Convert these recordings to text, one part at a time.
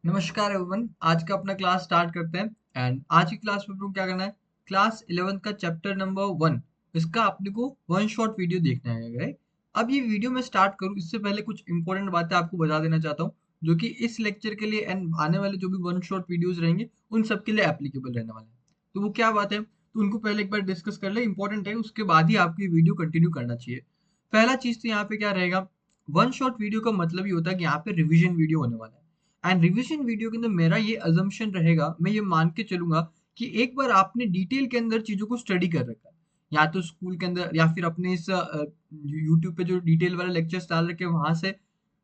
नमस्कार एवरीवन। आज का अपना क्लास स्टार्ट करते हैं। एंड आज की क्लास में अपने को क्या करना है, क्लास 11 का चैप्टर नंबर 1, इसका अपने को वन शॉट वीडियो देखना है, राइट। अब ये वीडियो मैं स्टार्ट करूँ इससे पहले कुछ इंपॉर्टेंट बातें आपको बता देना चाहता हूँ, जो कि इस लेक्चर के लिए एंड आने वाले जो भी वन शॉट वीडियोज रहेंगे उन सब के लिए एप्लीकेबल रहने वाले हैं। तो वो क्या बात है, तो उनको पहले एक बार डिस्कस कर ले, इंपॉर्टेंट है, उसके बाद ही आपकी वीडियो कंटिन्यू करना चाहिए। पहला चीज तो यहाँ पे क्या रहेगा, वन शॉट वीडियो का मतलब ये होता है कि यहाँ पे रिविजन वीडियो होने वाला है। एंड रिवीजन वीडियो के अंदर मेरा ये अजम्पशन रहेगा, मैं ये मान के चलूंगा कि एक बार आपने डिटेल के अंदर चीजों को स्टडी कर रखा है, या तो स्कूल के अंदर या फिर अपने इस यूट्यूब पे जो डिटेल वाले लेक्चर्स डाल रखे हैं वहां से,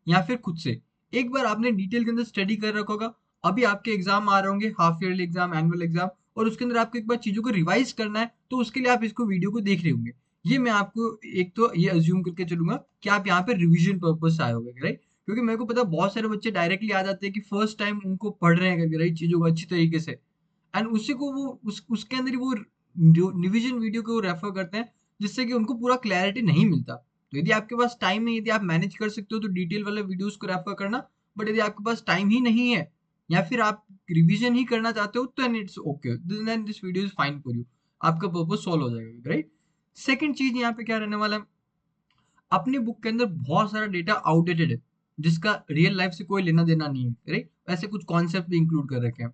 या फिर खुद से एक बार आपने डिटेल के अंदर स्टडी कर रखा होगा। अभी आपके एग्जाम आ रहे होंगे, half yearly exam, annual exam, और उसके अंदर आपको एक बार चीजों को रिवाइज करना है, तो उसके लिए आप इसको वीडियो को देख रहे होंगे। ये मैं आपको एक तो ये अज्यूम करके चलूंगा कि आप यहाँ पे रिविजन पर्पज से आए होंगे, राइट। क्योंकि मेरे को पता है बहुत सारे बच्चे डायरेक्टली आ जाते हैं कि फर्स्ट टाइम उनको पढ़ रहे हैं करके, राइट, चीजों को अच्छी तरीके से, एंड उसी को वो उसके अंदर ही वो रिवीजन वीडियो को रेफर करते हैं, जिससे कि उनको पूरा क्लैरिटी नहीं मिलता। तो यदि आपके पास टाइम है, यदि आप मैनेज कर सकते हो तो डिटेल वाले वीडियोस को रेफर करना। बट यदि आपके पास टाइम ही नहीं है, या फिर आप रिवीजन ही करना चाहते हो, तो it's okay, then this video is fine for you. आपका पर्पज सॉल्व हो जाएगा, राइट। सेकंड चीज यहाँ पे क्या रहने वाला है, अपनी बुक के अंदर बहुत सारा डेटा आउटडेटेड है, जिसका रियल लाइफ से कोई लेना देना नहीं है, राइट। वैसे कुछ कॉन्सेप्ट भी इंक्लूड कर रखे हैं।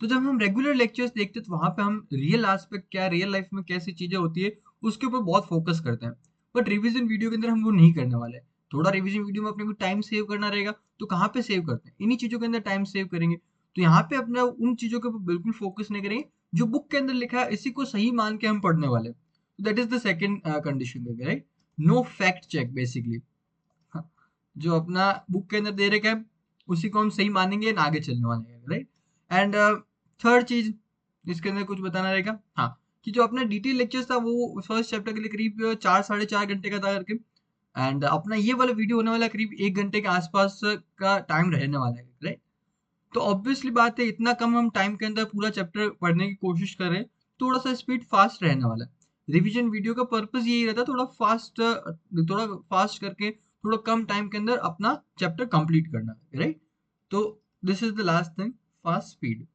तो जब हम रेगुलर लेक्चर्स देखते हैं तो वहां पे हम रियल एस्पेक्ट क्या, रियल लाइफ में कैसी चीजें होती है, उसके ऊपर बहुत फोकस करते हैं। बट रिवीजन वीडियो के अंदर हम वो नहीं करने वाले हैं। थोड़ा रिवीजन वीडियो में अपने को टाइम सेव करना रहेगा, तो कहाँ पे सेव करते हैं, इन्हीं चीजों के अंदर टाइम सेव करेंगे। तो यहाँ पे अपना उन चीजों के ऊपर बिल्कुल फोकस नहीं करेंगे जो बुक के अंदर लिखा है, इसी को सही मान के हम पढ़ने वाले हैं। That is the second condition, right. No fact check basically. जो अपना बुक के अंदर दे रखा है उसी को हम सही मानेंगे and आगे चलने वाले हैं, राइट। एंड थर्ड चीज इसके अंदर कुछ बताना रहेगा, हाँ, कि जो अपना डिटेल लेक्चर था वो फर्स्ट चैप्टर के लिए करीब 4 साढ़े 4 घंटे का था करके। एंड अपना ये वाला वीडियो होने वाला है करीब 1 घंटे के आसपास का टाइम रहने वाला है, राइट। तो ऑब्वियसली बात है, इतना कम हम टाइम के अंदर पूरा चैप्टर पढ़ने की कोशिश कर रहे हैं, थोड़ा सा स्पीड फास्ट रहने वाला है। रिवीजन वीडियो का पर्पस यही रहता है, थोड़ा फास्ट करके थोड़ा कम टाइम के अंदर अपना चैप्टर कंप्लीट करना, राइट। तो this is the last thing, fast speed.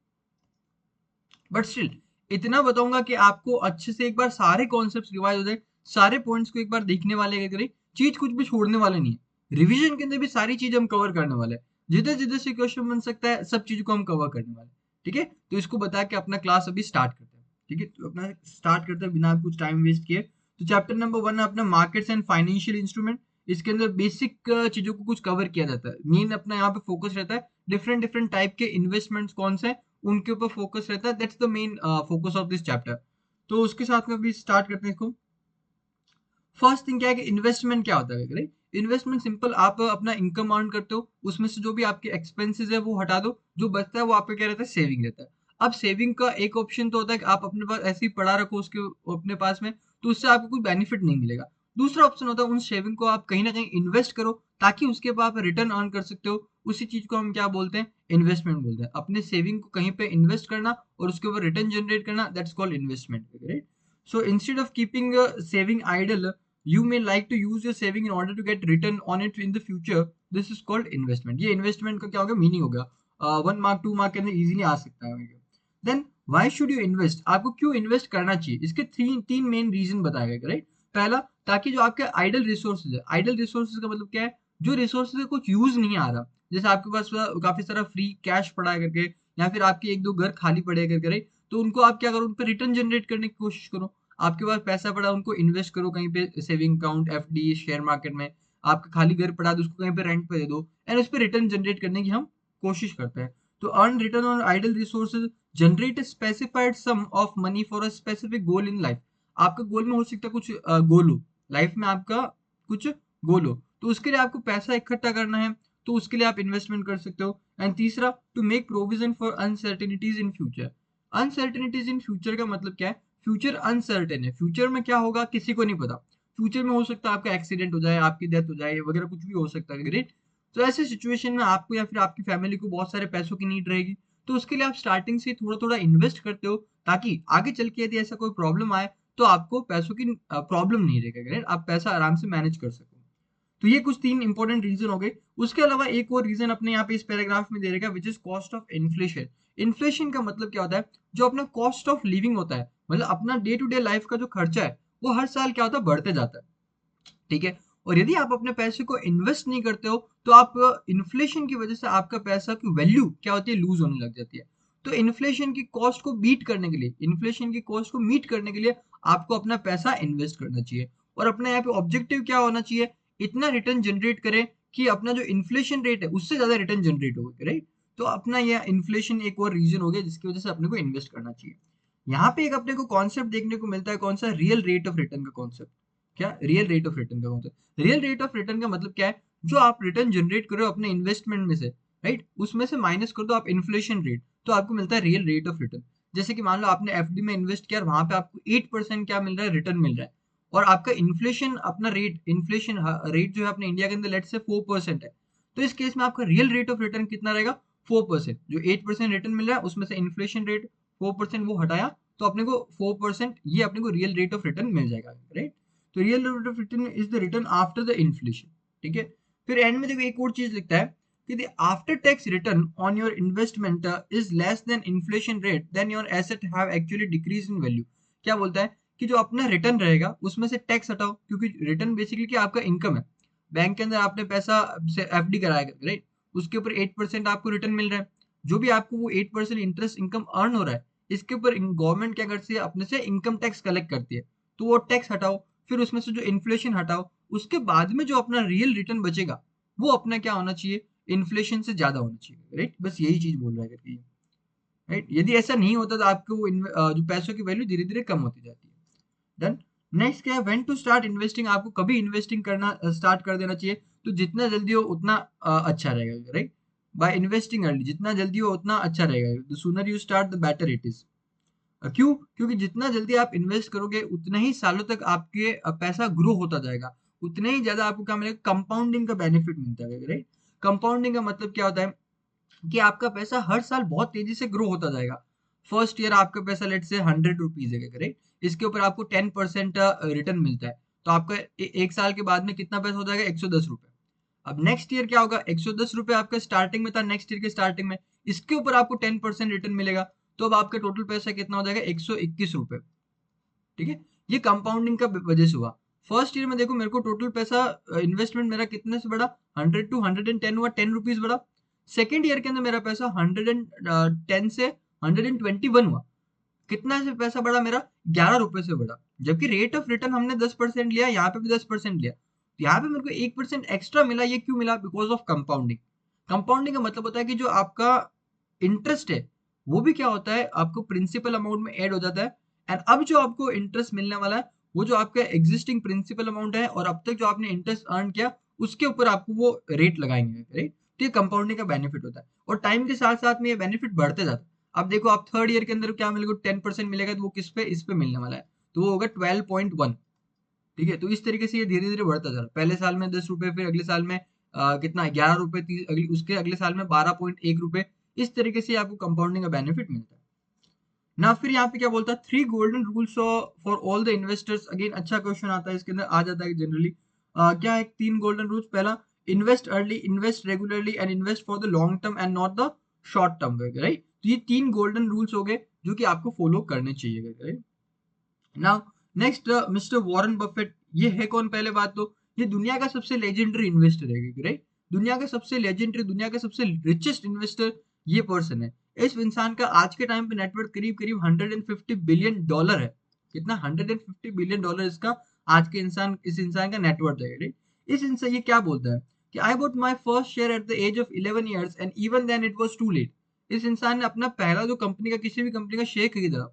But still इतना बताऊंगा कि आपको अच्छे से एक बार सारे कॉन्सेप्ट्स रिवाइज हो जाए, सारे पॉइंट्स को एक बार देखने वाले करें, चीज कुछ भी छोड़ने वाले नहीं है। रिवीजन के अंदर भी सारी चीज हम कवर करने वाले हैं, जिधर जिधर से क्वेश्चन बन सकता है सब चीजों को हम कवर करने वाले हैं। ठीक है, तो इसको बता के अपना क्लास अभी स्टार्ट करते हैं। ठीक है, तो अपना स्टार्ट करते हैं बिना कुछ टाइम वेस्ट किए। तो चैप्टर नंबर 1 है अपना मार्केट्स एंड फाइनेंशियल इंस्ट्रूमेंट। इसके अंदर बेसिक चीजों को कुछ कवर किया जाता है, मेन अपना यहाँ पे फोकस रहता है डिफरेंट डिफरेंट टाइप के इन्वेस्टमेंट्स कौन से हैं, उनके ऊपर फोकस रहता है। That's the main focus of this chapter. तो उसके साथ में अभी स्टार्ट करते हैं इसको। फर्स्ट थिंग क्या है कि इन्वेस्टमेंट क्या होता है, राइट। इन्वेस्टमेंट सिंपल, आप अपना इनकम अर्न करते हो, उसमें से जो भी आपके एक्सपेंसेस है वो हटा दो, जो बचता है वो आपका क्या रहता है, सेविंग रहता है। अब सेविंग का एक ऑप्शन तो होता है कि आप अपने पास ऐसे ही पड़ा रखो उसके अपने पास में, तो उससे आपको कोई बेनिफिट नहीं मिलेगा। दूसरा ऑप्शन होता है उन सेविंग को आप कहीं ना कहीं इन्वेस्ट करो, ताकि उसके बाद आप रिटर्न अर्न कर सकते हो। उसी चीज को हम क्या बोलते हैं, इन्वेस्टमेंट बोलते हैं। अपने सेविंग को कहीं पे इन्वेस्ट करना और उसके ऊपर रिटर्न जनरेट करना, that's called investment, right. So instead of keeping saving idle, you may like to use your saving in order to get return on it in the future. This is called investment. ये investment का क्या हो गया, meaning हो गया। 1 mark 2 mark के अंदर easily आ सकता है। Then why should you invest, आपको क्यों इन्वेस्ट करना चाहिए, इसके तीन मेन रीजन बताए गए, राइट। पहला, ताकि जो आपके आइडल रिसोर्सेज है, आइडल रिसोर्सेज का मतलब क्या है, जो रिसोर्सेज का कुछ यूज नहीं आ रहा, जैसे आपके पास काफी सारा फ्री कैश पड़ा है करके, या फिर आपके एक दो घर खाली पड़े करके, right? तो उनको आप क्या करो, उन पर रिटर्न जनरेट करने की कोशिश करो। आपके पास पैसा पड़ा, उनको इन्वेस्ट करो कहीं पे, saving account, FD, share market में। आपका खाली घर पड़ा तो उसको कहीं पे रेंट पे दे दो, एंड उस पर रिटर्न जनरेट करने की हम कोशिश करते हैं। तो earn return on idle resources, generate specified sum of money for a specific goal in life. आपका गोल में हो सकता है कुछ गोल हो, लाइफ में आपका कुछ गोल हो, तो उसके लिए आपको पैसा इकट्ठा करना है, तो उसके लिए आप इन्वेस्टमेंट कर सकते हो। एंड तीसरा, to make provision for uncertainties in future. Uncertainties in future का मतलब क्या है, फ्यूचर अनसर्टेन है, फ्यूचर में क्या होगा किसी को नहीं पता। फ्यूचर में हो सकता है आपका एक्सीडेंट हो जाए, आपकी डेथ हो जाए वगैरह, कुछ भी हो सकता है, ग्रेट। तो ऐसे सिचुएशन में आपको या फिर आपकी फैमिली को बहुत सारे पैसों की नीड रहेगी, तो उसके लिए आप स्टार्टिंग से थोड़ा थोड़ा इन्वेस्ट करते हो, ताकि आगे चल के यदि ऐसा कोई प्रॉब्लम आए तो आपको पैसों की प्रॉब्लम नहीं रहेगा, ग्रेट, आप पैसा आराम से मैनेज कर सको। तो ये कुछ 3 इंपॉर्टेंट रीजन हो गए। उसके अलावा एक और रीजन अपने यहाँ पे इस पैराग्राफ में दे रखा है, which is cost of inflation. Inflation का मतलब क्या होता है, जो अपना कॉस्ट ऑफ लिविंग होता है, मतलब अपना डे टू डे लाइफ का जो खर्चा है वो हर साल क्या होता है, बढ़ते जाता है। ठीक है। और यदि आप अपने पैसे को इन्वेस्ट नहीं करते हो तो आप इन्फ्लेशन की वजह से आपका पैसा की वैल्यू क्या होती है, लूज होने लग जाती है। तो इन्फ्लेशन की कॉस्ट को बीट करने के लिए, इन्फ्लेशन की कॉस्ट को मीट करने के लिए आपको अपना पैसा इन्वेस्ट करना चाहिए। और अपना यहाँ पे ऑब्जेक्टिव क्या होना चाहिए, इतना रिटर्न जनरेट करें कि अपना जो इन्फ्लेशन रेट है उससे ज्यादा रिटर्न जनरेट हो, राइट। तो अपना यह इन्फ्लेशन एक और रीजन हो गया जिसकी वजह से अपने को इन्वेस्ट करना चाहिए। यहाँ पे एक अपने को कॉन्सेप्ट देखने को मिलता है, कौन सा, रियल रेट ऑफ रिटर्न का कॉन्सेप्ट। क्या, रियल रेट ऑफ रिटर्न का concept. Real rate of return का मतलब क्या है, जो आप रिटर्न जनरेट करो अपने इन्वेस्टमेंट में से, राइट, उसमें से माइनस कर दो आप इन्फ्लेशन रेट, तो आपको मिलता है रियल रेट ऑफ रिटर्न। जैसे कि मान लो आपने एफडी में इन्वेस्ट किया, वहां पे आपको 8% क्या मिल रहा है, रिटर्न मिल रहा है। और आपका इन्फ्लेशन, अपना रेट, इन्फ्लेशन रेट जो है अपने इंडिया के अंदर लेट से 4% है। तो इस केस में आपका रियल रेट ऑफ रिटर्न कितना रहेगा, 4%। जो 8% रिटर्न मिल रहा है उसमें से इन्फ्लेशन रेट 4% वो हटाया, तो अपने को 4% ये अपने को रियल रेट ऑफ रिटर्न मिल जाएगा, राइट। तो real rate of return is the return after the inflation. ठीक है। फिर एंड में देखो एक और चीज लिखता है कि the after tax return on your investment is less than inflation rate, then your asset have actually decrease in value. क्या बोलता है कि जो अपना रिटर्न रहेगा उसमें से टैक्स हटाओ, क्योंकि रिटर्न बेसिकली क्या, आपका इनकम है। बैंक के अंदर आपने पैसा एफडी कराया, राइट, उसके ऊपर 8% आपको रिटर्न मिल रहा है। जो भी आपको वो 8% इंटरेस्ट इनकम अर्न हो रहा है, इसके ऊपर गवर्नमेंट क्या करती है, अपने से इनकम टैक्स कलेक्ट करती है। तो वो टैक्स हटाओ, फिर उसमें से जो इन्फ्लेशन हटाओ, उसके बाद में जो अपना रियल रिटर्न बचेगा वो अपना क्या होना चाहिए, इन्फ्लेशन से ज्यादा होना चाहिए, राइट। बस यही चीज बोल रहा है करके, राइट। यदि ऐसा नहीं होता तो आपको वो जो पैसों की वैल्यू धीरे धीरे कम होती जाती है। डन। नेक्स्ट क्या है, व्हेन टू स्टार्ट इन्वेस्टिंग। आपको कभी इन्वेस्टिंग करना स्टार्ट कर देना चाहिए, तो जितना जल्दी हो उतना अच्छा रहेगा, राइट। बाय इन्वेस्टिंग अर्ली, जितना जल्दी हो उतना अच्छा रहेगा। The sooner you start the better it is. क्यों, क्योंकि जितना जल्दी आप इन्वेस्ट करोगे उतना ही सालों तक आपके पैसा ग्रो होता जाएगा, उतने ही ज्यादा आपको क्या मिलेगा, कंपाउंडिंग का बेनिफिट मिलता है, राइट। कंपाउंडिंग का मतलब क्या होता है कि आपका पैसा हर साल बहुत तेजी से ग्रो होता जाएगा। फर्स्ट ईयर आपका पैसा लेट से 100 रुपीज है, करेक्ट, इसके ऊपर आपको 10% रिटर्न मिलता है, तो आपका एक साल के बाद में कितना पैसा हो जाएगा, 110 रुपए। अब नेक्स्ट ईयर क्या होगा, 110 रुपए आपका स्टार्टिंग में था, नेक्स्ट ईयर के स्टार्टिंग में इसके ऊपर आपको 10% रिटर्न मिलेगा, तो अब आपका टोटल पैसा कितना हो जाएगा, 121 रुपए। ठीक है। ये कंपाउंडिंग का वजह से हुआ। फर्स्ट ईयर में देखो मेरे को टोटल पैसा, इन्वेस्टमेंट मेरा कितने से बढ़ा, 100 to 110 हुआ, 10 रुपीज बढ़ा। सेकेंड ईयर के अंदर मेरा पैसा 110 से 121 हुआ, कितना से पैसा बढ़ा मेरा, 11 रुपए से बढ़ा। जबकि रेट ऑफ रिटर्न हमने 10% लिया, यहाँ पे भी 10% लिया, तो यहाँ पे मेरे को 1% एक्स्ट्रा मिला। ये क्यों मिला, बिकॉज ऑफ कंपाउंडिंग। कंपाउंडिंग का मतलब होता है कि जो आपका इंटरेस्ट है वो भी क्या होता है, आपको प्रिंसिपल अमाउंट में ऐड हो जाता है। एंड अब जो आपको इंटरेस्ट मिलने वाला है वो जो आपका एग्जिस्टिंग प्रिंसिपल अमाउंट है और अब तक जो आपने इंटरेस्ट अर्न किया उसके ऊपर आपको वो रेट लगाएंगे, राइट। तो ये कंपाउंडिंग का बेनिफिट होता है, और टाइम के साथ साथ में ये बेनिफिट बढ़ते जाता है। अब देखो आप थर्ड ईयर के अंदर क्या मिलेगा, 10% मिलेगा, तो वो किस पे, इस पे मिलने वाला है, तो वो होगा 12.1। ठीक है। तो इस तरीके से ये धीरे धीरे बढ़ता जा रहा है, पहले साल में 10 रुपए, फिर अगले साल में कितना, 11 रुपए, उसके अगले साल में 12.1 रुपए। इस तरीके से आपको कंपाउंडिंग का बेनिफिट मिलता है ना। फिर यहाँ पे क्या बोलता है, 3 golden rules for all the investors. Again अच्छा क्वेश्चन आता है, इसके अंदर आ जाता है जनरली। क्या है 3 गोल्डन रूल्स, पहला, invest early, invest regularly and invest for the long term and not the short term, right. तो ये 3 गोल्डन रूल्स हो गए जो कि आपको फॉलो करने चाहिए, right. Now next, mister Warren Buffett, ये है कौन, पहले बात तो ये दुनिया का सबसे लेजेंडरी इन्वेस्टर है, राइट। दुनिया का सबसे लेजेंडरी, दुनिया का सबसे रिचेस्ट इन्वेस्टर ये पर्सन है। इस इंसान का आज के टाइम पे नेटवर्थ करीब करीब $150 बिलियन है। कितना, $150 बिलियन इसका आज के इंसान, इस इंसान का नेटवर्थ है, राइट। इस इंसान ये क्या बोलता है कि I bought my first share at the age of 11 years and even then it was too late. इस इंसान ने अपना पहला जो कंपनी का, किसी भी कंपनी का शेयर खरीदा,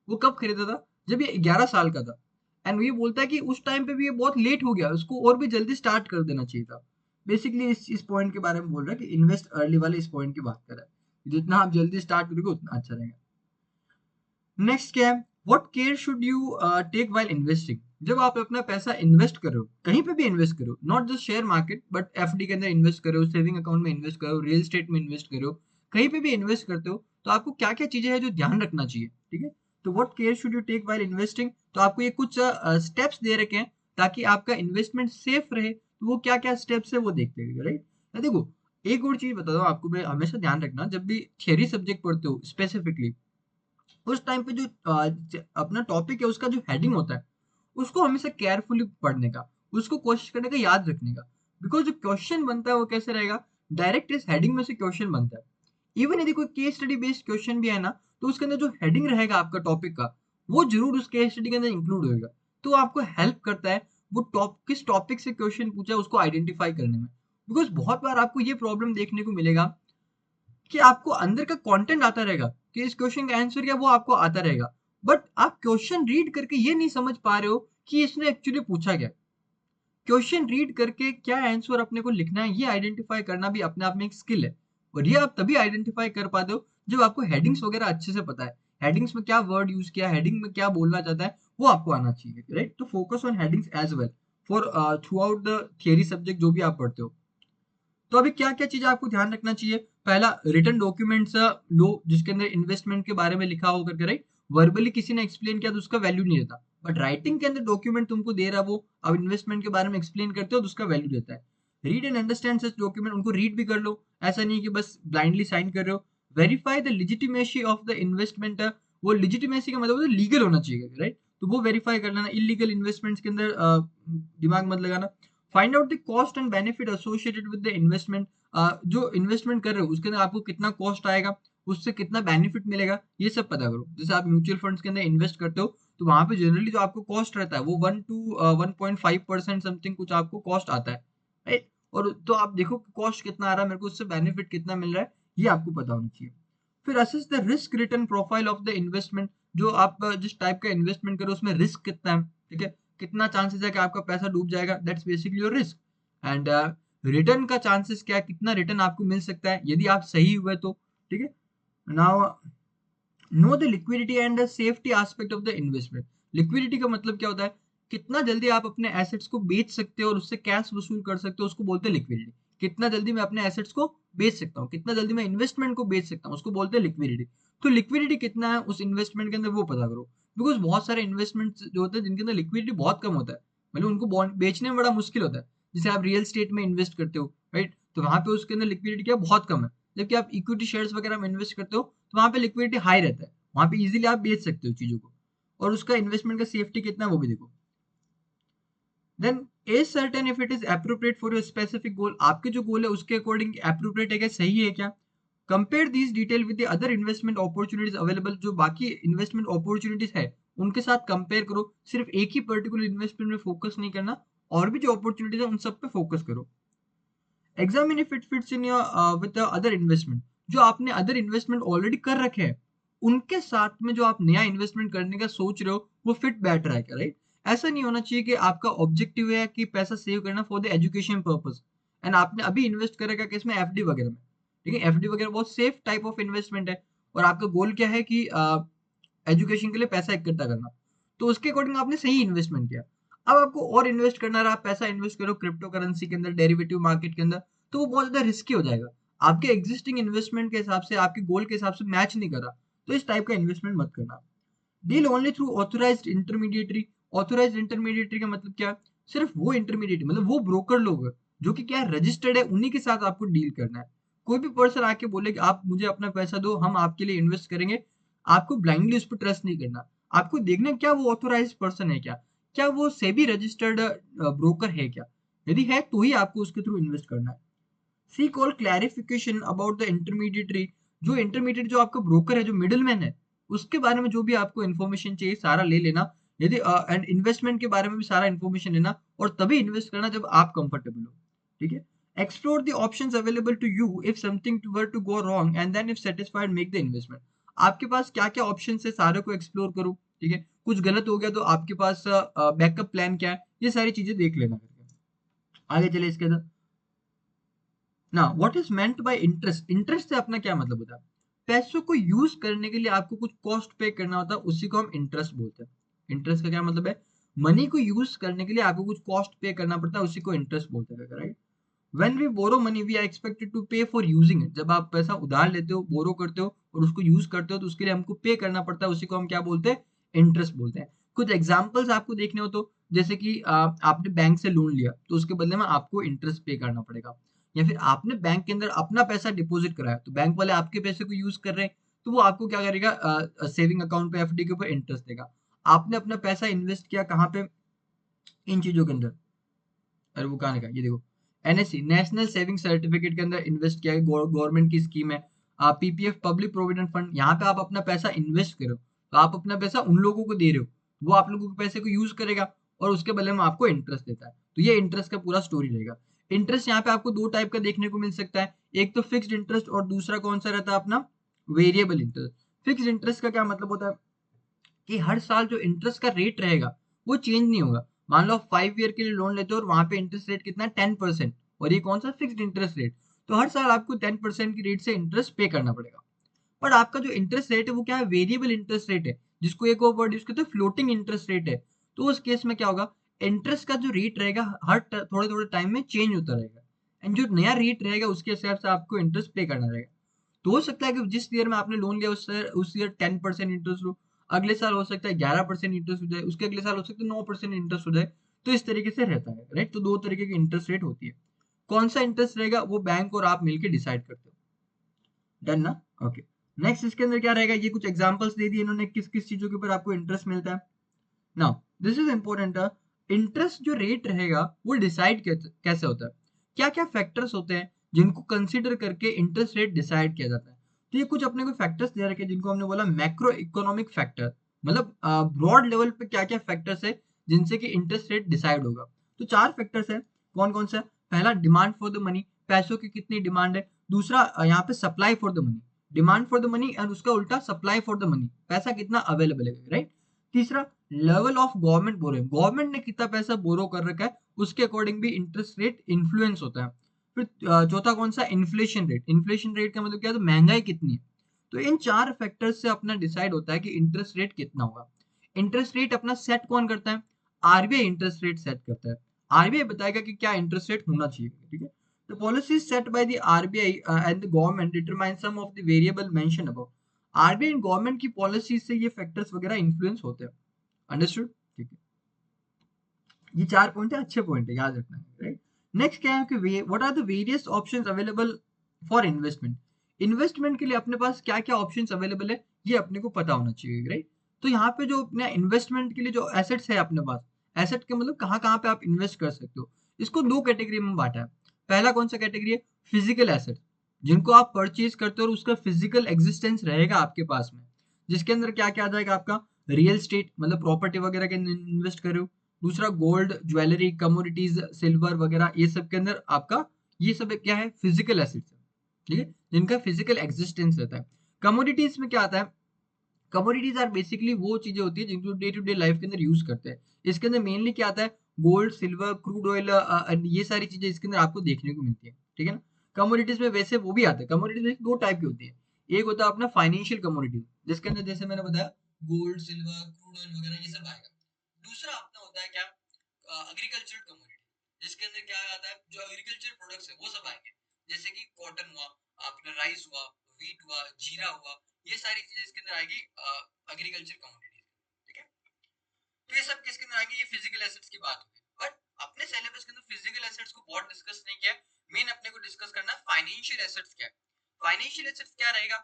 वो कब खरीदा था, जब ये 11 साल का था। एंड ये बोलता है कि उस टाइम पे भी ये बहुत लेट हो गया, उसको और भी जल्दी स्टार्ट कर देना चाहिए था। बेसिकली इस पॉइंट के बारे में बोल रहा है कि इन्वेस्ट अर्ली वाले इस पॉइंट की बात कर रहा है, जितना आप जल्दी स्टार्ट करोगे उतना अच्छा रहेगा। नेक्स्ट क्या है, what care should you take while investing. जब आप अपना पैसा इन्वेस्ट करो, कहीं पे भी इन्वेस्ट करो, not just share market, but FD के अंदर इन्वेस्ट करो, सेविंग अकाउंट में इन्वेस्ट करो, रियल एस्टेट में इन्वेस्ट करो, कहीं पे भी इन्वेस्ट करते हो, तो आपको क्या क्या चीजें हैं जो ध्यान रखना चाहिए, ठीक है। तो what care should you take while investing, तो आपको ये कुछ स्टेप्स दे रखे हैं ताकि आपका इन्वेस्टमेंट सेफ रहे, तो वो क्या क्या स्टेप्स है वो देखते हैं, राइट। देखो एक और चीज बता दो आपको, मैं हमेशा ध्यान रखना जब भी थियरी सब्जेक्ट पढ़ते हो स्पेसिफिकली, उस टाइम पे जो अपना टॉपिक है उसका जो हेडिंग होता है उसको हमेशा केयरफुली पढ़ने का, उसको कोशिश करने का, याद रखने का। बिकॉज जो क्वेश्चन बनता है वो कैसे रहेगा, डायरेक्ट इस हेडिंग में से क्वेश्चन बनता है। इवन यदि कोई केस स्टडी बेस्ड क्वेश्चन भी है ना, तो उसके अंदर जो हेडिंग रहेगा आपका टॉपिक का, वो जरूर उस केस स्टडी के अंदर इंक्लूड होगा। तो आपको हेल्प करता है वो किस टॉपिक से क्वेश्चन पूछा है उसको आइडेंटिफाई करने में। बिकॉज बहुत बार आपको ये प्रॉब्लम देखने को मिलेगा कि आपको अंदर का कंटेंट आता रहेगा कि इस क्वेश्चन का आंसर क्या, वो आपको आता रहेगा, बट आप क्वेश्चन रीड करके ये नहीं समझ पा रहे हो कि इसने एक्चुअली पूछा क्या। क्वेश्चन रीड करके क्या आंसर अपने को लिखना है ये आइडेंटिफाई करना भी अपने आप में एक स्किल है। और ये आप तभी आइडेंटिफाई कर पाते हो जब आपको हेडिंग्स वगैरह अच्छे से पता है, हेडिंग्स में क्या वर्ड यूज किया, हेडिंग में क्या बोलना चाहता है वो आपको आना चाहिए, राइट। तो focus on headings as well for throughout the theory subject जो भी आप पढ़ते हो। तो अभी क्या क्या चीजें आपको ध्यान रखना चाहिए। पहला, रिटन डॉक्यूमेंट्स लो जिसके अंदर इन्वेस्टमेंट के बारे में लिखा हो करके, राइट। वर्बली किसी ने एक्सप्लेन किया तो उसका वैल्यू नहीं रहता, बट राइटिंग के अंदर डॉक्यूमेंट तुमको दे रहा है वो, अब इन्वेस्टमेंट के बारे में एक्सप्लेन करते हो तो उसका वैल्यू रहता है। Read and understand such document, उनको रीड भी कर लो, ऐसा नहीं कि बस ब्लाइंडली साइन कर रहे हो। Verify the legitimacy of the investment, वो लिजिटिमेसी का मतलब लीगल होना चाहिए, राइट। तो वो वेरीफाई कर लेना, इलीगल इन्वेस्टमेंट्स के अंदर दिमाग मत लगाना। Find out the cost and benefit associated with the investment, जो इन्वेस्टमेंट कर रहे हो उसके अंदर आपको कितना कॉस्ट आएगा, उससे कितना बेनिफिट मिलेगा, ये सब पता करो। जैसे आप म्यूचुअल फंड्स के अंदर इन्वेस्ट करते हो तो वहां पे जनरली जो आपको कॉस्ट रहता है वो 1 to 1.5% समथिंग कुछ आपको कॉस्ट आता है, राइट। और तो आप देखो कॉस्ट कितना आ रहा है मेरे को, उससे बेनिफिट कितना मिल रहा है, ये आपको पता होना चाहिए। फिर assess the risk return profile of the investment, जो आप जिस टाइप का इन्वेस्टमेंट करो उसमें रिस्क कितना है, ठीक है। कितना चांसेस है कि आपका पैसा डूब जाएगा, that's basically your risk. And return का चांसेस क्या है, कितना रिटर्न आपको मिल सकता है यदि आप सही हुए तो, ठीक है। Now know the liquidity and the safety aspect of the investment. Liquidity का मतलब क्या होता है, कितना जल्दी आप अपने एसेट्स को बेच सकते हो और उससे कैश वसूल कर सकते हो, उसको बोलते हैं लिक्विडिटी। कितना जल्दी मैं अपने एसेट्स को बेच सकता हूँ, कितना जल्दी मैं इन्वेस्टमेंट को बेच सकता हूँ, उसको बोलते हैं लिक्विडिटी। तो लिक्विडिटी कितना है उस इन्वेस्टमेंट के अंदर वो पता करो। बिकॉज बहुत सारे इन्वेस्टमेंट जो होते हैं जिनके अंदर लिक्विडिटी बहुत कम होता है, मतलब उनको बॉन्ड बेचने में बड़ा मुश्किल होता है। जैसे आप रियल स्टेट में इन्वेस्ट करते हो, राइट, तो वहां पे उसके अंदर लिक्विडिटी क्या बहुत कम है। जबकि आप इक्विटी शेयर्स वगैरह में इन्वेस्ट करते हो तो वहां पे लिक्विडिटी हाई रहता है, वहां पे इजीली आप बेच सकते हो चीजों को। और उसका इन्वेस्टमेंट का सेफ्टी कितना है वो भी देखो। Then is certain if it is appropriate for your specific goal, आपके जो गोल है उसके अकॉर्डिंग एप्रोप्रिएट है क्या, सही है क्या। Compare these detail with the other investment opportunities available, जो बाकी इन्वेस्टमेंट अपॉर्चुनिटीज है उनके साथ कंपेयर करो। सिर्फ एक ही पर्टिकुलर इन्वेस्टमेंट में फोकस नहीं करना, और भी जो अपॉर्चुनिटीज है उन सब पे फोकस करो। Examine if it fits in your with the other investment, जो आपने अदर इन्वेस्टमेंट ऑलरेडी कर रखे हैं उनके साथ में जो आप नया इन्वेस्टमेंट करने का सोच रहे हो वो फिट बैठ रहा है क्या, राइट। ऐसा नहीं होना चाहिए कि आपका ऑब्जेक्टिव है कि पैसा सेव करना for the education purpose and आपने अभी इन्वेस्ट करेगा कि इसमें एफडी वगैरह में, ठीक है। एफडी वगैरह बहुत सेफ टाइप ऑफ इन्वेस्टमेंट है, और आपका गोल क्या है कि एजुकेशन के लिए पैसा इकट्ठा करना, तो उसके अकॉर्डिंग आपने सही इन्वेस्टमेंट किया। अब आपको और इन्वेस्ट करना रहा, पैसा इन्वेस्ट करो क्रिप्टो करेंसी के अंदर, डेरिवेटिव मार्केट के अंदर, तो वो बहुत ज्यादा रिस्की हो जाएगा। आपके एग्जिस्टिंग इन्वेस्टमेंट के हिसाब से, आपके गोल के हिसाब से मैच नहीं कर रहा, तो इस टाइप का इन्वेस्टमेंट मत करना। Deal only through authorised intermediary, authorised intermediary का मतलब क्या, सिर्फ वो इंटरमीडिएट मतलब वो ब्रोकर लोग जो कि क्या रजिस्टर्ड है उन्हीं के साथ आपको डील करना है। कोई भी पर्सन आके बोले कि आप मुझे अपना पैसा दो हम आपके लिए इन्वेस्ट करेंगे, आपको ब्लाइंडली उस पर ट्रस्ट नहीं करना। आपको देखना है क्या वो ऑथोराइज्ड पर्सन है क्या, क्या वो सेबी रजिस्टर्ड ब्रोकर है क्या, यदि है तो ही आपको उसके थ्रू इन्वेस्ट करना है। Seek all clarification about the intermediary, जो इंटरमीडिएट जो आपका ब्रोकर है जो मिडिल मैन है उसके बारे में जो भी आपको इन्फॉर्मेशन चाहिए सारा ले लेना। यदि एंड इन्वेस्टमेंट के बारे में भी सारा इन्फॉर्मेशन लेना, और तभी इन्वेस्ट करना जब आप कंफर्टेबल हो, ठीक है। Explore the options available to you if something were to go wrong and then if satisfied make the investment. आपके पास क्या क्या ऑप्शन है सारे को एक्सप्लोर करो, ठीक है। कुछ गलत हो गया तो आपके पास बैकअप प्लान क्या है, ये सारी चीजें देख लेना करके। आगे चले इसके अंदर ना, what is meant by interest, interest से अपना क्या मतलब होता है, पैसों को यूज करने के लिए आपको कुछ कॉस्ट पे करना होता है, उसी को हम इंटरेस्ट बोलते हैं। इंटरेस्ट का क्या मतलब है, मनी को यूज करने के लिए आपको कुछ कॉस्ट पे करना पड़ता है, उसी को इंटरेस्ट बोलते हैं, right. When we borrow money we are expected to pay for using it, जब आप पैसा उधार लेते हो, बोरो करते हो और उसको यूज करते हो तो उसके लिए हमको पे करना पड़ता है, उसी को हम क्या बोलते हैं, इंटरेस्ट बोलते हैं। कुछ एग्जांपल्स आपको देखने हो तो जैसे कि आपने बैंक से लोन लिया तो उसके बदले में आपको इंटरेस्ट पे करना पड़ेगा, या फिर आपने बैंक के अंदर अपना पैसा डिपॉजिट कराया तो बैंक वाले आपके पैसे को यूज कर रहे हैं, तो वो आपको क्या करेगा, सेविंग अकाउंट पे, एफडी के ऊपर इंटरेस्ट देगा। आपने अपना पैसा इन्वेस्ट किया कहाँ पे, इन चीजों के अंदर, अरे वो कहाँ लिखा है? ये देखो, एनएससी नेशनल सेविंग सर्टिफिकेट के अंदर इन्वेस्ट किया है, गवर्नमेंट की स्कीम है। आप पीपीएफ पब्लिक प्रोविडेंट फंड, यहाँ पे आप अपना पैसा इन्वेस्ट करो तो आप अपना पैसा उन लोगों को दे रहे हो, वो आप लोगों के पैसे को यूज करेगा और उसके बदले में आपको इंटरेस्ट देता है। तो ये इंटरेस्ट का पूरा स्टोरी रहेगा। इंटरेस्ट यहाँ पे आपको दो टाइप का देखने को मिल सकता है, एक तो फिक्स्ड इंटरेस्ट और दूसरा कौन सा रहता है अपना, वेरिएबल इंटरेस्ट। फिक्स्ड इंटरेस्ट का क्या मतलब होता है कि हर साल जो इंटरेस्ट का रेट रहेगा वो चेंज नहीं होगा। मान लो आप 5 ईयर के लिए लोन लेते हो और वहां पे इंटरेस्ट रेट कितना है, 10%, और ये कौन सा, फिक्स्ड इंटरेस्ट रेट। तो हर साल आपको 10% की रेट से इंटरेस्ट पे करना पड़ेगा। बट आपका जो इंटरेस्ट रेट है वो क्या है, वेरिएबल इंटरेस्ट रेट है, जिसको एक और वर्ड यूज करते हैं फ्लोटिंग इंटरेस्ट रेट है। तो उस केस में क्या होगा, इंटरेस्ट का जो रेट रहेगा हर थोड़े थोड़े टाइम में चेंज होता रहेगा, एंड जो नया रेट रहेगा उसके हिसाब से आपको इंटरेस्ट पे करना रहेगा। तो हो सकता है कि जिस ईयर में आपने लोन लिया उस ईयर 10% इंटरेस्ट हो, अगले साल हो सकता है 11% इंटरेस्ट हो जाए, उसके अगले साल हो सकता है 9% इंटरेस्ट हो जाए। तो इस तरीके से रहता है, राइट। तो दो तरीके की इंटरेस्ट रेट होती है। कौन सा इंटरेस्ट रहेगा वो बैंक और आप मिलकर डिसाइड करते हो। डन ना? ओके। नेक्स्ट इसके अंदर क्या रहेगा, ये कुछ एग्जांपल्स दे दिए इन्होंने किस किस चीजों के ऊपर आपको इंटरेस्ट मिलता है। Now this is important. Interest जो रेट रहेगा वो डिसाइड कैसे होता है, क्या क्या फैक्टर्स होते हैं जिनको कंसीडर करके इंटरेस्ट रेट डिसाइड किया जाता है। तो ये कुछ अपने को फैक्टर्स दे रखे हैं जिनको हमने बोला मैक्रो इकोनॉमिक फैक्टर, मतलब ब्रॉड लेवल पे क्या क्या फैक्टर्स है जिनसे कि इंटरेस्ट रेट डिसाइड होगा। तो चार फैक्टर्स है, कौन कौन सा? पहला, डिमांड फॉर द मनी, पैसों की कितनी डिमांड है। दूसरा यहाँ पे supply for the money, demand for the money, and उसका उल्टा सप्लाई फॉर द मनी, पैसा कितना अवेलेबल है, राइट। तीसरा, level of government borrowing, government ने कितना पैसा बोरो कर रखा है उसके अकॉर्डिंग भी इंटरेस्ट रेट इन्फ्लुएंस होता है। फिर चौथा कौन सा, इन्फ्लेशन रेट, इन्फ्लेशन रेट का मतलब क्या है, तो महंगाई कितनी है। तो इन चार फैक्टर्स से अपना डिसाइड होता है कि इंटरेस्ट रेट कितना होगा। इंटरेस्ट रेट अपना सेट कौन करता है, आरबीआई इंटरेस्ट रेट सेट करता है। आरबीआई बताएगा कि क्या इंटरेस्ट रेट होना चाहिए, ठीक है। The policy set by the RBI and the government determine some of the variable mentioned above. RBI and government की पॉलिसी से ये फैक्टर्स वगैरह इन्फ्लुएंस होते हैं। अंडरस्टूड, ठीक है। ये चार पॉइंट है, अच्छे पॉइंट है, याद रखना है, राइट। नेक्स्ट क्या है कि what are the various options available for investment. Investment के लिए अपने पास क्या क्या ऑप्शंस अवेलेबल है ये अपने को पता होना चाहिए, राइट। तो यहाँ पे जो अपने इन्वेस्टमेंट के लिए जो एसेट्स है अपने पास, एसेट के मतलब कहाँ कहाँ पे आप इन्वेस्ट कर सकते हो, इसको दो कैटेगरी में बांटा है। पहला कौन सा कैटेगरी है, फिजिकल एसेट, जिनको आप परचेज करते हो और उसका फिजिकल एग्जिस्टेंस रहेगा आपके पास में, जिसके अंदर क्या क्या आ जाएगा आपका, रियल स्टेट मतलब प्रॉपर्टी वगैरह के अंदर इन्वेस्ट करो। दूसरा, गोल्ड ज्वेलरी कमोडिटीज सिल्वर वगैरह, ये सब के अंदर आपका, ये सब क्या है, फिजिकल एसेट्स है, ठीक है, जिनका फिजिकल एग्जिस्टेंस रहता है। कमोडिटीज में क्या आता है, कमोडिटीज आर बेसिकली वो चीजें होती है जिनको डे टू डे लाइफ के अंदर यूज करते हैं। इसके अंदर मेनली क्या आता है, गोल्ड सिल्वर क्रूड ऑयल, ये सारी चीजें इसके अंदर आपको देखने को मिलती है, ठीक है ना। कमोडिटीज में वैसे वो भी आते हैं, कमोडिटीज में दो टाइप की होती है। एक होता है अपना फाइनेंशियल कमोडिटी, जिसके अंदर जैसे मैंने बताया गोल्ड सिल्वर क्रूड ऑयल वगैरह ये सब आएगा। दूसरा अपना होता है क्या, एग्रीकल्चर कमोडिटी, जिसके अंदर क्या आता है, जो एग्रीकल्चर प्रोडक्ट्स है वो सब आएंगे, जैसे कि कॉटन हुआ, अपना राइस हुआ, व्हीट हुआ, जीरा हुआ, ये सारी चीजें इसके अंदर आएगी एग्रीकल्चर कमोडिटीज, ठीक है। तो ये सब किसके अंदर आएंगे, ये फिजिकल एसेट्स की बात होगी। बट अपने सिलेबस के अंदर फिजिकल एसेट्स को बहुत डिस्कस नहीं किया, मेन अपने को डिस्कस करना है फाइनेंशियल एसेट्स क्या है। फाइनेंशियल एसेट्स क्या रहेगा,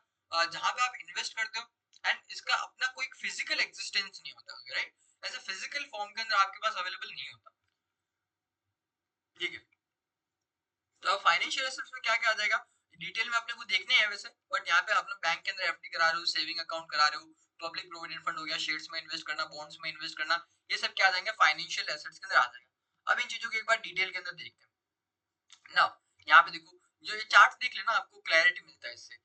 जहां पे आप इन्वेस्ट करते हो एंड इसका अपना कोई फिजिकल एग्जिस्टेंस नहीं होता, राइट। ऐसे फिजिकल फॉर्म के अंदर आपके पास अवेलेबल नहीं होता, ठीक है। तो अब फाइनेंशियल एसेट्स में क्या क्या आ जाएगा, डिटेल में अपने को देखने हैं वैसे, बट यहाँ पे अपने बैंक के अंदर एफडी करा रहे हो, सेविंग अकाउंट करा रहे हो, पब्लिक प्रोविडेंट फंड हो गया, शेयर्स में इन्वेस्ट करना, बॉन्ड्स में इन्वेस्ट करना, ये सब क्या आ जाएंगे, फाइनेंशियल एसेट्स के अंदर आ जाएगा। अब इन चीजों को एक बार डिटेल के अंदर देखते हैं ना। यहाँ पे देखो, जो ये चार्ट देख लेना, आपको क्लैरिटी मिलता है इससे।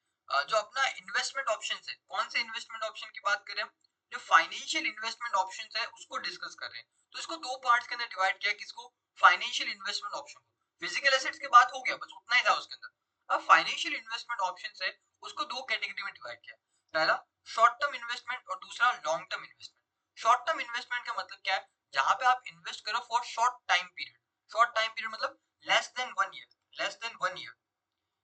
जो अपना इन्वेस्टमेंट ऑप्शन है, कौन से इन्वेस्टमेंट ऑप्शन की बात करें, जो फाइनेंशियल इन्वेस्टमेंट ऑप्शन है उसको डिस्कस कर रहे हैं। तो इसको दो पार्ट्स के अंदर डिवाइड किया, किसको, फाइनेंशियल इन्वेस्टमेंट ऑप्शन को। फिजिकल एसेट्स की बात हो गया, बस उतना ही था उसके अंदर। अब फाइनेंशियल इन्वेस्टमेंट ऑप्शन है उसको दो कैटेगरी में डिवाइड किया। पहला, शॉर्ट टर्म इन्वेस्टमेंट, और दूसरा long term investment. Short term investment का मतलब क्या है, जहां पे आप इन्वेस्ट करो for short time period, short time period मतलब less than 1 year, less than 1 year.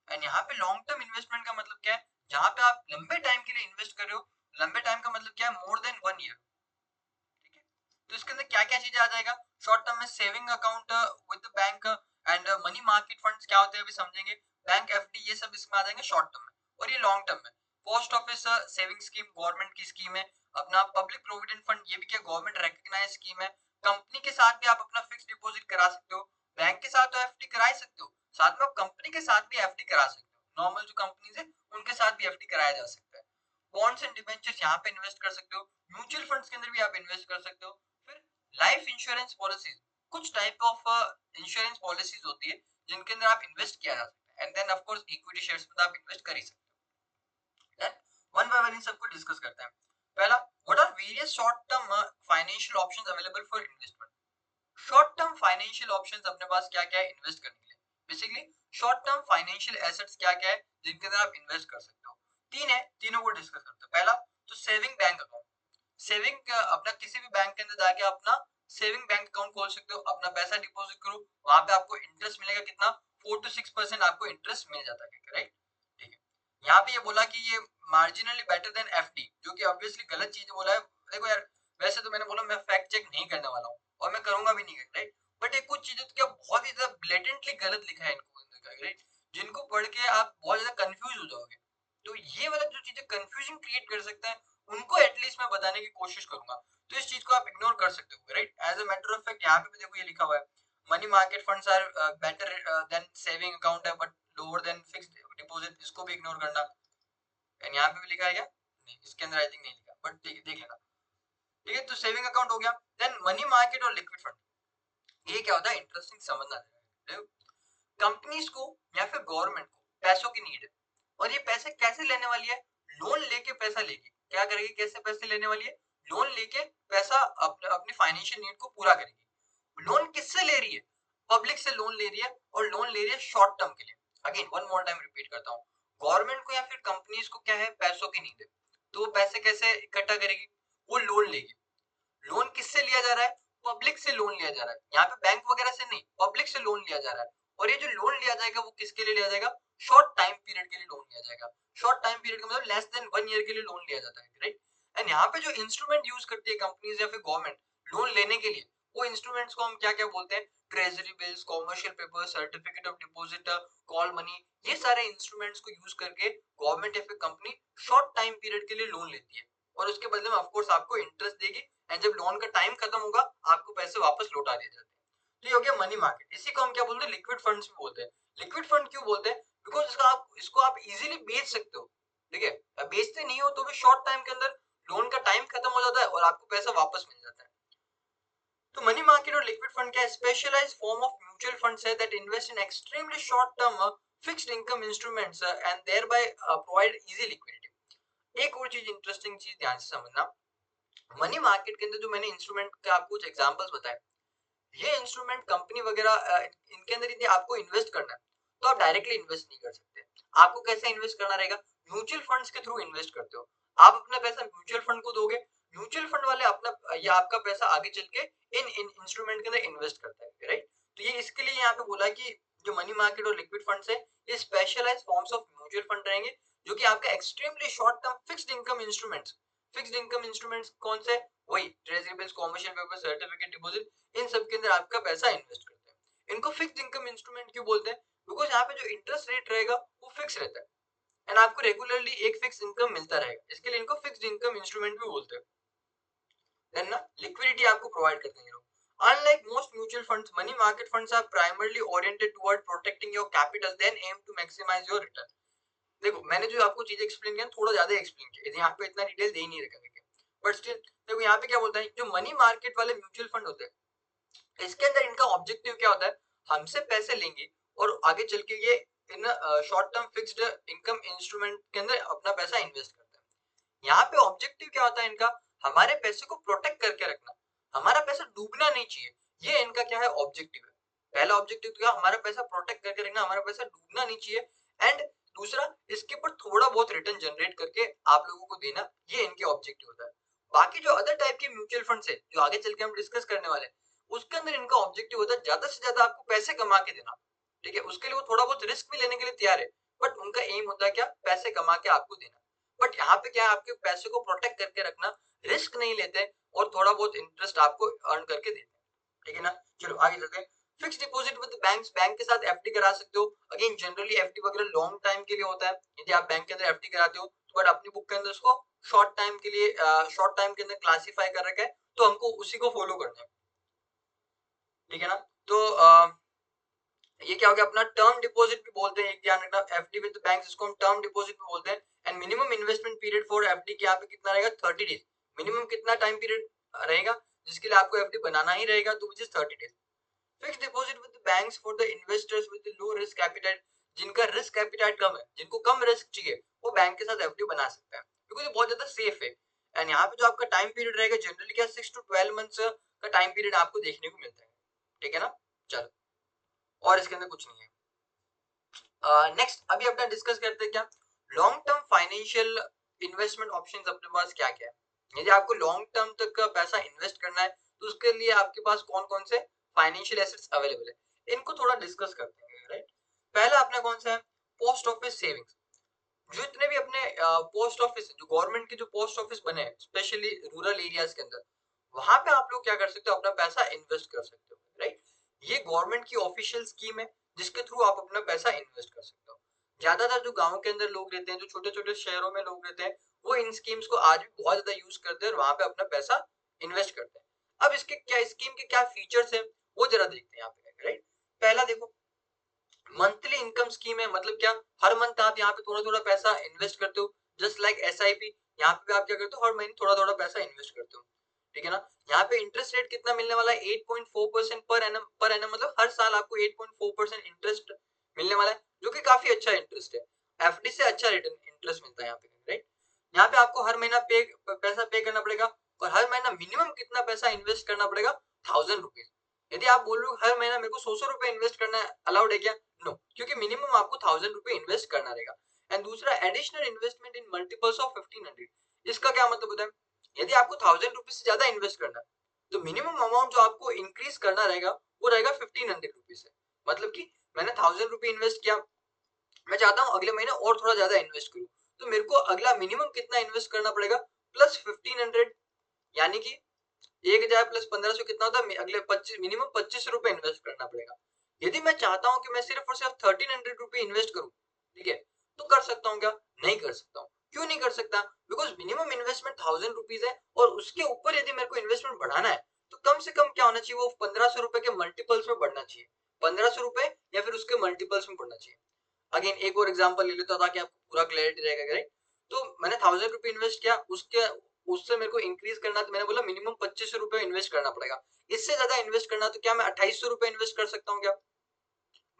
And यहाँ पे लॉन्ग टर्म इन्वेस्टमेंट का मतलब क्या है, जहां पे आप लंबे टाइम के लिए इन्वेस्ट कर रहे हो, लंबे टाइम का मतलब क्या है, मोर देन 1 ईयर, ठीक है। तो इसके अंदर क्या क्या चीजें आ जाएगा, शॉर्ट टर्म में saving account with bank and money market funds क्या होते हैं अभी समझेंगे, बैंक एफडी ये सब इसमें आ जाएंगे शॉर्ट टर्म में। और ये लॉन्ग टर्म में post office saving scheme government की स्कीम है, अपना पब्लिक प्रोविडेंट फंड ये भी क्या गवर्नमेंट रिकॉग्नाइज्ड स्कीम है। कंपनी के साथ भी आप अपना फिक्स डिपॉजिट करा सकते हो, बैंक के साथ तो एफडी करा ही सकते हो, साथ में आप कंपनी के साथ भी एफडी करा सकते हो, नॉर्मल जो कंपनीज है उनके साथ भी एफडी कराया जा सकता है। बॉन्ड्स एंड डिबेंचर्स यहाँ पे इन्वेस्ट कर सकते हो, म्यूचुअल फंड्स के अंदर भी आप इन्वेस्ट कर सकते हो। फिर लाइफ इंश्योरेंस पॉलिसीज, कुछ टाइप ऑफ इंश्योरेंस पॉलिसीज होती है जिनके अंदर आप इन्वेस्ट किया जा सकता है, and then of course equity shares में आप इन्वेस्ट कर ही सकते हो। देन वन बाय वन इन सबको डिस्कस करते हैं। पहला, what are various short term financial options available for investment. Short term financial options अपने पास क्या क्या है इन्वेस्ट करने के लिए, basically short term financial assets क्या क्या है जिनके अंदर आप इन्वेस्ट कर सकते हो। तीन है, तीनों को डिस्कस करते हैं। पहला तो सेविंग बैंक अकाउंट, सेविंग अपना किसी भी बैंक के अंदर जाके अपना सेविंग बैंक अकाउंट खोल सकते हो, अपना पैसा डिपॉजिट करो, वहां पे आपको इंटरेस्ट मिलेगा कितना, 4 to 6% आपको इंटरेस्ट मिल जाता है, राइट। ठीक है, यहाँ पे ये बोला कि ये मार्जिनली बेटर देन एफडी, जो कि ऑब्वियसली गलत चीज बोला है। देखो यार, वैसे तो मैंने बोला मैं फैक्ट चेक नहीं करने वाला हूँ और मैं करूंगा भी नहीं, राइट, बट ये कुछ चीजें तो क्या बहुत ही ज्यादा ब्लेटेंटली गलत लिखा है इनको, राइट, जिनको पढ़ के आप बहुत ज्यादा कंफ्यूज हो जाओगे। तो ये वाला जो चीजें कंफ्यूजन क्रिएट कर सकता है उनको एटलीस्ट मैं बताने की कोशिश करूंगा, तो इस चीज को आप इग्नोर कर सकते हो, right. As a matter of fact यहाँ पे भी देखो ये लिखा हुआ है, money market funds are better than saving account है but lower than fixed deposit, इसको भी इग्नोर करना। एंड यहाँ पे भी लिखा है क्या, नहीं इसके अंदर आई थिंक नहीं लिखा, बट देख लेना। ठीक है, तो सेविंग अकाउंट हो गया। देन मनी मार्केट और लिक्विड फंड, ये क्या होता है इंटरेस्टिंग समझना है। कंपनीज को या फिर गवर्नमेंट को पैसों की नीड है, और ये पैसे कैसे लेने वाली है, लोन लेके पैसा लेगी, क्या करेगी, कैसे पैसे लेने वाली है, लोन लेके पैसा अपनी फाइनेंशियल नीड को पूरा करेगी। लोन किससे ले रही है, पब्लिक से लोन ले रही है, और लोन ले रही है शॉर्ट टर्म के लिए। Again one more time repeat करता हूँ, गवर्नमेंट को या फिर कंपनीज को क्या है, पैसों की नीड है, तो वो पैसे कैसे इकट्ठा करेगी, वो लोन लेगी। लोन किससे लिया जा रहा है, पब्लिक से लोन लिया जा रहा है, यहाँ पे बैंक वगैरह से नहीं, पब्लिक से लोन लिया जा रहा है। और ये जो लोन लिया जाएगा वो किसके लिए लिया जाएगा, शॉर्ट टाइम पीरियड के लिए लोन लिया जाएगा। शॉर्ट टाइम पीरियड का मतलब लेस देन 1 ईयर के लिए लोन लिया जाता है, राइट। एंड यहाँ पे जो इंस्ट्रूमेंट यूज करती है कंपनीज या फिर गवर्नमेंट लोन लेने के लिए, वो इंस्ट्रूमेंट्स को हम क्या क्या बोलते हैं, treasury bills, commercial paper, certificate of deposit, call money, ये सारे इंस्ट्रूमेंट्स को यूज करके गवर्नमेंट या फिर कंपनी शॉर्ट टाइम पीरियड के लिए लोन लेती है, और उसके बदले में ऑफकोर्स आपको इंटरेस्ट देगी, एंड जब लोन का टाइम खत्म होगा आपको पैसे वापस लौटा दिए जाते हैं। तो ये हो गया मनी मार्केट, इसी को हम क्या बोलते हैं, लिक्विड फंड्स भी बोलते हैं। लिक्विड फंड क्यों बोलते हैं, बिकॉज इसको आप इजीली बेच सकते हो, ठीक है, बेचते नहीं हो तो भी शॉर्ट टाइम के अंदर लोन का टाइम खत्म हो जाता है और आपको पैसा वापस मिल जाता है। तो मनी मार्केट और लिक्विड फंड क्या है, specialised form of mutual funds है that invest in extremely short term fixed income instruments and thereby provide easy liquidity. एक और चीज, इंटरेस्टिंग चीज ध्यान से समझना, मनी मार्केट के अंदर जो मैंने इंस्ट्रूमेंट का आपको कुछ एग्जांपल्स बताए, ये इंस्ट्रूमेंट कंपनी वगैरह इनके अंदर यदि आपको इन्वेस्ट करना है तो आप डायरेक्टली इन्वेस्ट नहीं कर सकते। आपको कैसे इन्वेस्ट करना रहेगा, म्यूचुअल फंड्स के थ्रू इन्वेस्ट करते हो, आप अपना पैसा म्यूचुअल फंड को दोगे, म्यूचुअल फंड वाले अपना या आपका पैसा आगे चल के इन इंस्ट्रूमेंट के अंदर इन्वेस्ट करता है, राइट। तो ये इसके लिए यहाँ पे बोला कि जो मनी मार्केट और लिक्विड फंड्स है ये specialised forms of mutual fund रहेंगे, जो कि आपका extremely short term fixed income instruments, fixed income instruments कौन से, वही treasury bills, commercial paper, certificate deposit, इन सब के अंदर आपका पैसा इन्वेस्ट करते हैं। इनको फिक्स्ड इनकम इंस्ट्रूमेंट क्यों बोलते हैं, बिकॉज यहाँ पे जो इंटरेस्ट रेट रहेगा वो फिक्स रहता है, एंड आपको रेगुलरली एक फिक्स इनकम मिलता रहेगा, इसके लिए इनको फिक्स्ड इनकम इंस्ट्रूमेंट भी बोलते हैं। देन ना लिक्विडिटी आपको प्रोवाइड करते हैं। Unlike most mutual funds, money market funds are primarily oriented toward protecting your capital, then aim to maximize your return. देखो मैंने जो आपको चीजें एक्सप्लेन किया थोड़ा ज्यादा एक्सप्लेन किया, यहाँ पे इतना डिटेल दे ही नहीं रखा, बट स्टिल देखो यहाँ पे क्या बोलता है, जो मनी मार्केट वाले म्यूचुअल फंड होते हैं इसके अंदर इनका ऑब्जेक्टिव क्या होता है, हमसे पैसे लेंगे और आगे चल के ये in short term fixed income instrument के अंदर अपना पैसा इन्वेस्ट करते हैं। यहाँ पे ऑब्जेक्टिव क्या होता है इनका, हमारे पैसे को प्रोटेक्ट करके रखना, हमारा पैसा डूबना नहीं चाहिए, ये इनका क्या है ऑब्जेक्टिव है। पहला ऑब्जेक्टिव क्या, हमारा पैसा प्रोटेक्ट करके रखना, हमारा पैसा डूबना नहीं चाहिए, एंड दूसरा इसके ऊपर थोड़ा बहुत रिटर्न जनरेट करके आप लोगों को देना, ये इनके ऑब्जेक्टिव होता है। बाकी जो अदर टाइप के म्यूचुअल फंड्स है जो आगे चल के हम डिस्कस करने वाले हैं, उसके अंदर इनका ऑब्जेक्टिव होता है ज्यादा से ज्यादा आपको पैसे कमा के देना, ठीक है, उसके लिए वो थोड़ा बहुत रिस्क भी लेने के लिए तैयार है, बट उनका एम होता है क्या, पैसे कमा के आपको देना। बट यहाँ पे क्या है, आपके पैसे को प्रोटेक्ट करके रखना, रिस्क नहीं लेते, और थोड़ा बहुत इंटरेस्ट आपको अर्न करके देते हैं, ठीक है ना। चलो आगे चलते हैं। Fix deposit with banks, bank के साथ एफडी करा सकते हो। अगेन जनरली एफडी वगैरह लॉन्ग टाइम के लिए होता है, यदि आप बैंक के अंदर एफडी कराते हो तो, बट अपनी बुक के अंदर उसको शॉर्ट टाइम के लिए शॉर्ट टाइम के अंदर क्लासिफाई कर रखा है, तो हमको उसी को फॉलो करना है, ठीक है ना। तो ये क्या हो गया अपना टर्म डिपॉजिट भी बोलते हैं, एक ध्यान रखना, एफडी विद बैंक इसको हम टर्म डिपॉजिट भी बोलते हैं। And minimum investment period for FD के यहाँ पे कितना रहेगा 30 डेज। मिनिमम कितना टाइम पीरियड रहेगा जिसके लिए आपको एफडी बनाना ही रहेगा, तो which is 30 days. Fix deposit with banks for the investors with low risk appetite, जिनका रिस्क एपिटाइट कम है, जिनको कम रिस्क चाहिए, वो बैंक के साथ एफडी बना सकते हैं, क्योंकि ये बहुत ज्यादा सेफ है। एंड यहाँ पे जो आपका टाइम पीरियड रहेगा जनरली क्या 6 to 12 मंथ्स का टाइम पीरियड आपको देखने को मिलता है, ठीक है ना। चलो, और इसके अंदर कुछ नहीं है। नेक्स्ट अभी अपना डिस्कस करते हैं क्या long term financial investment options अपने पास क्या क्या है। यदि आपको लॉन्ग टर्म तक का पैसा इन्वेस्ट करना है तो उसके लिए आपके पास कौन कौन से फाइनेंशियल एसेट्स अवेलेबल है, इनको थोड़ा डिस्कस करते हैं, राइट। पहला अपना कौन सा है पोस्ट ऑफिस सेविंग्स। जो इतने भी अपने पोस्ट ऑफिस, जो गवर्नमेंट के जो पोस्ट ऑफिस बने हैं स्पेशली रूरल एरियाज के अंदर, वहां पे आप लोग क्या कर सकते हो अपना पैसा इन्वेस्ट कर सकते हो, राइट। ये गवर्नमेंट की ऑफिशियल स्कीम है जिसके थ्रू आप अपना पैसा इन्वेस्ट कर सकते हो। ज्यादातर जो गाँव के अंदर लोग रहते हैं, जो छोटे छोटे शहरों में लोग रहते हैं, वो इन स्कीम्स को आज भी बहुत ज्यादा यूज करते हैं और वहां पे अपना पैसा इन्वेस्ट करते हैं। अब इसके क्या स्कीम के क्या फीचर्स है वो जरा देखते हैं यहाँ पे, राइट। पहला देखो मंथली इनकम स्कीम है, मतलब क्या हर मंथ आप यहाँ पे थोड़ा थोड़ा पैसा इन्वेस्ट करते हो, जस्ट लाइक एसआईपी। यहाँ पे आप क्या करते हो हर महीने थोड़ा थोड़ा पैसा इन्वेस्ट करते हो, ठीक है ना। यहाँ पे इंटरेस्ट रेट कितना मिलने वाला है 8.4% पर एनम, मतलब हर साल आपको 8.4% इंटरेस्ट मिलने वाला है, जो कि काफी अच्छा इंटरेस्ट है। एफडी से अच्छा रिटर्न इंटरेस्ट मिलता है यहाँ पे, राइट। यहाँ पे आपको हर महीना पैसा पे करना पड़ेगा, और हर महीना मिनिमम कितना पैसा इन्वेस्ट करना पड़ेगा 1000 रुपीज। यदि आप बोल रहे हो हर महीना मेरे को 100 रुपए इन्वेस्ट करना अलाउड है क्या, नो, क्योंकि मिनिमम आपको 1000 रुपए इन्वेस्ट करना रहेगा। एंड दूसरा additional investment in multiples of 1500। इसका क्या मतलब होता है यदि आपको 1000 रुपीज से ज्यादा इन्वेस्ट करना है तो मिनिमम अमाउंट जो आपको इंक्रीज करना रहेगा वो रहेगा 1500 रुपीज से। मतलब कि मैंने 1000 रुपए इन्वेस्ट किया, मैं चाहता हूँ अगले महीने और थोड़ा ज्यादा इन्वेस्ट करूँ, तो मेरे को अगला मिनिमम कितना इन्वेस्ट करना पड़ेगा प्लस 1500, यानी कि 1000 प्लस 1500 कितना होता है अगले 25 मिनिमम 25 रुपए इन्वेस्ट करना पड़ेगा। यदि मैं चाहता हूं कि मैं सिर्फ और सिर्फ 1300 रुपए इन्वेस्ट करूं, ठीक है, तो कर सकता हूं क्या, नहीं कर सकता हूं। क्यों नहीं कर सकता, बिकॉज मिनिमम इन्वेस्टमेंट 1000 रुपीज है, और उसके ऊपर यदि मेरे को इन्वेस्टमेंट बढ़ाना है तो कम से कम क्या होना चाहिए, वो 1500 रुपए के मल्टीपल्स में बढ़ना चाहिए, 1500 रुपए या फिर उसके मल्टीपल्स में बढ़ना चाहिए। अगेन एक और एग्जांपल ले लेता हूं ताकि आपको पूरा क्लैरिटी रहेगा, राइट। तो मैंने 1000 रुपए इन्वेस्ट किया, उसके उससे मेरे को इंक्रीज करना, तो मैंने बोला मिनिमम 2500 रुपए इन्वेस्ट करना पड़ेगा। इससे ज्यादा इन्वेस्ट करना तो क्या मैं 2800 रुपए इन्वेस्ट कर सकता हूँ क्या,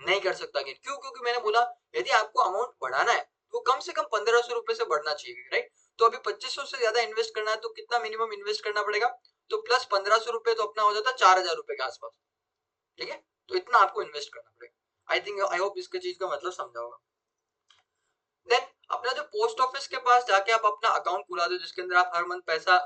नहीं कर सकता। क्यों, क्योंकि मैंने बोला यदि आपको अमाउंट बढ़ाना है तो कम से कम 1500 रुपए से बढ़ना चाहिए, राइट। तो अभी 2500 से ज्यादा इन्वेस्ट करना है तो कितना मिनिमम इन्वेस्ट करना पड़ेगा, तो प्लस 1500 रुपए तो अपना हो जाता है 4000 रुपए के आसपास, ठीक है। तो इतना आपको इन्वेस्ट करना पड़ेगा। आई होप इसके चीज का मतलब समझा होगा। देन अपना जो पोस्ट ऑफिस के पास जाके आप अपना अकाउंट खुला दो जिसके अंदर आप हर मंथ पैसा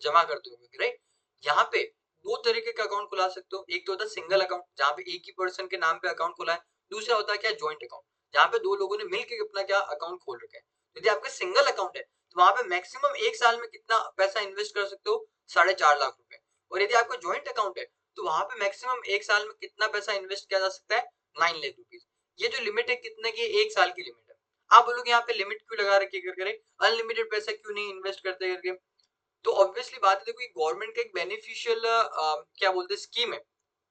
जमा करते हो, राइट। यहाँ पे दो तरीके का अकाउंट खुला सकते हो, एक तो होता है सिंगल अकाउंट जहाँ पे एक ही पर्सन के नाम पे अकाउंट खुला है, दूसरा होता है क्या ज्वाइंट अकाउंट जहाँ पे दो लोगों ने मिलकर अपना क्या अकाउंट खोल रखा है। यदि आपका सिंगल अकाउंट है तो वहां पे मैक्सिमम एक साल में कितना पैसा इन्वेस्ट कर सकते हो 4.5 लाख रुपए, और यदि आपका ज्वाइंट अकाउंट है तो वहां पे मैक्सिमम एक साल में कितना पैसा इन्वेस्ट किया जा सकता है 9 लाख रुपीज। ये जो लिमिट है कितने की, एक साल की लिमिट है। आप बोलोगे यहाँ पे लिमिट क्यों लगा रखी है करके, अनलिमिटेड पैसा क्यों नहीं इन्वेस्ट करते करके, तो ऑब्वियसली बात है, देखो ये गवर्नमेंट का एक बेनिफिशियल क्या बोलते हैं स्कीम है,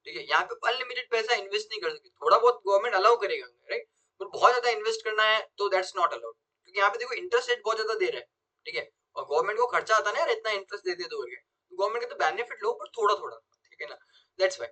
ठीक है। यहाँ पे अनलिमिटेड पैसा इन्वेस्ट नहीं कर सकते, थोड़ा बहुत गवर्नमेंट अलाउ करेगा, राइट, पर बहुत ज्यादा इन्वेस्ट करना है तो दैट्स नॉट अलाउड, क्योंकि यहाँ पे देखो इंटरेस्ट रेट बहुत ज्यादा दे रहा है, ठीक है, और गवर्नमेंट को खर्चा आता है ना यार इतना इंटरेस्ट देते तो गवर्नमेंट का तो बेनिफिट लो पर थोड़ा थोड़ा, ठीक है ना, दैट्स वाई।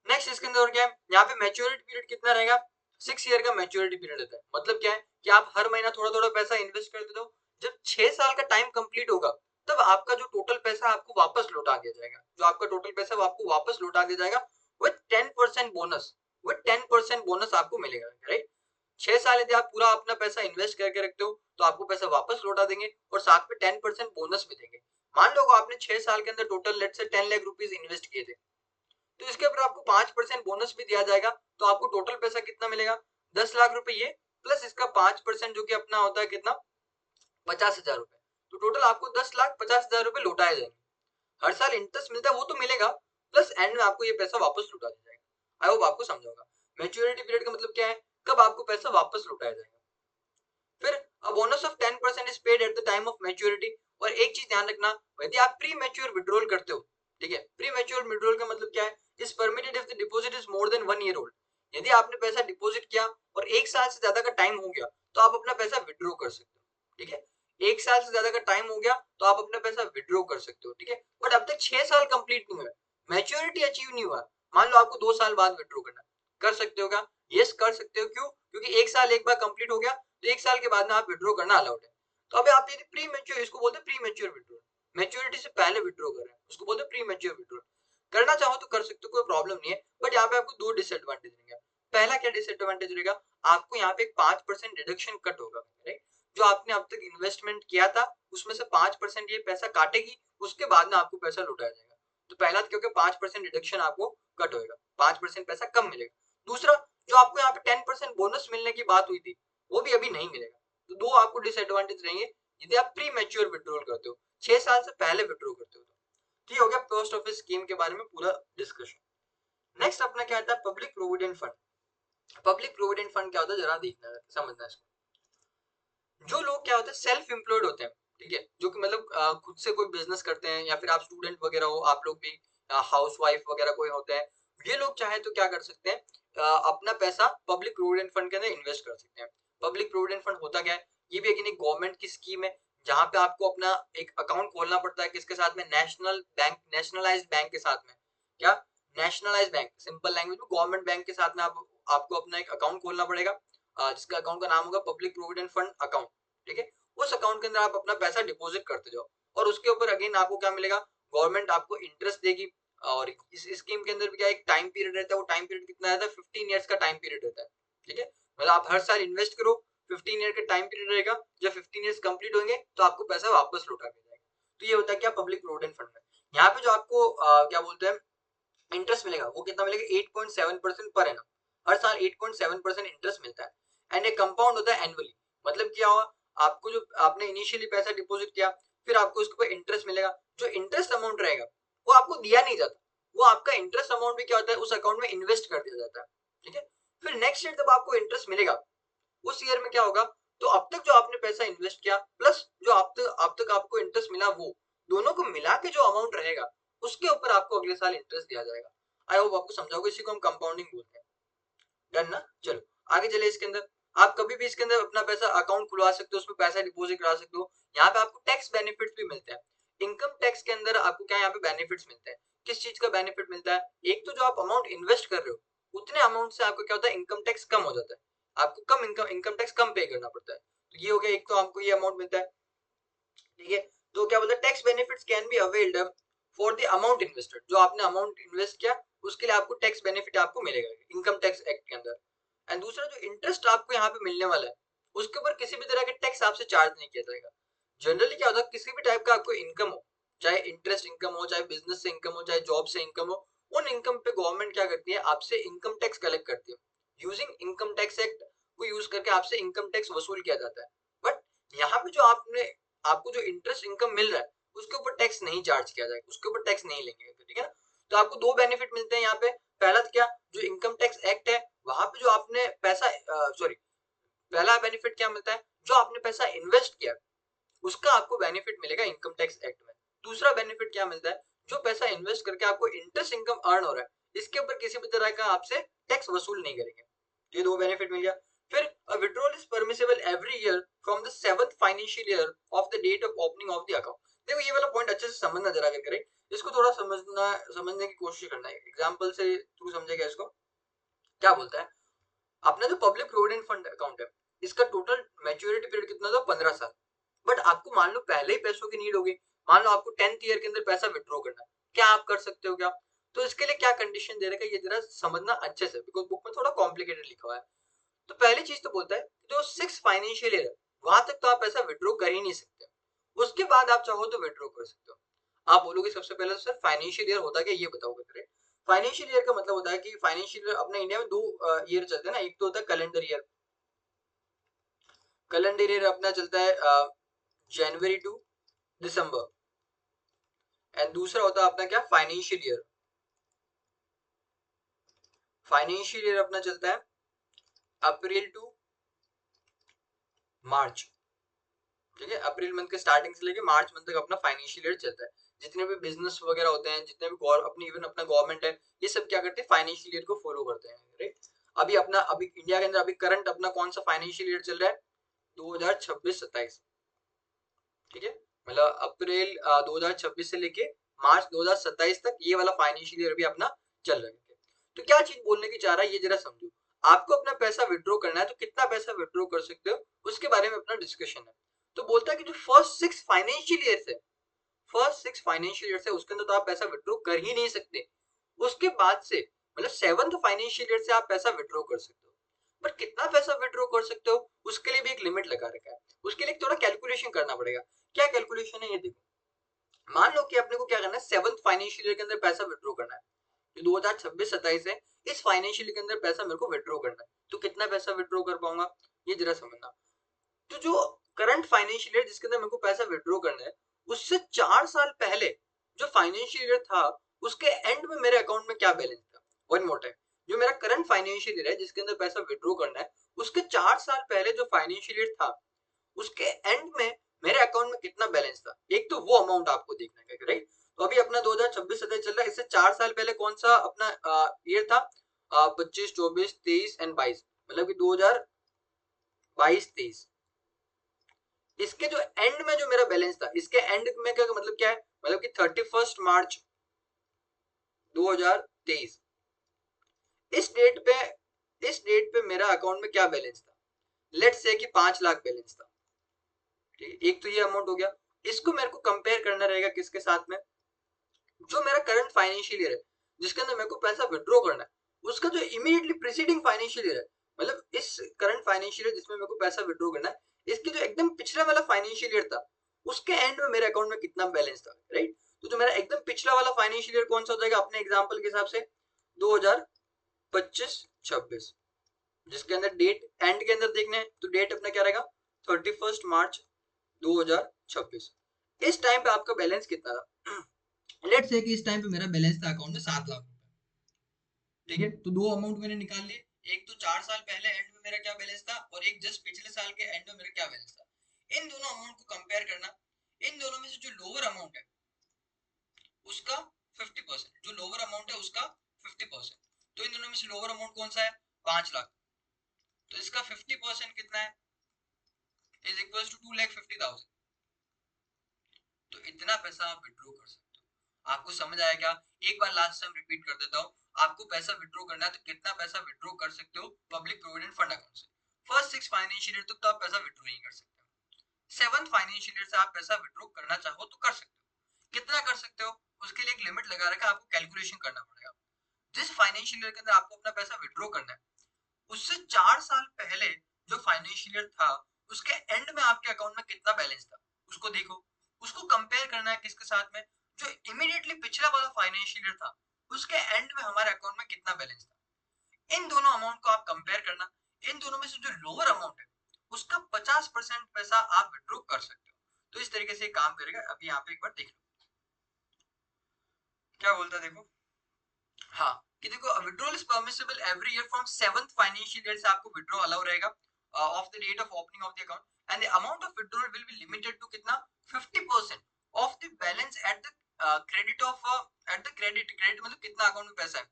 नेक्स्ट इसके अंदर और क्या है, यहाँ पे मैच्योरिटी पीरियड कितना रहेगा, 6 ईयर का मैच्योरिटी पीरियड रहता है। मतलब क्या है कि आप हर महीना थोड़ा थोड़ा पैसा इन्वेस्ट कर देते हो, जब 6 साल का टाइम कंप्लीट होगा तब आपका जो टोटल पैसा आपको वापस लौटा दिया जाएगा, जो आपका टोटल पैसा वो आपको वापस लौटा दिया जाएगा विद 10% बोनस, विद 10% बोनस आपको मिलेगा, राइट। 6 साल यदि आप पूरा अपना पैसा इन्वेस्ट करके रखते हो तो आपको पैसा वापस लौटा देंगे और साथ में 10% बोनस भी देंगे। मान लो आपने 6 साल के अंदर टोटल लेट से 10 लाख रुपीज इन्वेस्ट किए थे, तो इसके ऊपर आपको 5% बोनस भी दिया जाएगा, तो आपको टोटल पैसा कितना मिलेगा 10 लाख रुपए, ये प्लस इसका 5% जो कि अपना होता है कितना 50,000 रुपए, तो टोटल आपको 10,50,000 रुपए लौटाए जाएंगे। हर साल इंटरेस्ट मिलता है वो तो मिलेगा, प्लस एंड में आपको ये पैसा वापस लौटा दिया जाएगा। आई होप आपको समझा होगा। मैच्योरिटी पीरियड का मतलब क्या है, कब आपको पैसा वापस लौटाया जाएगा। फिर a bonus of 10% is paid at the time of maturity. और एक चीज ध्यान रखना, यदि आप प्री मैच्योर विड्रॉल करते हो, ठीक है, प्री मैच्योर विड्रॉल का मतलब क्या है, is permitted if the deposit is more than 1 year old. यदि आपने पैसा डिपॉजिट किया और 1 साल से ज्यादा का टाइम हो गया तो आप अपना पैसा विड्रॉ कर सकते हो, ठीक है। 1 साल से ज्यादा का टाइम हो गया तो आप अपना पैसा विड्रॉ कर सकते हो, ठीक है। बट अब तक 6 साल कंप्लीट नहीं हुआ, मैच्योरिटी अचीव नहीं हुआ, मान लो आपको 2 साल बाद विड्रॉ करना, कर सकते हो क्या? यस कर सकते हो। क्यों? क्योंकि 1 साल एक बार कंप्लीट हो गया तो 1 साल के बाद में आप विड्रॉ करना अलाउड है। तो अभी आप यदि प्री मैच्योर, इसको बोलते हैं प्री मैच्योर विड्रॉल, मैच्योरिटी से पहले विड्रॉ कर रहे हैं, उसको बोलते हैं प्री मैच्योर विड्रॉल। करना चाहो तो कर सकते हो, कोई प्रॉब्लम नहीं है। बट यहाँ पे आपको दो डिसएडवांटेज रहेंगे। पहला क्या डिसएडवांटेज रहेगा, आपको यहाँ पे 5% डिडक्शन कट होगा, राइट। जो आपने अब तक इन्वेस्टमेंट किया था उसमें से 5% ये पैसा काटेगी, उसके बाद में आपको पैसा लौटाया जाएगा। तो पहला क्योंकि 5% डिडक्शन आपको कट होगा, 5% पैसा कम मिलेगा। दूसरा, जो आपको यहाँ पे 10% बोनस मिलने की बात हुई थी वो भी अभी नहीं मिलेगा। तो दो आपको डिसएडवांटेज रहेंगे यदि आप प्री मैच्योर विड्रॉल करते हो, 6 साल से पहले विड्रॉ करते हो। तो ये हो गया पोस्ट ऑफिस स्कीम के बारे में पूरा डिस्कशन। नेक्स्ट अपना क्या आता है, public provident fund. Public provident fund क्या होता है, जरा देखना समझना इसको। जो लोग क्या होते हैं, सेल्फ एम्प्लॉयड होते हैं, ठीक है, जो कि मतलब खुद से कोई बिजनेस करते हैं, या फिर आप स्टूडेंट वगैरह हो, आप लोग भी हाउस वाइफ वगैरह कोई होते हैं, ये लोग चाहे तो क्या कर सकते हैं, अपना पैसा पब्लिक प्रोविडेंट फंड के अंदर इन्वेस्ट कर सकते हैं। पब्लिक प्रोविडेंट फंड होता क्या है, ये भी एक गवर्नमेंट की स्कीम है, जहां पे आपको अपना एक अकाउंट खोलना पड़ता है, किसके साथ में, नेशनल बैंक, नेशनलाइज्ड बैंक के साथ में। क्या? नेशनलाइज्ड बैंक, सिंपल लैंग्वेज में गवर्नमेंट बैंक के साथ में आपको अपना एक अकाउंट खोलना पड़ेगा, जिसका अकाउंट का नाम होगा पब्लिक प्रोविडेंट फंड अकाउंट, ठीक है। उस अकाउंट के अंदर आप अपना पैसा डिपॉजिट करते जाओ, और उसके ऊपर अगेन आपको क्या मिलेगा, गवर्नमेंट आपको इंटरेस्ट देगी। और इस स्कीम के अंदर भी क्या एक टाइम पीरियड रहता है, वो टाइम पीरियड कितना रहता है, 15 ईयर्स का टाइम पीरियड रहता है, ठीक है। मतलब आप हर साल इन्वेस्ट करो, 15 ईयर का टाइम पीरियड रहेगा, जब 15 ईयर्स कंप्लीट होंगे तो आपको पैसा वापस लौटा दिया जाएगा। तो ये होता है क्या, पब्लिक प्रोविडेंट फंड में। यहाँ पे जो आपको क्या बोलते हैं इंटरेस्ट मिलेगा, वो कितना मिलेगा, 8.7% पर एनम। हर साल 8.7% इंटरेस्ट मिलता है। एंड एक कंपाउंड होता है एनुअली। मतलब क्या हुआ, आपको जो आपने इनिशियली पैसा डिपॉजिट किया, फिर आपको उसके ऊपर इंटरेस्ट मिलेगा। जो इंटरेस्ट अमाउंट रहेगा वो आपको दिया नहीं जाता, वो आपका इंटरेस्ट अमाउंट भी क्या होता है, उस अकाउंट में इन्वेस्ट कर दिया जाता है, ठीक है। फिर नेक्स्ट ईयर जब आपको इंटरेस्ट मिलेगा, उस ईयर में क्या होगा, तो अब तक जो आपने पैसा इन्वेस्ट किया प्लस जो अब तक आपको इंटरेस्ट मिला, वो दोनों को मिला के जो अमाउंट रहेगा उसके ऊपर आपको अगले साल इंटरेस्ट दिया जाएगा। आई होप आपको समझा होगा, इसी को हम कंपाउंडिंग बोलते हैं। डन ना? चलो आगे चले। इसके अंदर आप कभी भी इसके अंदर अपना पैसा अकाउंट खुलवा सकते हो, उसमें पैसा डिपॉजिट करा सकते हो। यहाँ पे आपको टैक्स बेनिफिट्स भी मिलते हैं। इनकम टैक्स के अंदर आपको क्या यहाँ पे बेनिफिट्स मिलते हैं, किस चीज का बेनिफिट मिलता है, एक तो जो आप अमाउंट इन्वेस्ट कर रहे हो उतने अमाउंट से आपको क्या होता है, इनकम टैक्स कम हो जाता है, आपको कम इनकम टैक्स कम पे करना पड़ता है। तो ये हो गया, एक तो आपको ये अमाउंट मिलता है, ठीक है। तो क्या बोलते हैं, tax benefits can be availed for the amount invested. जो आपने अमाउंट इन्वेस्ट किया उसके लिए आपको टैक्स बेनिफिट आपको मिलेगा इनकम टैक्स एक्ट के अंदर। एंड दूसरा, जो इंटरेस्ट आपको यहाँ पे मिलने वाला है उसके ऊपर किसी भी तरह के टैक्स आपसे चार्ज नहीं किया जाएगा। जनरली क्या होता है, किसी भी टाइप का आपको इनकम हो, चाहे इंटरेस्ट इनकम हो, चाहे बिजनेस से इनकम हो, चाहे जॉब से इनकम हो, उन इनकम पे गवर्नमेंट क्या करती है, आपसे इनकम टैक्स कलेक्ट करती है। यूजिंग इनकम टैक्स एक्ट को यूज करके आपसे इनकम टैक्स वसूल किया जाता है। बट यहाँ पे जो आपको जो इंटरेस्ट इनकम मिल रहा है उसके ऊपर टैक्स नहीं चार्ज किया जाएगा, उसके ऊपर टैक्स नहीं लेंगे, ठीक है ना। तो आपको दो बेनिफिट मिलते हैं यहाँ पे। पहला तो क्या, जो इनकम टैक्स एक्ट है वहां पे जो आपने पैसा सॉरी पहला बेनिफिट क्या मिलता है, जो आपने पैसा इन्वेस्ट किया उसका आपको बेनिफिट मिलेगा इनकम टैक्स एक्ट में। दूसरा बेनिफिट क्या मिलता है, जो पैसा इन्वेस्ट करके आपको इंटरेस्ट इनकम अर्न हो रहा है इसके ऊपर किसी भी तरह का आपसे टैक्स वसूल नहीं करेंगे। ये दो बेनिफिट मिल गया। फिर withdrawal is permissible every year from the 7th financial year of the date of opening of the account. देखो ये वाला पॉइंट अच्छे से समझना जरा अगर करें, इसको थोड़ा समझने की कोशिश करना है, एग्जांपल से तू समझेगा इसको। क्या बोलता है, अपना जो पब्लिक प्रोविडेंट फंड अकाउंट है इसका टोटल मैच्योरिटी पीरियड कितना था, 15 साल। बट आपको मान लो पहले ही पैसों की नीड होगी, मान लो आपको 10th ईयर के अंदर पैसा विड्रॉ करना है, क्या आप कर सकते हो क्या? तो इसके लिए क्या कंडीशन दे रखा है ये जरा समझना अच्छे से, बिकॉज बुक में थोड़ा कॉम्प्लिकेटेड लिखा हुआ है। तो पहली चीज तो बोलता है जो 6 फाइनेंशियल ईयर है वहां तक तो आप पैसा विड्रॉ कर ही नहीं सकते, उसके बाद आप चाहो तो विड्रॉ कर सकते हो। आप बोलोगे सबसे पहले तो सर फाइनेंशियल ईयर होता क्या, ये बताओगे तेरे। फाइनेंशियल ईयर का मतलब होता है कि फाइनेंशियल ईयर अपने इंडिया में दो ईयर चलते हैं ना, एक तो होता है कैलेंडर ईयर। कैलेंडर ईयर अपना चलता है जनवरी टू दिसंबर, एंड दूसरा होता है अपना क्या, फाइनेंशियल ईयर। फाइनेंशियल ईयर अपना चलता है अप्रैल टू मार्च, ठीक है, अप्रैल मंथ के स्टार्टिंग से लेके मार्च मंथ तक अपना फाइनेंशियल ईयर चलता है। जितने भी बिजनेस वगैरह होते हैं, जितने भी अपनी इवन अपना गवर्नमेंट है, ये सब क्या करते हैं, फाइनेंशियल ईयर को फॉलो करते हैं, राइट। अभी इंडिया के अंदर अभी करंट अपना कौन सा फाइनेंशियल ईयर चल रहा है, 2026-27, ठीक है, मतलब अप्रैल 2026 से लेके मार्च 2027 तक ये वाला फाइनेंशियल ईयर भी अपना चल रहा है। तो क्या चीज बोलने की चाह रहा है ये जरा समझो। आपको अपना पैसा विड्रॉ करना है तो कितना पैसा विड्रॉ कर सकते हो उसके बारे में अपना डिस्कशन है। तो बोलता है कि जो फर्स्ट सिक्स फाइनेंशियल ईयर से उसके अंदर तो आप पैसा विड्रॉ कर ही नहीं सकते। उसके बाद से मतलब सेवंथ फाइनेंशियल ईयर से आप पैसा विड्रॉ कर सकते हो, बट कितना पैसा विड्रॉ कर सकते हो उसके लिए भी एक लिमिट लगा रखा है। उसके लिए थोड़ा कैलकुलेशन करना पड़ेगा। क्या कैलकुलेशन है ये देखो। मान लो कि अपने को क्या करना है, सेवंथ फाइनेंशियल ईयर के अंदर पैसा विड्रॉ करना है, जो 2026-27 है, इस फाइनेंशियल ईयर के अंदर पैसा मेरे को विड्रॉ करना है। तो कितना पैसा विड्रॉ कर पाऊंगा ये जरा समझना। तो जो करंट फाइनेंशियल ईयर जिसके अंदर मेरे को पैसा विड्रॉ करना है, उससे 4 साल पहले जो फाइनेंशियल ईयर था उसके एंड में मेरे अकाउंट में क्या बैलेंस था। वन मोर टाइम, जो मेरा करंट फाइनेंशियल ईयर है जिसके अंदर पैसा विड्रॉ करना है, उसके 4 साल पहले जो फाइनेंशियल ईयर था उसके एंड में मेरे अकाउंट में कितना बैलेंस था, एक तो वो अमाउंट आपको देखना है, राइट। तो अभी अपना 2026-27 चल रहा है, इससे 4 साल पहले कौन सा अपना ईयर था, 25, 24, 23 एंड 22, मतलब कि 2022-23। इसके जो एंड में जो मेरा बैलेंस था, इसके एंड में क्या मतलब क्या है, मतलब कि 31 मार्च 2023, इस डेट पे मेरा अकाउंट में क्या बैलेंस था, लेट्स से कि 5 लाख बैलेंस था, ठीक है। एक तो ये अमाउंट हो गया। इसको मेरे को कंपेयर करना रहेगा किसके साथ में, जो मेरा करंट फाइनेंशियल ईयर है जिसके अंदर मेरे को पैसा विड्रॉ करना है, उसका जो इमीडिएटली प्रीसीडिंग फाइनेंशियल ईयर है, मतलब इस करंट फाइनेंशियल ईयर जिसमें मेरे को पैसा विड्रॉ करना है, इसके जो एकदम पिछला वाला फाइनेंशियल ईयर था उसके एंड में मेरे अकाउंट में कितना बैलेंस था, राइट। तो जो मेरा एकदम पिछला वाला फाइनेंशियल ईयर कौन सा हो जाएगा अपने एग्जाम्पल के हिसाब से, 2025-26, जिसके अंदर डेट एंड के अंदर देखना है तो डेट अपना क्या रहेगा, 31 मार्च 2026। इस टाइम पे आपका बैलेंस कितना था, लेट्स से कि इस टाइम पे मेरा बैलेंस था अकाउंट में 7 लाख रुपए, ठीक है। तो दो अमाउंट मैंने निकाल लिए, एक तो 4 साल पहले एंड में मेरा क्या बैलेंस था और एक जस्ट पिछले साल के एंड में मेरा क्या बैलेंस था। इन दोनों अमाउंट को कंपेयर करना, इन दोनों में से जो लोअर अमाउंट है उसका 50%, जो लोअर अमाउंट है उसका 50%। तो इन दोनों में से लोअर अमाउंट कौन सा है, 5 लाख, तो इसका 50% कितना है, इज इक्वल टू 2,50,000। तो इतना पैसा आप विड्रॉ कर सकते हो। आपको समझ आया क्या, एक बार लास्ट टाइम रिपीट कर देता हूँ। आपको पैसा विड्रॉ करना है तो कितना पैसा विड्रॉ कर सकते हो पब्लिक प्रोविडेंट फंड अकाउंट से। फर्स्ट 6 फाइनेंशियल ईयर तक तो आप पैसा विड्रॉ नहीं कर सकते, सेवंथ फाइनेंशियल ईयर से आप पैसा विड्रॉ करना चाहो तो कर सकते हो। कितना कर सकते हो उसके लिए एक लिमिट लगा रखा है, आपको कैलकुलेशन करना पड़ेगा। जिस फाइनेंशियल ईयर के अंदर आपको अपना पैसा विड्रॉ करना है उससे 4 साल पहले जो फाइनेंशियल ईयर था उसके एंड में आपके अकाउंट में कितना बैलेंस था उसको देखो। उसको कंपेयर करना है किसके साथ में, जो इमीडिएटली पिछला वाला फाइनेंशियल ईयर था उसके एंड में हमारे अकाउंट में कितना बैलेंस था। इन दोनों अमाउंट को आप कंपेयर करना, इन दोनों में से जो लोअर अमाउंट है उसका 50% पैसा आप विड्रॉ कर सकते हो। तो इस तरीके से काम करेगा। अभी यहाँ पे एक बार देख लो क्या बोलता है, देखो। हाँ, कि देखो withdrawal is permissible every year from seventh financial year से आपको विड्रॉ अलाउ रहेगा of the date of opening of the account and the amount of withdrawal will be limited to कितना, 50% of the balance at the credit of at the credit मतलब कितना account में पैसा है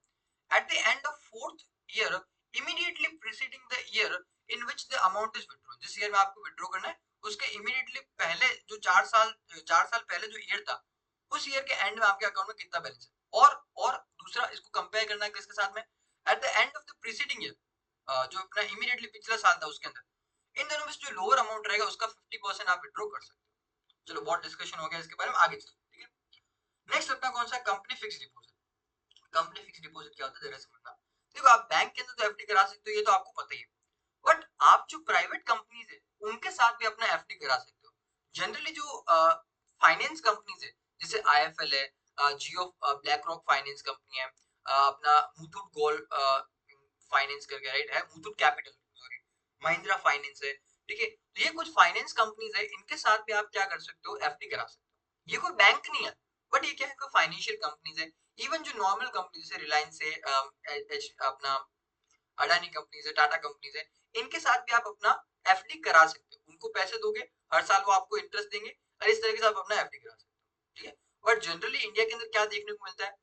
at the end of fourth year immediately preceding the year in which the amount is withdrawn. जिस year में आपको withdraw करना है उसके इमीडिएटली पहले जो 4 साल पहले जो ईयर था उस ईयर के एंड में आपके अकाउंट में कितना बैलेंस है। और दूसरा इसको कंपेयर करना है किसके साथ में, eight the end of the preceding year जो अपना इमीडिएटली पिछला साल था उसके अंदर। इन दोनों में जो लोअर अमाउंट रहेगा उसका 50% आप विड्रॉ कर सकते हो। चलो बहुत डिस्कशन हो गया इसके बारे में, आगे चलो, ठीक है। नेक्स्ट अपना कौन सा, company fix deposit. Company fix deposit क्या होता है जरा समझना। देखो आप बैंक के अंदर तो एफडी करा सकते हो, ये तो आपको पता ही है, बट आप जो प्राइवेट कंपनीज है उनके साथ भी अपना एफडी करा सकते हो। जनरली जो फाइनेंस कंपनीज है जैसे आईएफएल है, जियो ब्लैक रॉक फाइनेंस कंपनी है, अपना मुथूट गोल्ड फाइनेंस करके राइट है, Muthoot capital sorry, Mahindra finance है, ठीक है। तो ये कुछ फाइनेंस कंपनीज है, इनके साथ भी आप क्या कर सकते हो, एफडी करा सकते हो। ये कोई बैंक नहीं है, बट ये क्या है कि फाइनेंशियल कंपनीज है, इवन जो नॉर्मल कंपनी जैसे रिलायंस है, अपना अडानी कंपनीज है, टाटा कंपनीज है, इनके साथ भी आप अपना एफडी करा सकते हो। उनको पैसे दोगे, हर साल वो आपको इंटरेस्ट देंगे और इस तरीके से आप अपना एफडी करा सकते हो, ठीक है। बट जनरली इंडिया के अंदर क्या देखने को मिलता है,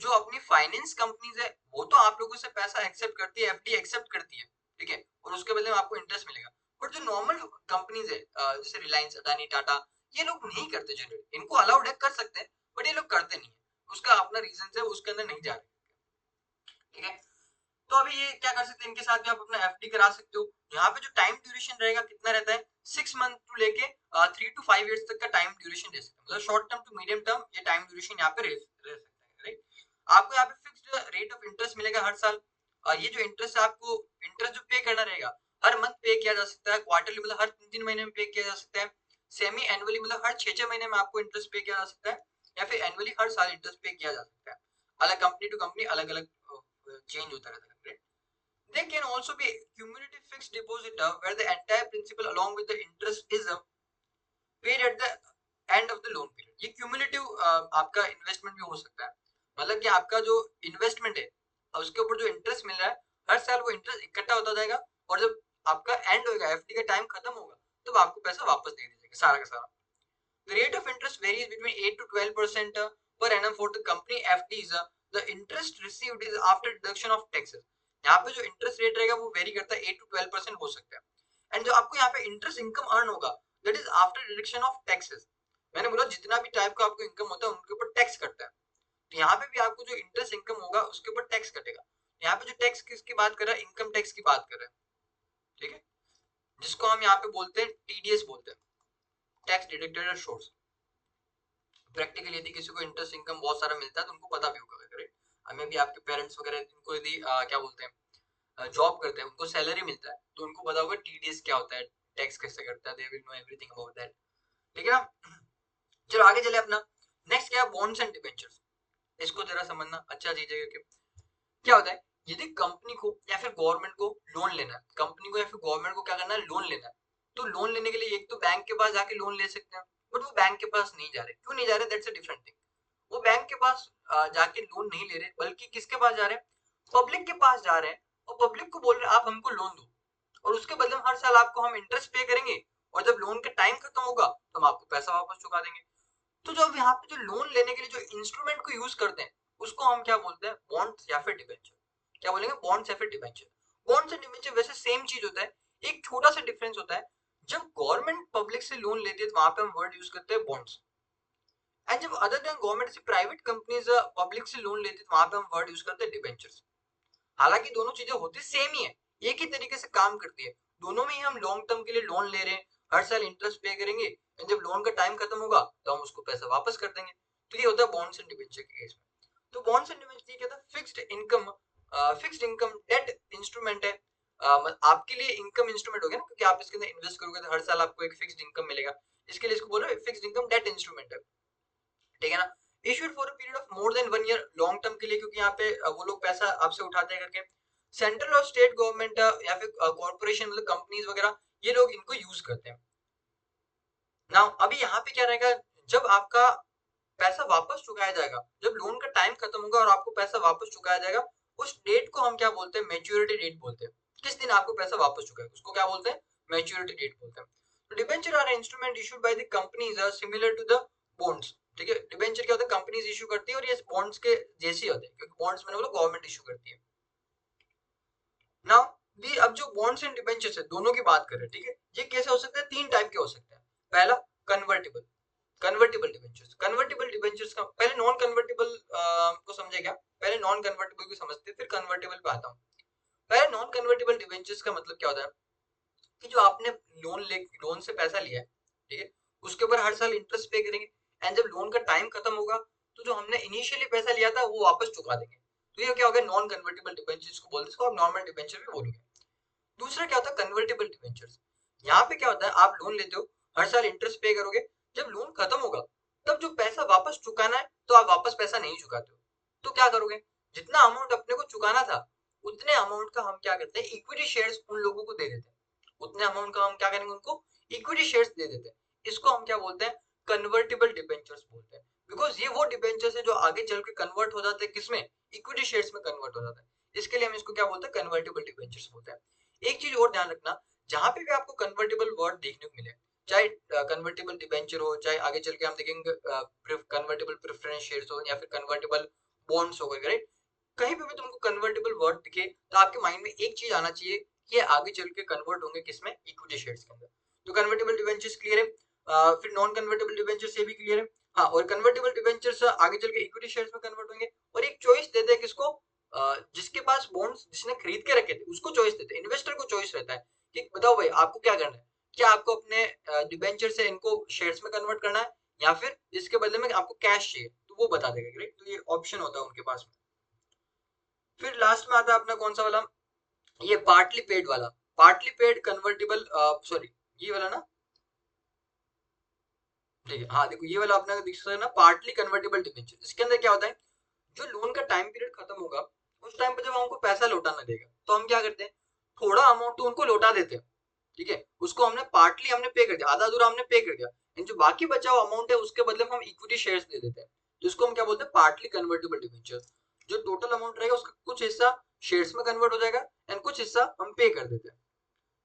जो अपनी फाइनेंस कंपनीज है वो तो आप लोगों से पैसा एक्सेप्ट करती है, एफडी एक्सेप्ट करती है, ठीक है, और उसके बदले में आपको इंटरेस्ट मिलेगा। बट जो नॉर्मल कंपनीज है जैसे रिलायंस, अडानी, टाटा, ये लोग नहीं करते जनरली। इनको अलाउड है, कर सकते हैं, बट ये लोग करते नहीं है। उसका अपना रीजन है, उसके अंदर नहीं जा रहे, ठीक है। तो अभी ये क्या कर सकते हैं, इनके साथ भी आप अपना एफडी करा सकते हो। यहाँ पे जो टाइम ड्यूरेशन रहेगा कितना रहता है, 6 मंथ टू लेके 3 to 5 years तक का टाइम ड्यूरेशन दे सकते हैं, मतलब short term to medium term ये टाइम ड्यूरेशन यहाँ पे रह सकता है, राइट। आपको यहाँ पे फिक्स्ड रेट ऑफ इंटरेस्ट मिलेगा हर साल, और ये जो इंटरेस्ट आपको इंटरेस्ट जो पे करना रहेगा, हर मंथ पे किया जा सकता है, क्वार्टरली मतलब हर 3 3 महीने में पे किया जा सकता है, सेमी एनुअली मतलब हर 6 6 महीने में आपको इंटरेस्ट पे किया जा सकता है, या फिर एनुअली हर साल इंटरेस्ट पे किया जा सकता है। अलग कंपनी टू कंपनी अलग अलग चेंज होता रहता है। They can also be cumulative fixed deposit where the entire principal along with the interest is paid at the end of the loan period. ये cumulative आपका इन्वेस्टमेंट भी हो सकता है, मतलब कि आपका जो इन्वेस्टमेंट है उसके ऊपर जो इंटरेस्ट मिल रहा है, हर साल वो इंटरेस्ट इकट्ठा होता जाएगा, और जब आपका एंड होगा, एफडी का टाइम खत्म होगा, तब आपको पैसा वापस दे दीजिएगा सारा का सारा। The rate of interest varies between 8 to 12% per annum for the company FDs. The interest received is after deduction of taxes. यहाँ पे जो इंटरेस्ट रेट रहेगा वो वेरी करता है, 8 to 12% हो सकता है। एंड जो आपको यहाँ पे इंटरेस्ट इनकम अर्न होगा, that is after deduction of taxes. मैंने बोला जितना भी टाइप का आपको इनकम होता है उनके ऊपर टैक्स कटता है, तो यहाँ पे भी आपको जो इंटरेस्ट इनकम होगा उसके ऊपर टैक्स कटेगा। यहाँ पे जो टैक्स किसकी बात कर रहा है, इनकम टैक्स की बात कर रहा है, ठीक है, जिसको हम यहाँ पे बोलते हैं टीडीएस बोलते हैं, टैक्स डिडक्टेड सोर्स। प्रैक्टिकली यदि किसी को इंटरेस्ट इनकम बहुत सारा मिलता है तो उनको पता भी होगा, करेक्ट। हमें भी आपके पेरेंट्स वगैरह इनको यदि क्या बोलते हैं जॉब करते हैं, उनको सैलरी मिलता है, तो उनको पता होगा टीडीएस क्या होता है, टैक्स कैसे करता है, they will know everything about that, ठीक है ना। चलो आगे चले अपना नेक्स्ट क्या है, बॉन्ड्स एंड डिबेंचर्स। इसको जरा समझना अच्छा चीज है, क्योंकि क्या होता है, यदि कंपनी को या फिर गवर्नमेंट को लोन लेना है, कंपनी को या फिर गवर्नमेंट को क्या करना है, लोन लेना है, तो लोन लेने के लिए एक तो बैंक के पास जाके लोन ले सकते हैं, बट वो बैंक के पास नहीं जा रहे, क्यों नहीं जा रहे, दैट्स अ डिफरेंट थिंग। वो बैंक के पास जाके लोन नहीं ले रहे, बल्कि किसके पास जा रहे हैं, पब्लिक के पास जा रहे हैं, और पब्लिक को बोल रहे हैं आप हमको लोन दो, और उसके बदले में हर साल आपको हम इंटरेस्ट पे करेंगे, और जब लोन का टाइम खत्म होगा तो हम आपको पैसा वापस चुका देंगे। तो जब यहाँ पे जो लोन लेने के लिए जो इंस्ट्रूमेंट को यूज करते हैं, उसको हम क्या बोलते हैं, बॉन्ड्स या फिर डिबेंचर। क्या बोलेंगे, बॉन्ड्स या फिर डिबेंचर। बॉन्ड्स एंड डिबेंचर वैसे सेम चीज होता है, एक छोटा सा डिफरेंस होता है, जब गवर्नमेंट पब्लिक से लोन लेती है तो वहां पे हम वर्ड यूज करते हैं बॉन्ड्स, एंड जब अदर देन गवर्नमेंट से प्राइवेट कंपनीज पब्लिक से लोन लेती है तो वहां पे हम वर्ड यूज करते हैं डिबेंचर्स। हालांकि दोनों चीजें होती सेम ही है, एक ही तरीके से काम करती है, दोनों में ही हम लॉन्ग टर्म के लिए लोन ले रहे हैं, हर साल इंटरेस्ट पे करेंगे, एंड जब लोन का टाइम खत्म होगा तो हम उसको पैसा वापस कर देंगे। तो ये होता है बॉन्ड्स एंड डिबेंचर के केस में। तो बॉन्ड्स एंड डिबेंचर क्या था, फिक्स्ड इनकम डेट इंस्ट्रूमेंट है। आपके लिए इनकम इंस्ट्रूमेंट हो गया ना, क्योंकि आप इसके अंदर इन्वेस्ट करोगे तो हर साल आपको एक फिक्स्ड इनकम मिलेगा, इसके लिए इसको बोल रहे हैं फिक्स्ड इनकम डेट इंस्ट्रूमेंट है, ठीक है ना। Issued for a period of more than 1 year, long term के लिए, क्योंकि यहाँ पे वो लोग पैसा आपसे उठाते हैं करके। सेंट्रल और स्टेट गवर्नमेंट या फिर कॉर्पोरेशन मतलब कंपनीज वगैरह, ये लोग इनको यूज करते हैं। नाउ अभी यहाँ पे क्या रहेगा, जब आपका पैसा वापस चुकाया जाएगा, जब लोन का टाइम खत्म होगा और आपको पैसा वापस चुकाया जाएगा, उस डेट को हम क्या बोलते हैं, मैच्योरिटी डेट बोलते हैं। किस दिन आपको पैसा वापस चुकाएगा उसको क्या बोलते हैं, मैच्योरिटी डेट बोलते हैं। तो debenture are instrument issued by the companies are similar to the bonds, ठीक है। डिबेंचर क्या होता है, कंपनीज इशू करती है, और ये बॉन्ड्स के जैसे होते हैं, क्योंकि बॉन्ड्स में बोला गवर्नमेंट इशू करती है। नाउ भी अब जो बॉन्ड्स एंड डिबेंचर्स है दोनों की बात करें, ठीक है, ये कैसे हो सकते हैं, 3 टाइप के हो सकते हैं। पहला convertible, convertible debentures. Convertible debentures का पहले नॉन कन्वर्टिबल को समझे क्या, पहले नॉन कन्वर्टिबल को समझते फिर कन्वर्टिबल पे आता हूँ। पहले नॉन कन्वर्टिबल डिबेंचर्स का मतलब क्या होता है, कि जो आपने लोन से पैसा लिया है, ठीक है, उसके ऊपर हर साल इंटरेस्ट पे करेंगे, एंड जब लोन का टाइम खत्म होगा तो जो हमने इनिशियली पैसा लिया था वो वापस चुका देंगे। तो ये क्या होगा, नॉन कन्वर्टिबल डिबेंचर्स को बोलते हैं, इसको आप नॉर्मल डिबेंचर भी बोलोगे। दूसरा क्या होता है, कन्वर्टेबल डिबेंचर्स। यहाँ पे क्या होता है, आप लोन लेते हो, हर साल इंटरेस्ट पे करोगे, जब लोन खत्म होगा तब जो पैसा वापस चुकाना है तो आप वापस पैसा नहीं चुकाते हो, तो क्या करोगे, जितना अमाउंट अपने को चुकाना था उतने अमाउंट का हम क्या करते हैं, इक्विटी शेयर्स उन लोगों को दे देते हैं, उतने अमाउंट का हम क्या करेंगे, उनको इक्विटी शेयर्स दे देते हैं। इसको हम क्या बोलते हैं, कन्वर्टेबल डिबेंचर्स बोलते हैं। बिकॉज ये वो डिबेंचर्स है जो आगे चल के कन्वर्ट हो जाते हैं किसमें, इक्विटी शेयर्स में कन्वर्ट हो जाता है। इसके लिए हम इसको क्या बोलते हैं, कन्वर्टेबल डिबेंचर्स बोलते हैं। एक चीज और ध्यान रखना, जहां पे भी आपको कन्वर्टेबल वर्ड देखने को मिले, चाहे कन्वर्टेबल डिबेंचर हो, चाहे आगे चल के हम देखेंगे कन्वर्टेबल प्रेफरेंस शेयर्स हो या फिर कन्वर्टेबल बॉन्ड्स हो गए, राइट, कहीं पे भी तुमको कन्वर्टेबल वर्ड दिखे तो आपके माइंड में एक चीज आना चाहिए कि ये आगे चल के कन्वर्ट होंगे किसमें, इक्विटी शेयर्स के अंदर। तो कन्वर्टेबल डिबेंचर्स क्लियर है। फिर नॉन कन्वर्टेबल डिबेंचर्स ये भी क्लियर है। हाँ, और कन्वर्टेबल डिबेंचर्स आगे चल के इक्विटी शेयर्स में कन्वर्ट होंगे। और एक चॉइस देते हैं किसको, जिसके पास बॉन्ड्स जिसने खरीद के रखे थे उसको चॉइस देते हैं, इन्वेस्टर को चॉइस रहता है कि बताओ भाई आपको क्या करना है, क्या आपको अपने डिबेंचर से इनको शेयर्स में कन्वर्ट करना है या फिर इसके बदले में आपको कैश चाहिए, तो वो बता देगा, राइट। तो ये ऑप्शन होता है उनके पास में। फिर लास्ट में आता है अपना कौन सा वाला, ये पार्टली पेड वाला, पार्टली पेड कन्वर्टेबल, सॉरी ये वाला ना, ठीक है, हाँ देखो ये वाला अपना दिख सकता है ना, पार्टली कन्वर्टेबल डिबेंचर। इसके अंदर क्या होता है, जो लोन का टाइम पीरियड खत्म होगा उस टाइम पे जब हमको पैसा लौटाना देगा तो हम क्या करते हैं, थोड़ा अमाउंट तो उनको लौटा देते हैं, ठीक है, उसको हमने पार्टली हमने पे कर दिया, आधा अधूरा हमने पे कर दिया, एंड जो बाकी बचा हुआ अमाउंट है उसके बदले में हम इक्विटी शेयर्स दे देते हैं, तो इसको हम क्या बोलते हैं, पार्टली कन्वर्टेबल डिबेंचर। जो टोटल अमाउंट रहेगा उसका कुछ हिस्सा शेयर्स में कन्वर्ट हो जाएगा एंड कुछ हिस्सा हम पे कर देते हैं।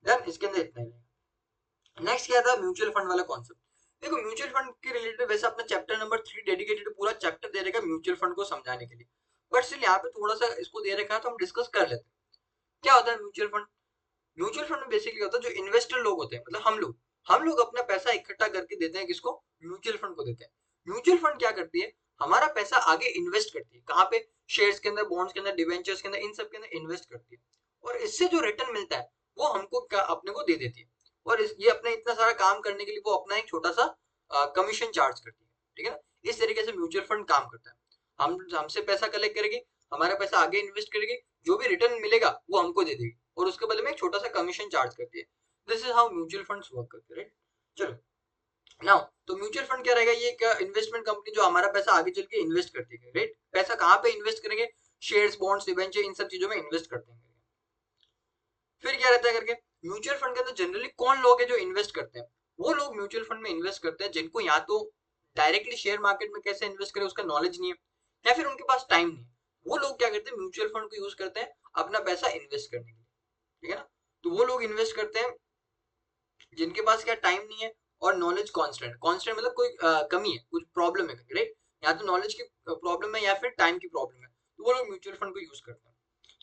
देन इसके अंदर इतना ही। नेक्स्ट क्या था, म्यूचुअल फंड वाला कॉन्सेप्ट। देखो म्यूचुअल फंड के रिलेटेड वैसे अपना चैप्टर नंबर 3 डेडिकेटेड पूरा चैप्टर दे रहेगा म्यूचुअल फंड को समझाने के लिए, बट स्टिल यहाँ पे थोड़ा सा इसको दे रखा है तो हम डिस्कस कर लेते हैं। क्या होता है म्यूचुअल फंड, म्यूचुअल फंड में बेसिकली होता है जो इन्वेस्टर लोग होते हैं, मतलब हम लोग अपना पैसा इकट्ठा करके देते हैं किसको, म्यूचुअल फंड को देते हैं। म्यूचुअल फंड क्या करती है, हमारा पैसा आगे इन्वेस्ट करती है, कहाँ पे, शेयर्स के अंदर, बॉन्ड्स के अंदर, डिवेंचर्स के अंदर, इन सब के अंदर इन्वेस्ट करती है, और इससे जो रिटर्न मिलता है वो हमको अपने को दे देती है, और ये अपने इतना सारा काम करने के लिए वो अपना एक छोटा सा कमीशन चार्ज करती है, ठीक है ना। इस तरीके से म्यूचुअल फंड काम करता है, हम हमसे पैसा कलेक्ट करेगी, हमारा पैसा आगे इन्वेस्ट करेगी, जो भी रिटर्न मिलेगा वो हमको दे देगी, और उसके बदले में एक छोटा सा कमीशन चार्ज करती है। This is how mutual funds work करते हैं, राइट। चलो नाउ, तो म्यूचुअल फंड क्या रहेगा, ये एक इन्वेस्टमेंट कंपनी जो हमारा पैसा आगे चल के इन्वेस्ट करती है, राइट। पैसा कहाँ पे इन्वेस्ट करेंगे, शेयर्स, बॉन्ड्स, डिबेंचर, इन सब चीजों में इन्वेस्ट करते हैं। फिर क्या रहता है करके, म्यूचुअल फंड के अंदर जनरली कौन लोग हैं जो इन्वेस्ट करते हैं, वो लोग म्यूचुअल फंड में इन्वेस्ट करते हैं जिनको या तो डायरेक्टली शेयर मार्केट में कैसे इन्वेस्ट करें उसका नॉलेज नहीं है, या फिर उनके पास टाइम नहीं है। वो लोग क्या करते हैं, म्यूचुअल फंड को यूज करते हैं अपना पैसा इन्वेस्ट करने के लिए, ठीक है ना। तो वो लोग इन्वेस्ट करते हैं जिनके पास क्या टाइम नहीं है और नॉलेज कांस्टेंट, कांस्टेंट मतलब कोई कमी है, कुछ प्रॉब्लम है, राइट, या तो नॉलेज की प्रॉब्लम है या फिर टाइम की प्रॉब्लम है, तो वो लोग म्यूचुअल फंड को यूज करते हैं।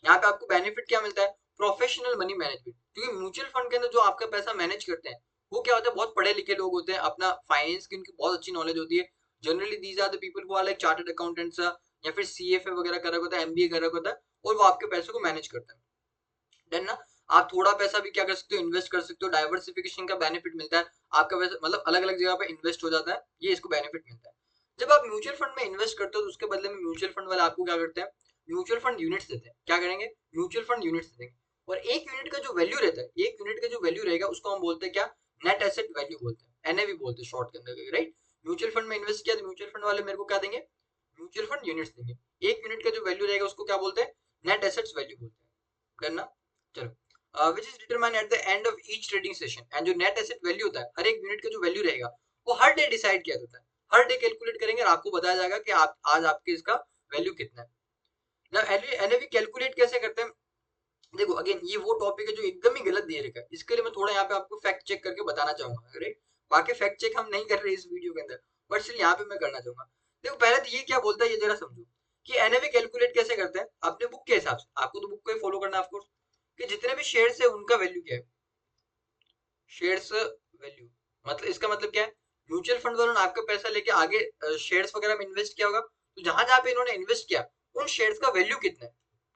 यहाँ पे आपको बेनिफिट क्या मिलता है, प्रोफेशनल मनी मैनेजमेंट, क्योंकि म्यूचुअल फंड के अंदर जो आपका पैसा मैनेज करते हैं वो क्या होता है, बहुत पढ़े लिखे लोग होते हैं, अपना फाइनेंस की उनकी बहुत अच्छी नॉलेज होती है। Generally these are the people who are like chartered accountants या फिर सीएफए वगैरह कर रखा होता है, एमबीए कर रखा होता है, और वो आपके पैसे को मैनेज करता है। देन ना, आप थोड़ा पैसा भी क्या कर सकते हो, इन्वेस्ट कर सकते हो, डाइवर्सिफिकेशन का बेनिफिट मिलता है, आपका पैसा मतलब अलग अलग जगह पे इन्वेस्ट हो जाता है, ये इसको बेनिफिट मिलता है। जब आप म्यूचुअल फंड में इन्वेस्ट करते हो तो उसके बदले में म्यूचुअल फंड वाले आपको क्या करते हैं, म्यूचुअल फंड यूनिट्स देते हैं। क्या करेंगे, म्यूचुअल फंड यूनिट्स देंगे, और एक यूनिट का जो वैल्यू रहता है, एक यूनिट का जो वैल्यू रहेगा उसको हम बोलते हैं क्या, नेट एसेट वैल्यू बोलते हैं, एनएवी बोलते हैं शॉर्ट के अंदर, राइट। म्यूचुअल फंड में इन्वेस्ट किया तो म्यूचुअल फंड वाले मेरे को क्या देंगे, म्यूचुअल फंड यूनिट्स देंगे। एक यूनिट का जो वैल्यू रहेगा उसको क्या बोलते हैं, नेट एसेट्स वैल्यू बोलते हैं, करना। चलो, which is determine eight the end of each trading session, and जो नेट एसेट वैल्यू होता है, हर एक यूनिट का जो वैल्यू रहेगा वो हर डे डिसाइड किया जाता है, हर डे कैलकुलेट करेंगे और आपको बताया जाएगा कि आप आज आपके इसका वैल्यू कितना है। ना एनएवी कैलकुलेट कैसे करते हैं, देखो अगेन ये वो टॉपिक है जो एकदम ही गलत दे रखा है, इसके लिए मैं थोड़ा यहाँ पे आपको फैक्ट चेक करके बताना चाहूंगा, राइट। बाकी फैक्ट चेक हम नहीं कर रहे इस वीडियो के अंदर, बट स्टिल यहाँ पे मैं करना चाहूंगा। देखो पहले तो ये क्या बोलता है ये जरा समझो कि एनएवी कैलकुलेट कैसे करते हैं, अपने बुक के हिसाब से, आपको तो बुक को ही फॉलो करना है ऑफकोर्स, कि जितने भी शेयर्स है उनका वैल्यू क्या है, शेयर्स वैल्यू, मतलब इसका मतलब क्या है, म्यूचुअल फंड वालों ने आपका पैसा लेके आगे शेयर्स वगैरह में इन्वेस्ट किया होगा, तो जहां जहां पे इन्होंने इन्वेस्ट किया उन शेयर्स का वैल्यू कितना है,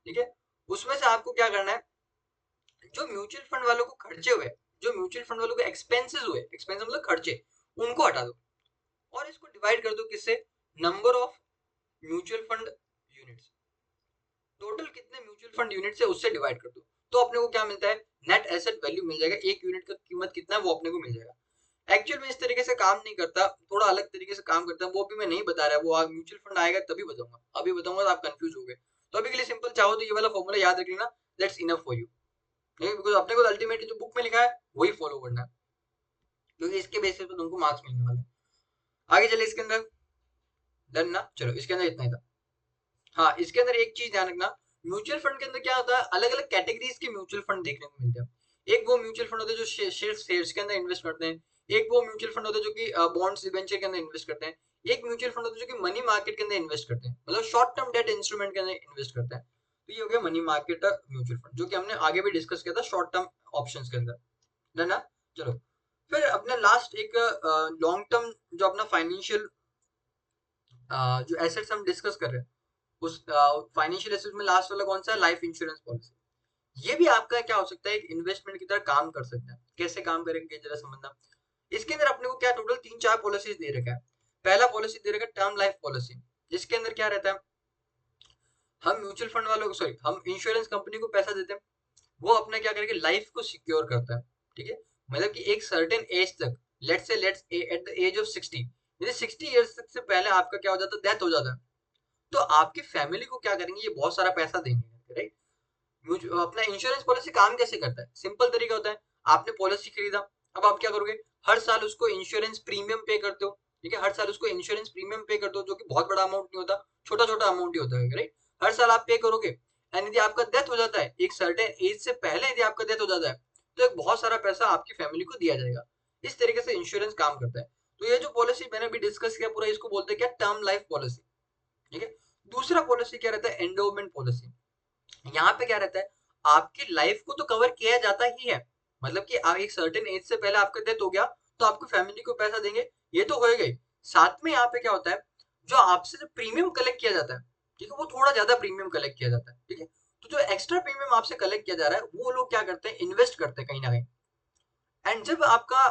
ठीक है। उसमें से आपको क्या करना है, जो म्यूचुअल फंड वालों को खर्चे हुए, जो म्यूचुअल फंड वालों को एक्सपेंसेस हुए, एक्सपेंस मतलब खर्चे, उनको हटा दो और इसको डिवाइड कर दो किससे, number of mutual fund units, total कितने म्यूचुअल फंड यूनिट्स है उससे डिवाइड कर दो, तो अपने को क्या मिलता है, नेट एसेट वैल्यू मिल जाएगा, एक यूनिट का कीमत कितना है वो अपने को मिल जाएगा। एक्चुअल में इस तरीके से काम नहीं करता, थोड़ा अलग तरीके से काम करता है, वो भी मैं नहीं बता रहा, वो म्यूचुअल फंड आएगा तभी बताऊंगा, अभी बताऊंगा तो आप कंफ्यूज हो गए। तो अभी के लिए सिंपल चाहो तो ये वाला फॉर्मूला याद रख लेना, दैट्स इनफ फॉर यू, नहीं बिकॉज अपने को अल्टीमेटली जो बुक में लिखा है वही फॉलो करना है, क्योंकि इसके बेसिस पे तुमको मार्क्स मिलने वाले हैं। आगे चले इसके अंदर, डन ना। चलो इसके अंदर इतना ही था। हाँ, इसके अंदर एक चीज ध्यान रखना, म्यूचुअल फंड के अंदर क्या होता है, अलग अलग कैटेगरीज के म्यूचुअल फंड देखने को मिलते हैं। एक वो म्यूचुअल फंड होते हैं जो शेयर्स के अंदर इन्वेस्ट करते हैं। एक वो म्यूचुअल फंड होते हैं जो कि बॉन्ड्स डिबेंचर के अंदर इन्वेस्ट करते हैं। एक म्यूचुअल फंड होते हैं जो कि मनी मार्केट के अंदर इन्वेस्ट करते हैं, मतलब शॉर्ट टर्म डेट इंस्ट्रूमेंट के अंदर इन्वेस्ट करते हैं। तो ये हो गया मनी मार्केट म्यूचुअल फंड, जो कि हमने आगे भी डिस्कस किया था शॉर्ट टर्म ऑप्शंस के अंदर, है ना। चलो फिर अपना लास्ट एक लॉन्ग टर्म जो अपना फाइनेंशियल जो एसेट्स हम डिस्कस कर रहे हैं, उस फाइनेंशियल एसेट्स में लास्ट वाला कौन सा है, लाइफ इंश्योरेंस पॉलिसी। ये भी आपका क्या हो सकता है, एक इन्वेस्टमेंट की तरह काम कर सकता है। कैसे काम करेंगे जरा समझना। इसके अंदर अपने को क्या टोटल 3-4 पॉलिसीज दे रखा है। पहला पॉलिसी दे रखा है टर्म लाइफ पॉलिसी, जिसके अंदर क्या रहता है, हम म्यूचुअल फंड वालों को, सॉरी, हम इंश्योरेंस कंपनी को पैसा देते हैं, वो अपना क्या करेगा, लाइफ को सिक्योर करता है। ठीक है, मतलब कि एक सर्टेन एज तक, let's at the age of 60, यदि 60 इयर्स तक से पहले आपका क्या हो जाता है, डेथ हो जाता है, तो आपकी फैमिली को क्या करेंगे, ये बहुत सारा पैसा देंगे, राइट। अपना इंश्योरेंस पॉलिसी काम कैसे करता है, सिंपल तरीका होता है, आपने पॉलिसी खरीदा, अब आप क्या करोगे, हर साल उसको इंश्योरेंस प्रीमियम पे करते हो। ठीक है, हर साल उसको इंश्योरेंस प्रीमियम पे करते हो, जो कि बहुत बड़ा अमाउंट नहीं होता, छोटा छोटा अमाउंट ही होता है, राइट। हर साल आप पे करोगे, एंड यदि आपका डेथ हो जाता है एक सर्टेन एज से पहले, यदि आपका डेथ हो जाता है, तो एक बहुत सारा पैसा आपकी फैमिली को दिया जाएगा। इस तरीके से इंश्योरेंस काम करता है। तो ये जो पॉलिसी मैंने अभी डिस्कस किया पूरा, इसको बोलते हैं क्या, टर्म लाइफ पॉलिसी। ठीक है, दूसरा पॉलिसी क्या रहता है, एंडोमेंट पॉलिसी। यहाँ पे क्या रहता है, आपकी लाइफ को तो कवर किया जाता ही है, मतलब कि आप एक सर्टेन एज से पहले आपका डेथ हो गया तो आपको फैमिली को पैसा देंगे, ये तो हो गई। साथ में यहाँ पे क्या होता है, जो आपसे जो प्रीमियम कलेक्ट किया जाता है, ठीक है, वो थोड़ा ज्यादा प्रीमियम कलेक्ट किया जाता है। ठीक है, तो जो एक्स्ट्रा प्रीमियम आपसे कलेक्ट किया जा रहा है, वो लोग क्या करते हैं, इन्वेस्ट करते हैं कहीं ना कहीं। एंड जब आपका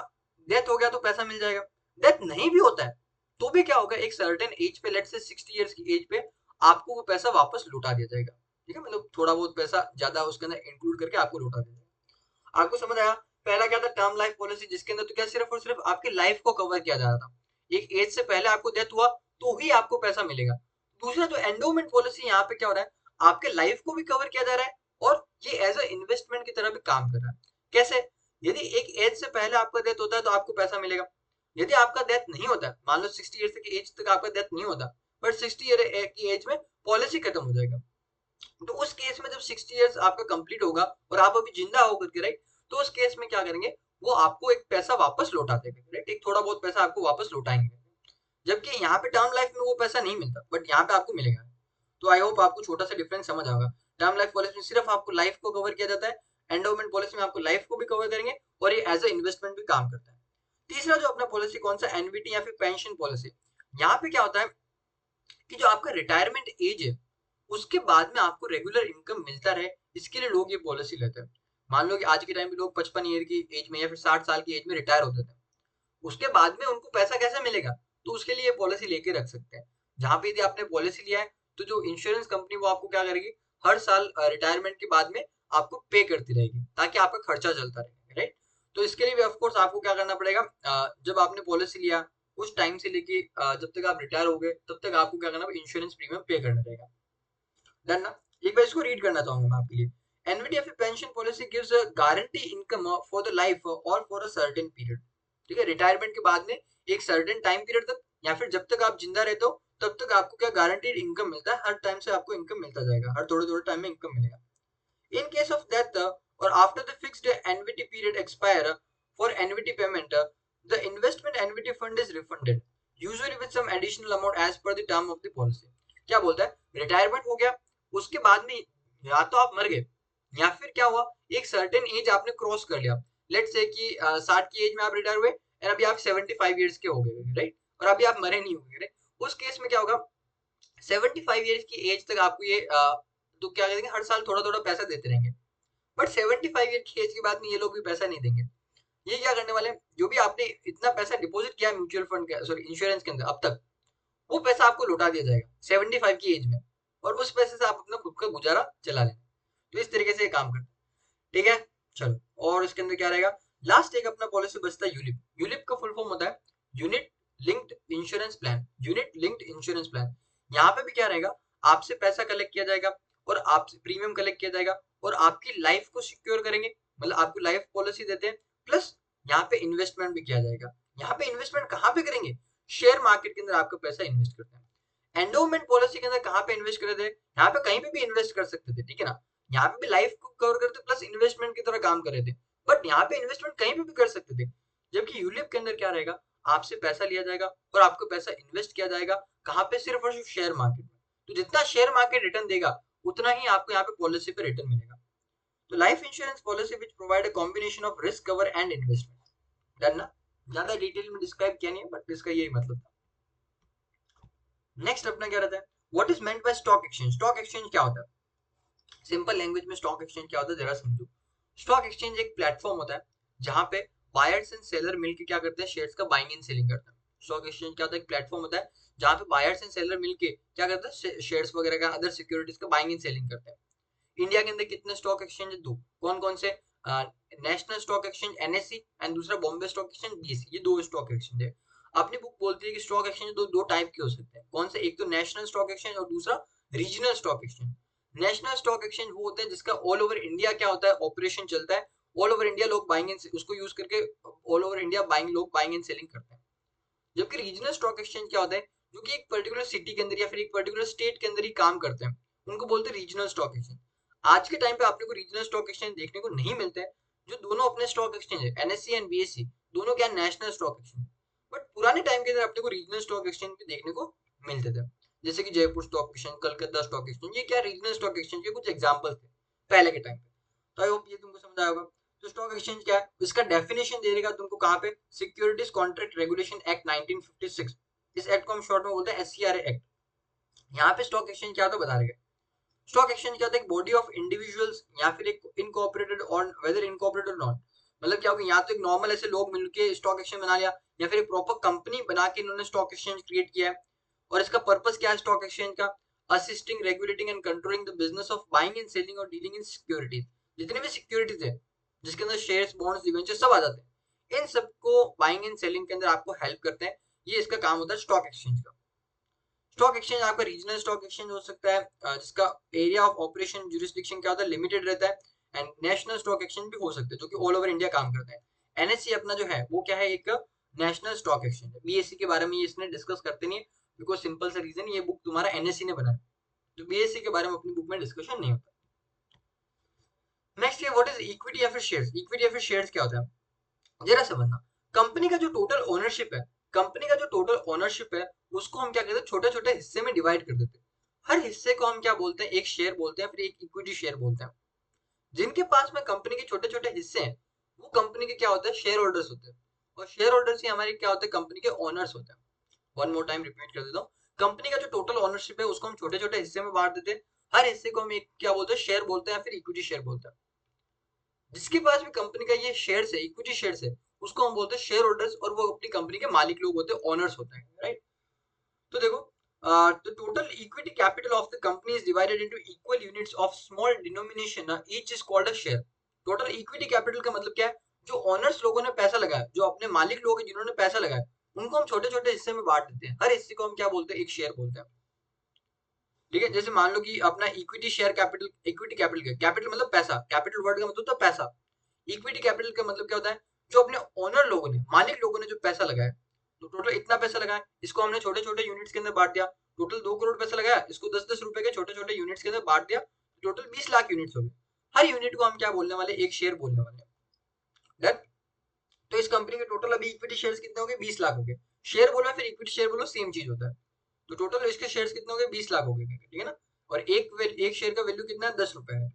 डेथ हो गया तो पैसा मिल जाएगा। डेथ नहीं भी होता है तो भी क्या होगा, एक सर्टेन एज पे, लेट्स से 60 इयर्स की एज पे, आपको वो पैसा वापस लौटा दिया जाएगा। ठीक है, मतलब थोड़ा बहुत पैसा ज्यादा उसके अंदर इंक्लूड करके आपको लौटा दिया जाएगा। आपको समझ आया। पहला क्या था, टर्म लाइफ पॉलिसी, जिसके अंदर तो क्या सिर्फ और सिर्फ आपकी लाइफ को कवर किया जा रहा था, एक एज से पहले आपको डेथ हुआ तो ही आपको पैसा मिलेगा। दूसरा जो एंडोमेंट पॉलिसी, यहाँ पे क्या हो रहा है, आपके लाइफ को भी कवर किया जा रहा है और ये एज अ इन्वेस्टमेंट की तरह भी काम कर रहा है। कैसे, यदि एक एज से पहले आपका डेथ होता है तो आपको पैसा मिलेगा। यदि आपका डेथ नहीं होता, मान लो 60 ईयर की एज तक आपका डेथ नहीं होता, बट 60 ईयर की एज में पॉलिसी खत्म हो जाएगा, तो उस केस में जब 60 इयर्स आपका कंप्लीट होगा और आप अभी जिंदा होकर के, राइट, तो उस केस में क्या करेंगे, वो आपको एक पैसा वापस लौटा देंगे, राइट, एक थोड़ा बहुत पैसा आपको वापस लौटाएंगे। जबकि यहाँ पे टर्म लाइफ में वो पैसा नहीं मिलता, बट यहाँ पे आपको मिलेगा। तो आई होप आपको छोटा सा डिफरेंस समझ आएगा। टर्म लाइफ पॉलिसी में सिर्फ आपको लाइफ को कवर किया जाता है, एंडोमेंट पॉलिसी में आपको लाइफ को भी कवर करेंगे और ये एज अ इन्वेस्टमेंट भी काम करता है। तीसरा जो अपना पॉलिसी कौन सा, एनवीटी या फिर पेंशन पॉलिसी। यहाँ पे क्या होता है कि जो आपका रिटायरमेंट एज है, उसके बाद में आपको रेगुलर इनकम मिलता रहे, इसके लिए लोग ये पॉलिसी लेते हैं। मान लो कि आज के टाइम पे लोग 55 ईयर की एज में या फिर 60 साल की एज में रिटायर होते थे, उसके बाद में उनको पैसा कैसे मिलेगा, तो उसके लिए पॉलिसी लेके रख सकते हैं। जहां पे यदि आपने पॉलिसी लिया है, तो जो इंश्योरेंस कंपनी वो आपको क्या करेगी, हर साल रिटायरमेंट के बाद में आपको पे करती रहेगी, ताकि आपका खर्चा चलता रहे, राइट। तो इसके लिए भी ऑफकोर्स आपको क्या करना पड़ेगा, जब आपने पॉलिसी लिया उस टाइम से लेके जब तक आप रिटायर हो गए, तब तक आपको क्या करना, इंश्योरेंस प्रीमियम पे करना रहेगा। डन ना। एक बार इसको रीड करना चाहूंगा मैं आपके लिए। NVT of pension policy gives a guarantee income for the life और फॉर अ सर्टेन पीरियड। ठीक है, रिटायरमेंट के बाद में एक सर्टेन टाइम पीरियड तक या फिर जब तक आप जिंदा रहते हो तब तक आपको क्या गारंटीड इनकम मिलता है, हर टाइम से आपको इनकम मिलता जाएगा, हर थोड़े थोड़े टाइम में इनकम मिलेगा। In case of death or after the fixed annuity period expire for annuity payment, the investment annuity fund is refunded, usually with some additional amount as per the term of the policy. क्या बोलता है, retirement हो गया, उसके बाद में या तो आप मर गए या फिर क्या हुआ, एक सर्टेन एज आपने क्रॉस कर लिया, लेट्स से कि 60 की एज में आप रिटायर हुए एंड अभी आप 75 ईयर्स के हो गए, राइट, और अभी आप मरे नहीं होंगे, राइट। उस केस में क्या होगा, 75 ईयर्स की एज तक आपको ये तो क्या करेंगे, हर साल थोड़ा थोड़ा पैसा देते रहेंगे। बट 75 ईयर की एज के बाद में ये लोग भी पैसा नहीं देंगे। ये क्या करने वाले हैं, जो भी आपने इतना पैसा डिपॉजिट किया है म्यूचुअल फंड के, सॉरी, इंश्योरेंस के अंदर अब तक, वो पैसा आपको लौटा दिया जाएगा 75 की एज में, और उस पैसे से आप अपना खुद का गुजारा चला लें। तो इस तरीके से ये काम करता है। ठीक है, चलो, और इसके अंदर क्या रहेगा, लास्ट एक अपना पॉलिसी बचता है यूलिप। यूलिप का फुल फॉर्म होता है unit linked insurance plan. Unit linked insurance plan, यहाँ पे भी क्या रहेगा, आपसे पैसा कलेक्ट किया जाएगा और आपसे प्रीमियम कलेक्ट किया जाएगा और आपकी लाइफ को सिक्योर करेंगे, मतलब आपको लाइफ पॉलिसी देते हैं, प्लस यहाँ पे इन्वेस्टमेंट भी किया जाएगा। यहाँ पे इन्वेस्टमेंट कहाँ पे करेंगे, शेयर मार्केट के अंदर आपका पैसा इन्वेस्ट करते हैं। एंडोमेंट पॉलिसी के अंदर कहाँ पे इन्वेस्ट कर रहे थे, यहाँ पे कहीं पे भी इन्वेस्ट कर सकते थे, ठीक है ना, यहाँ पे भी लाइफ को कवर करते प्लस इन्वेस्टमेंट की तरह काम कर रहे थे, बट यहाँ पे इन्वेस्टमेंट कहीं पे भी कर सकते थे। जबकि यूलिप के अंदर क्या रहेगा, आपसे पैसा लिया जाएगा और आपको पैसा इन्वेस्ट किया जाएगा कहाँ पे, सिर्फ और सिर्फ शेयर मार्केट में। तो जितना शेयर मार्केट रिटर्न देगा उतना ही आपको यहाँ पे पॉलिसी पे रिटर्न मिलेगा। तो life insurance policy which provide a combination of risk cover and investment. Done ना, ज्यादा डिटेल में डिस्क्राइब किया नहीं है बट इसका यही मतलब था। नेक्स्ट अपना क्या रहता है, what is meant by stock exchange. Stock exchange क्या होता है, सिंपल लैंग्वेज में स्टॉक एक्सचेंज क्या होता है जरा समझो। स्टॉक एक्सचेंज एक प्लेटफॉर्म होता है जहां पे बायर्स एंड सेलर मिलकर क्या करते हैं, शेयर्स का बाइंग एंड सेलिंग करते हैं। स्टॉक एक्सचेंज क्या होता है, एक प्लेटफॉर्म होता है जहां पे बायर्स एंड सेलर मिलके क्या करते हैं, शेयर्स वगैरह का, अदर सिक्योरिटीज का बाइंग एंड सेलिंग करते हैं। इंडिया के अंदर कितने स्टॉक एक्सचेंज है, दो। कौन कौन से, national stock exchange NSC and दूसरा बॉम्बे स्टॉक एक्सचेंज बीएसई, ये दो स्टॉक एक्सचेंज है। अपनी बुक बोलती है कि स्टॉक एक्सचेंज दो टाइप के हो सकते हैं। कौन से, एक तो नेशनल स्टॉक एक्सचेंज और दूसरा regional stock exchange. National stock exchange वो होता है जिसका ऑल ओवर इंडिया क्या होता है, ऑपरेशन चलता है। ऑल ओवर इंडिया लोग बाइंग एंड उसको यूज करके ऑल ओवर इंडिया लोग बाइंग एंड सेलिंग करते हैं। जबकि रीजनल स्टॉक एक्सचेंज क्या होता है, जो कि एक पर्टिकुलर सिटी के अंदर या फिर एक पर्टिकुलर स्टेट के अंदर ही काम करते हैं, उनको बोलते हैं रीजनल स्टॉक एक्सचेंज। आज के टाइम पे आपने को रीजनल स्टॉक एक्सचेंज देखने को नहीं मिलते हैं। जो दोनों अपने स्टॉक एक्सचेंज है, एनएससी एंड बीएससी, दोनों क्या नेशनल स्टॉक एक्सचेंज। बट पुराने टाइम के अंदर अपने को रीजनल स्टॉक एक्सचेंज भी देखने को मिलते थे, जैसे कि Jaipur stock exchange, Calcutta stock exchange, ये क्या रीजनल स्टॉक एक्सचेंज के कुछ एग्जांपल थे पहले के टाइम पे। तो आई होप ये तुमको समझ आया होगा। तो स्टॉक एक्सचेंज क्या है, इसका डेफिनेशन दे देगा तुमको कहाँ पे, सिक्योरिटीज कॉन्ट्रैक्ट रेगुलेशन एक्ट 1956। इस एक्ट को हम शॉर्ट में बोलते हैं एससीआरए एक्ट। यहाँ पे स्टॉक एक्सचेंज क्या होता है बता रहे। स्टॉक एक्सचेंज क्या होता है, एक बॉडी ऑफ इंडिविजुअल्स या फिर एक इनकॉर्पोरेटेड और वेदर इनकॉर्पोरेटेड और नॉट, मतलब क्या होगा, या तो एक नॉर्मल ऐसे लोग मिलके स्टॉक एक्सचेंज बना लिया या फिर एक प्रॉपर कंपनी बना के इन्होंने स्टॉक एक्सचेंज क्रिएट किया है। और इसका पर्पस क्या है स्टॉक एक्सचेंज का, assisting, regulating and controlling the business of buying and selling और डीलिंग इन सिक्योरिटीज। जितने भी सिक्योरिटीज है जिसके अंदर शेयर्स, बॉन्ड्स, डिवेंचर सब आ जाते हैं, इन सबको बाइंग एंड सेलिंग के अंदर आपको हेल्प करते हैं। ये इसका काम होता है स्टॉक एक्सचेंज का। स्टॉक एक्सचेंज आपका रीजनल स्टॉक एक्सचेंज हो सकता है, जिसका एरिया ऑफ ऑपरेशन जुरिस्डिक्शन क्या होता है, लिमिटेड रहता है। एंड नेशनल स्टॉक एक्सचेंज भी हो सकते हैं जो कि ऑल ओवर इंडिया काम करता है। एनएससी अपना जो है वो क्या है, एक नेशनल स्टॉक एक्सचेंज है। बीएससी के बारे में ये इसने डिस्कस करते नहीं है, बिकॉज सिंपल सा रीजन, ये बुक तुम्हारा एनएससी ने बनाया, तो बीएससी के बारे में अपनी बुक में डिस्कशन नहीं होता। नेक्स्ट ये व्हाट इज इक्विटी या फिर शेयर्स। इक्विटी या फिर शेयर्स क्या होता है जरा समझना। कंपनी का जो टोटल ओनरशिप है, कंपनी का जो टोटल ओनरशिप है उसको हम क्या कहते हैं, छोटे छोटे हिस्से में डिवाइड कर देते हैं। हर हिस्से को हम क्या बोलते हैं, एक शेयर बोलते हैं, फिर एक इक्विटी शेयर बोलते हैं। जिनके पास में कंपनी के छोटे छोटे हिस्से हैं वो कंपनी के क्या होते हैं, शेयर होल्डर्स होते हैं। और शेयर होल्डर्स ही हमारे क्या होते हैं, कंपनी के ओनर्स होते हैं। वन मोर टाइम रिपीट कर देता हूँ, कंपनी का जो टोटल ओनरशिप है उसको हम छोटे छोटे हिस्से में बांट देते हैं। हर हिस्से को हम एक क्या बोलते हैं, शेयर बोलते हैं, फिर इक्विटी शेयर बोलते हैं। जिसके पास भी कंपनी का ये शेयर है, इक्विटी शेयर है, उसको हम बोलते हैं शेयर होल्डर्स, और वो अपनी कंपनी के मालिक लोग होते हैं, ओनर्स होते हैं, राइट। तो देखो, the total equity capital of the company is divided into equal units of small denomination, each is called a share. Total equity capital का मतलब क्या है, जो ओनर्स लोगों ने पैसा लगाया, जो अपने मालिक लोग हैं जिन्होंने पैसा लगाया, उनको हम छोटे छोटे हिस्से में बांट देते हैं। हर हिस्से को हम क्या बोलते हैं, एक शेयर बोलते हैं। ठीक है, जैसे मान लो कि अपना equity share capital, equity capital क्या, कैपिटल मतलब पैसा, कैपिटल वर्ड का मतलब तो पैसा। इक्विटी कैपिटल का मतलब क्या होता है, जो अपने ओनर लोगों ने, मालिक लोगों ने जो पैसा लगाया, तो टोटल इतना पैसा लगाया, इसको हमने छोटे छोटे यूनिट्स के अंदर बांट दिया। टोटल 2 करोड़ पैसा लगाया, इसको 10-10 रुपए के छोटे छोटे यूनिट्स के अंदर बांट दिया, टोटल 20 लाख यूनिट्स हो गए। हर यूनिट को हम क्या बोलने वाले, एक शेयर बोलने वाले। डन। तो इस कंपनी के टोटल अभी इक्विटी शेयर्स कितने हो गए, 20 लाख हो गए। शेयर बोलो फिर इक्विटी शेयर बोलो, सेम चीज होता है। तो टोटल इसके शेयर्स कितने हो गए, 20 लाख हो गए, ठीक है ना। और एक शेयर का वैल्यू कितना है, 10 रुपए है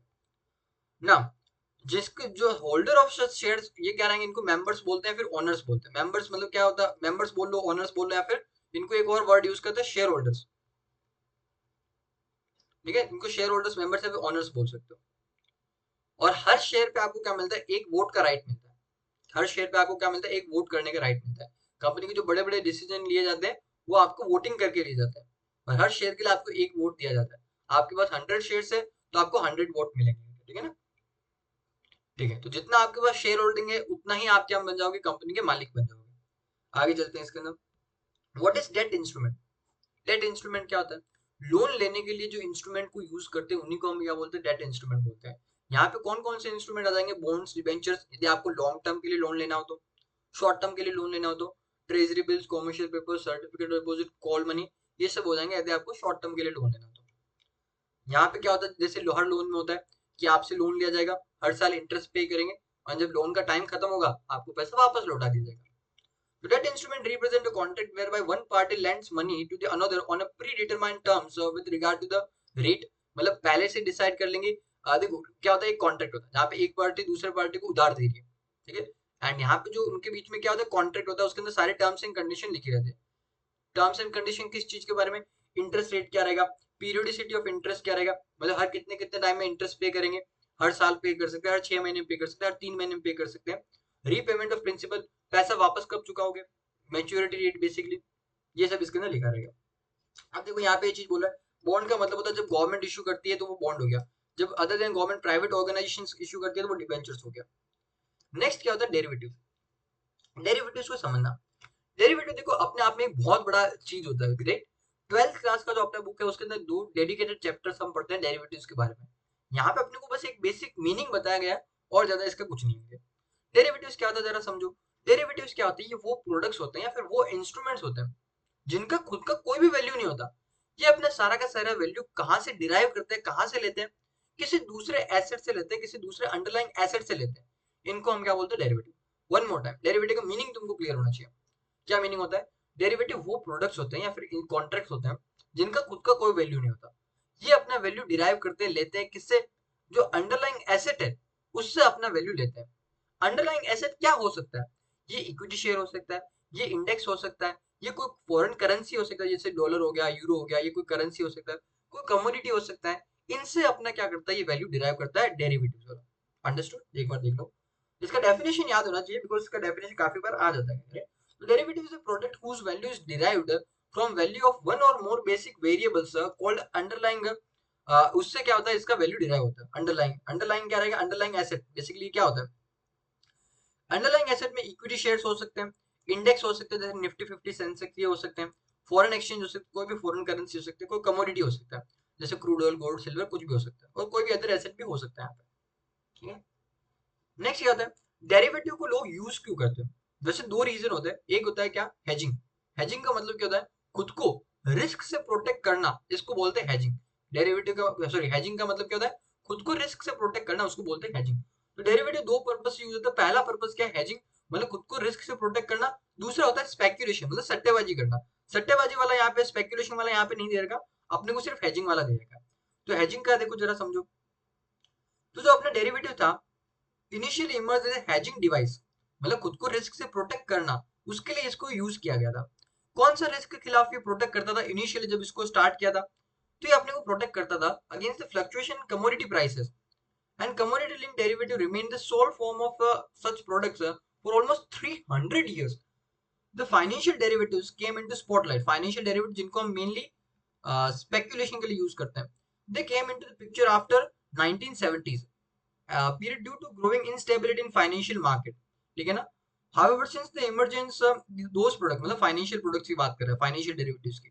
ना। जिसके जो होल्डर ऑफ सच शेयर्स, ये क्या रहेंगे, इनको मेंबर्स बोलते हैं, फिर ओनर्स बोलते हैं। मेंबर्स मतलब क्या होता है, मेंबर्स बोल लो, ओनर्स बोल लो, या फिर इनको एक और वर्ड यूज करते हैं, शेयर होल्डर्स। ठीक है, इनको शेयर होल्डर्स, मेंबर्स या फिर ओनर्स बोल सकते हो। और हर शेयर पे आपको क्या मिलता है, एक वोट का राइट मिलता है। हर शेयर पे आपको क्या मिलता है, एक वोट करने का राइट मिलता है। कंपनी के जो बड़े बड़े डिसीजन लिए जाते हैं वो आपको वोटिंग करके लिए जाते हैं, और हर शेयर के लिए आपको एक वोट दिया जाता है। आपके पास 100 शेयर है तो आपको 100 वोट मिलेंगे, ठीक है ना। ठीक है, तो जितना आपके पास शेयर होल्डिंग है उतना ही आप क्या बन जाओगे, कंपनी के मालिक बन जाओगे। आगे चलते हैं इसके अंदर। What is debt instrument. Debt instrument क्या होता है, लोन लेने के लिए जो इंस्ट्रूमेंट को यूज करते हैं उन्हीं को हम क्या बोलते हैं, डेट इंस्ट्रूमेंट बोलते हैं। यहाँ पे कौन कौन से इंस्ट्रूमेंट आ जाएंगे, बॉन्ड्स, डिबेंचर्स, यदि आपको लॉन्ग टर्म के लिए लोन लेना हो तो, शॉर्ट टर्म के लिए लोन लेना हो तो treasury bills, commercial paper, certificate deposit, call money, ये सब हो जाएंगे यदि आपको शॉर्ट टर्म के लिए लोन लेना। तो यहाँ पे क्या होता है, जैसे हर लोन में होता है कि आपसे लोन लिया जाएगा, हर साल इंटरेस्ट पे करेंगे, और जब लोन का टाइम खत्म होगा आपको पैसा वापस लौटा दिया जाएगा। So that instrument represent a contract whereby one party lends money to the another on a predetermined terms with regard to the rate, मतलब पहले से डिसाइड कर लेंगे। देखो क्या होता है, एक कॉन्ट्रैक्ट होता है जहाँ पे एक पार्टी दूसरे पार्टी को उधार दे रही है, ठीक है, एंड यहाँ पे जो उनके बीच में क्या होता है, कॉन्ट्रैक्ट होता है, उसके अंदर सारे टर्म्स एंड कंडीशन लिखे रहते हैं। टर्म्स एंड कंडीशन किस चीज के बारे में, इंटरेस्ट रेट क्या रहेगा, पीरियोडिसिटी ऑफ इंटरेस्ट क्या रहेगा, मतलब हर कितने कितने टाइम में इंटरेस्ट पे करेंगे, हर साल पे कर सकते हैं, हर 6 महीने में पे कर सकते हैं, हर 3 महीने में पे कर सकते हैं, रीपेमेंट ऑफ प्रिंसिपल, पैसा वापस कब चुकाओगे, मैच्योरिटी रेट बेसिकली, ये सब इसके अंदर लिखा रहेगा। अब देखो यहाँ पे ये चीज बोला है, बॉन्ड का मतलब होता है जब गवर्नमेंट इशू करती है तो वो बॉन्ड हो गया, जब other than government private organisations issue करती है तो वो डिबेंचर्स हो गया। नेक्स्ट क्या होता है, डेरिवेटिव। डेरिवेटिव्स को समझना, डेरिवेटिव देखो अपने आप में एक बहुत बड़ा चीज होता है, ग्रेट। 12th क्लास का जो अपना बुक है उसके अंदर 2 डेडिकेटेड चैप्टर्स हम पढ़ते हैं डेरिवेटिव्स के बारे में। यहाँ पे अपने को बस एक बेसिक मीनिंग बताया गया है और ज्यादा इसका कुछ नहीं है। डेरिवेटिव्स क्या होता है जरा समझो। डेरिवेटिव्स क्या होती है, ये वो प्रोडक्ट्स होते हैं या फिर वो इंस्ट्रूमेंट्स होते हैं जिनका खुद का कोई भी वैल्यू नहीं होता। ये अपना सारा का सारा वैल्यू कहाँ से डिराइव करते हैं, कहाँ से लेते हैं, किसी दूसरे एसेट से लेते हैं, किसी दूसरे अंडरलाइंग एसेट से लेते हैं। इनको हम क्या बोलते हैं, derivative. One more time, derivative का मीनिंग तुमको क्लियर होना चाहिए। क्या मीनिंग होता है, डेरिवेटिव वो प्रोडक्ट्स होते हैं या फिर कॉन्ट्रैक्ट्स होते हैं जिनका खुद का कोई वैल्यू नहीं होता। ये अपना वैल्यू डिराइव करते हैं, लेते हैं किससे, जो अंडरलाइंग एसेट है उससे अपना वैल्यू लेते हैं। अंडरलाइंग एसेट क्या हो सकता है, ये इक्विटी शेयर हो सकता है, ये इंडेक्स हो सकता है, ये कोई फॉरेन करेंसी हो सकता है जैसे डॉलर हो गया, यूरो हो गया, ये कोई करेंसी हो सकता है, कोई कमोडिटी हो सकता है। इनसे अपना क्या करता है, ये वैल्यू डिराइव करता है डेरिवेटिव्स वाला। अंडरस्टूड, एक बार देख लो। इसका डेफिनेशन याद होना चाहिए बिकॉज इसका डेफिनेशन काफी बार आ जाता है। Derivative is a product whose value is derived from value of one or more basic variables called underlying। उससे क्या होता है, इसका वैल्यू डिराइव होता है अंडरलाइंग। अंडरलाइंग क्या रहेगा, अंडरलाइंग एसेट बेसिकली क्या होता है। अंडरलाइंग एसेट में इक्विटी शेयर्स हो सकते हैं, इंडेक्स हो सकते हैं जैसे निफ्टी 50 सेंसेक्स, ये हो सकते हैं, फॉरेन एक्सचेंज हो सकते हैं, कोई भी फॉरेन करेंसी हो सकती है, कोई कमोडिटी हो सकता है जैसे क्रूड ऑयल, गोल्ड, सिल्वर, कुछ भी हो सकता है, और कोई भी अदर एसेट भी हो सकता है यहाँ पे, ठीक है। नेक्स्ट क्या होता है, डेरिवेटिव को लोग यूज क्यों करते हैं। वैसे दो रीजन होते हैं, एक होता है क्या, हेजिंग। हेजिंग का मतलब क्या होता है, खुद को रिस्क से प्रोटेक्ट करना, इसको बोलते हैं हेजिंग। डेरिवेटिव का सॉरी हेजिंग का मतलब क्या होता है, खुद को रिस्क से प्रोटेक्ट करना, उसको बोलते हैं हेजिंग। तो डेरिवेटिव दो पर्पस से यूज होता है। पहला पर्पस क्या है, हेजिंग, मतलब खुद को रिस्क से प्रोटेक्ट करना। दूसरा होता है स्पेक्यूलेशन, मतलब सट्टेबाजी करना। सट्टेबाजी वाला यहाँ पे, स्पेक्यूलेशन वाला यहाँ पे नहीं दे रखा, अपने को सिर्फ हेजिंग वाला दे रखा। तो हेजिंग का देखो जरा समझो। तो जो अपना डेरिवेटिव था initially emerge as hedging device, मतलब खुद को रिस्क से प्रोटेक्ट करना, उसके लिए इसको यूज किया गया था। कौन सा रिस्क के खिलाफ ये प्रोटेक्ट करता था इनिशियली जब इसको स्टार्ट किया था, तो ये अपने को प्रोटेक्ट करता था against the fluctuation in commodity prices and commodity linked derivative remain the sole form of such products for almost 300 years। The financial derivatives came into spotlight. Financial derivative जिनको हम मेनली स्पेक्यूलेशन के लिए use करते हैं, they came into the picture after 1970s period due to growing instability in financial market, ठीक है ना। however since the emergence those product, मतलब फाइनेंशियल प्रोडक्ट्स की बात कर रहे हैं, फाइनेंशियल डेरिवेटिव्स की,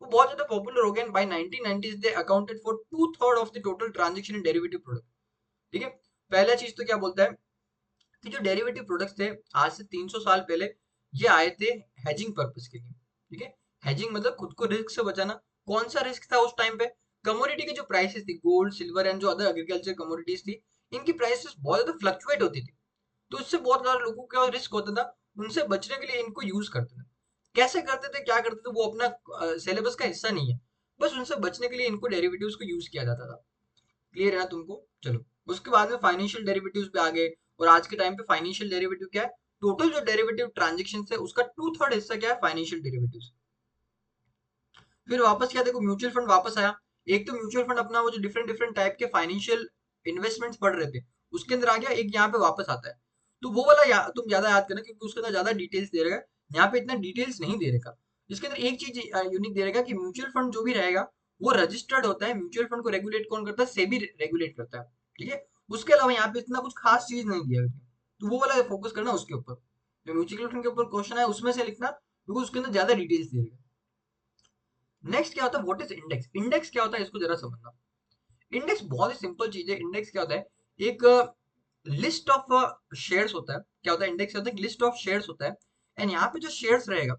वो बहुत ज्यादा पॉपुलर हो गए। By 1990s they accounted for 2/3 of the total transaction in derivative product, ठीक है। पहला चीज तो क्या बोलता है कि जो डेरिवेटिव प्रोडक्ट्स थे आज से 300 साल पहले ये आए थे हेजिंग पर्पस के लिए, ठीक है। हेजिंग मतलब खुद को रिस्क से बचाना। कौन सा रिस्क था उस टाइम पे, कमोडिटी की जो प्राइसेस थी, गोल्ड, सिल्वर एंड जो अदर एग्रीकल्चर कमोडिटीज थी, इनकी प्राइसेस बहुत ज्यादा फ्लक्चुएट होती थी, तो इससे बहुत ज्यादा लोगों का रिस्क होता था। उनसे बचने के लिए इनको यूज करते थे। कैसे करते थे, क्या करते थे, वो अपना सिलेबस का हिस्सा नहीं है, बस उनसे बचने के लिए इनको डेरिवेटिव्स को यूज किया जाता था। क्लियर है ना तुमको, चलो। उसके बाद में फाइनेंशियल डेरिवेटिव्स पे आ गए, और आज के टाइम पे फाइनेंशियल डेरिवेटिव क्या है, टोटल जो डेरिवेटिव ट्रांजेक्शन है उसका 2/3 हिस्सा क्या है, फाइनेंशियल डेरिवेटिव्स। फिर वापस क्या देखो, म्यूचुअल फंड वापस आया। एक तो म्यूचुअल फंड अपना वो जो डिफरेंट डिफरेंट टाइप के फाइनेंशियल इन्वेस्टमेंट्स पढ़ रहे थे उसके अंदर आ गया, एक यहाँ पे वापस आता है। तो वो वाला तुम ज्यादा याद करना क्योंकि उसके अंदर ज्यादा डिटेल्स दे रहेगा, यहाँ पे इतना डिटेल्स नहीं दे रखा। इसके अंदर एक चीज यूनिक दे रहेगा कि म्यूचुअल फंड जो भी रहेगा वो रजिस्टर्ड होता है। म्यूचुअल फंड को रेगुलेट कौन करता है, सेबी रेगुलेट करता है, ठीक है। उसके अलावा यहाँ पे इतना कुछ खास चीज नहीं दिया गया, तो वो वाला फोकस करना उसके ऊपर। जो म्यूचुअल फंड के ऊपर क्वेश्चन है उसमें से लिखना क्योंकि उसके अंदर ज्यादा डिटेल्स दे रहेगा। नेक्स्ट क्या होता है, व्हाट इज इंडेक्स। इंडेक्स क्या होता है इसको जरा समझना। इंडेक्स बहुत ही सिंपल चीज है। इंडेक्स क्या होता है, एक लिस्ट ऑफ शेयर्स होता है। क्या होता है, इंडेक्स होता है लिस्ट ऑफ शेयर्स होता है। एंड यहाँ पे जो शेयर्स रहेगा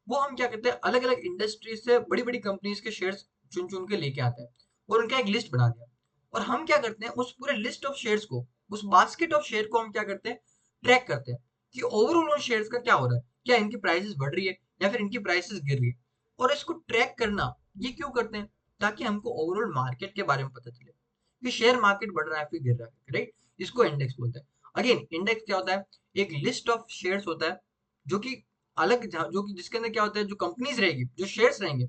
वो हम क्या करते हैं, अलग अलग इंडस्ट्री से बड़ी बड़ी कंपनीज के शेयर्स चुन चुन के लेके आते हैं और उनका एक लिस्ट बना दिया। और हम क्या करते हैं, उस पूरे लिस्ट ऑफ शेयर्स को, उस बास्केट ऑफ शेयर को हम क्या करते हैं, ट्रैक करते हैं कि ओवरऑल उन शेयर्स का क्या हो रहा है, क्या इनकी प्राइसेस बढ़ रही है या फिर इनकी प्राइसेस गिर रही है। और इसको ट्रैक करना ये क्यों करते हैं, ताकि हमको ओवरऑल मार्केट के बारे में पता चले कि शेयर मार्केट बढ़ रहा है फिर गिर रहा है, राइट। इसको इंडेक्स बोलते हैं। अगेन इंडेक्स क्या होता है, एक लिस्ट ऑफ शेयर्स होता है जो कि जो कि जिसके अंदर क्या होता है, जो कंपनीज रहेगी, जो शेयर्स रहेंगे,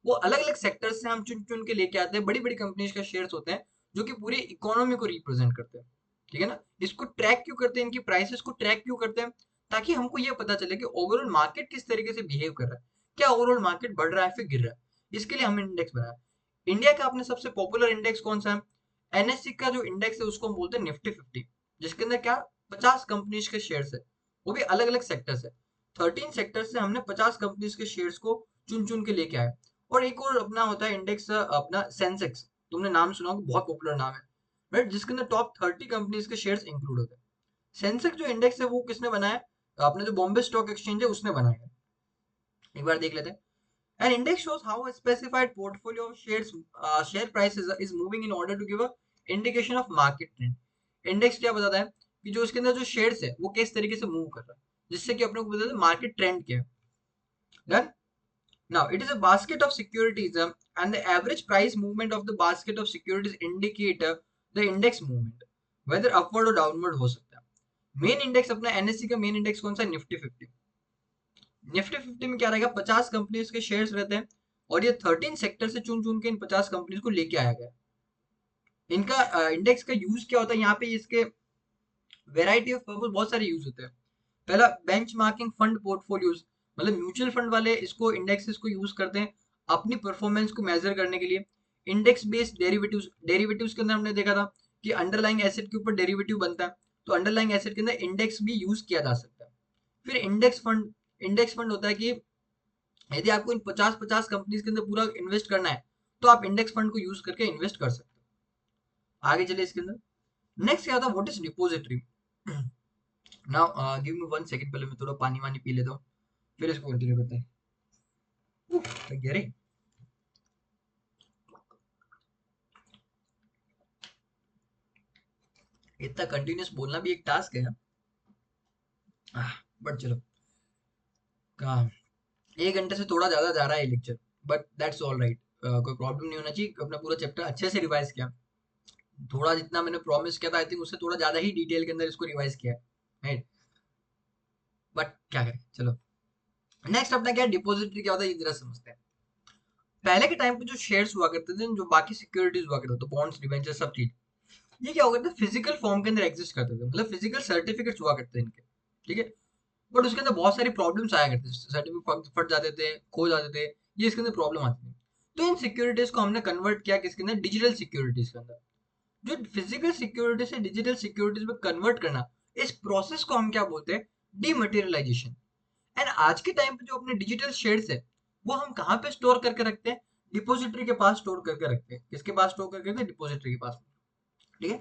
वो अलग अलग सेक्टर से हम चुन चुन के लेके आते हैं। बड़ी बड़ी कंपनीज का शेयर्स होते हैं जो कि पूरी इकोनॉमी को रिप्रेजेंट करते हैं, ठीक है ना। इसको ट्रैक क्यों करते हैं, इनकी प्राइसेस को ट्रैक क्यों करते हैं, ताकि हमको ये पता चले कि ओवरऑल मार्केट किस तरीके से बिहेव कर रहा है, क्या ओवरऑल मार्केट बढ़ रहा है फिर गिर रहा है। इसके लिए हमने इंडेक्स बनाया। इंडिया का अपने सबसे पॉपुलर इंडेक्स कौन सा है, एनएससी का जो इंडेक्स है उसको हम बोलते हैं निफ्टी 50, जिसके अंदर क्या 50 कंपनीज के शेयर्स है, वो भी अलग अलग सेक्टर से। 13 सेक्टर से हमने 50 कंपनीज के शेयर्स को चुन चुन के लेके आए। और एक और अपना होता है इंडेक्स, अपना सेंसेक्स, तुमने नाम सुना होगा, बहुत पॉपुलर नाम है, राइट, जिसके अंदर टॉप 30 कंपनीज के शेयर्स इंक्लूड होते हैं। सेंसेक्स जो इंडेक्स है वो किसने बनाया है, अपने जो बॉम्बे स्टॉक एक्सचेंज है उसने बनाया है। एक बार देख लेते हैं। An index shows how a specified portfolio of share prices is moving in order to give a indication of market trend. Index क्या बताता है कि जो इसके अंदर जो शेयर्स है वो किस तरीके से मूव कर रहा है, जिससे कि अपने को बताता है मार्केट ट्रेंड क्या है। Done. Now it is a basket of securities, and the average price movement of the basket of securities indicate the index movement, whether upward or downward हो सकता है। मेन इंडेक्स अपना एनएससी का main index कौन सा है, Nifty 50। Nifty 50 में क्या रहेगा, 50 कंपनीज के शेयर्स रहते हैं और ये 13 सेक्टर से चुन चुन के इन 50 कंपनीज को लेके आया गया। इनका इंडेक्स का यूज क्या होता है, यहाँ पे इसके वेराइटी ऑफ पर्पस बहुत सारे यूज होते हैं। पहला, बेंचमार्किंग फंड पोर्टफोलियोज, मतलब म्यूचुअल फंड वाले इसको इंडेक्सेस को यूज करते हैं अपनी परफॉर्मेंस को मेजर करने के लिए। इंडेक्स बेस्ड डेरिवेटिव्स, डेरिवेटिव्स के अंदर हमने देखा था कि अंडरलाइंग एसेट के ऊपर डेरिवेटिव बनता है, तो अंडरलाइंग एसेट के अंदर इंडेक्स भी यूज किया जा सकता है। फिर इंडेक्स फंड होता है कि यदि आपको इन 50 कंपनीज के अंदर पूरा इन्वेस्ट करना है तो आप इंडेक्स फंड को यूज करके इन्वेस्ट कर सकते हो। आगे चले इसके अंदर। नेक्स्ट क्या होता है, what is depository. Now give me 1 second, पहले मैं थोड़ा पानी वानी पी लेता हूँ, फिर इसको कंटिन्यू करते हैं। लग गया रे। इतना कंटिन्यूस बोलना भी एक टास्क है। बट चलो, कहा 1 घंटे से थोड़ा ज्यादा जा रहा है lecture, but that's all right. कोई प्रॉब्लम नहीं होना चाहिए। अपना पूरा चैप्टर अच्छे से रिवाइज किया, थोड़ा जितना मैंने प्रॉमिस किया था आई थिंक उससे थोड़ा ज्यादा ही डिटेल के अंदर इसको रिवाइज किया है, राइट। बट क्या करें, चलो। नेक्स्ट अपना क्या, डिपॉजिटरी क्या होता है ये जरा समझते हैं। पहले के टाइम पे जो शेयर्स हुआ करते थे, जो बाकी सिक्योरिटीज हुआ करते थे, बॉन्ड्स डिबेंचर सब चीज, ये क्या हुआ करता है, फिजिकल फॉर्म के अंदर एग्जिस्ट करते थे, मतलब फिजिकल सर्टिफिकेट्स हुआ करते थे इनके, ठीक है। बट उसके अंदर बहुत सारी प्रॉब्लम्स आया करती थी, सर्टिफिकेट फट जाते थे, खो जाते थे, ये इसके अंदर प्रॉब्लम आती थी। तो इन सिक्योरिटीज को हमने कन्वर्ट किया किसके अंदर, डिजिटल सिक्योरिटीज के अंदर। जो फिजिकल सिक्योरिटी से डिजिटल सिक्योरिटीज में कन्वर्ट करना, इस प्रोसेस को हम क्या बोलते हैं, डीमटेरियलाइजेशन। एंड आज के टाइम पे जो अपने डिजिटल शेयर्स है वो हम कहाँ पे स्टोर करके रखते हैं, डिपॉजिटरी के पास स्टोर करके रखते हैं। किसके पास स्टोर करके रखते हैं, डिपॉजिटरी के पास, ठीक है।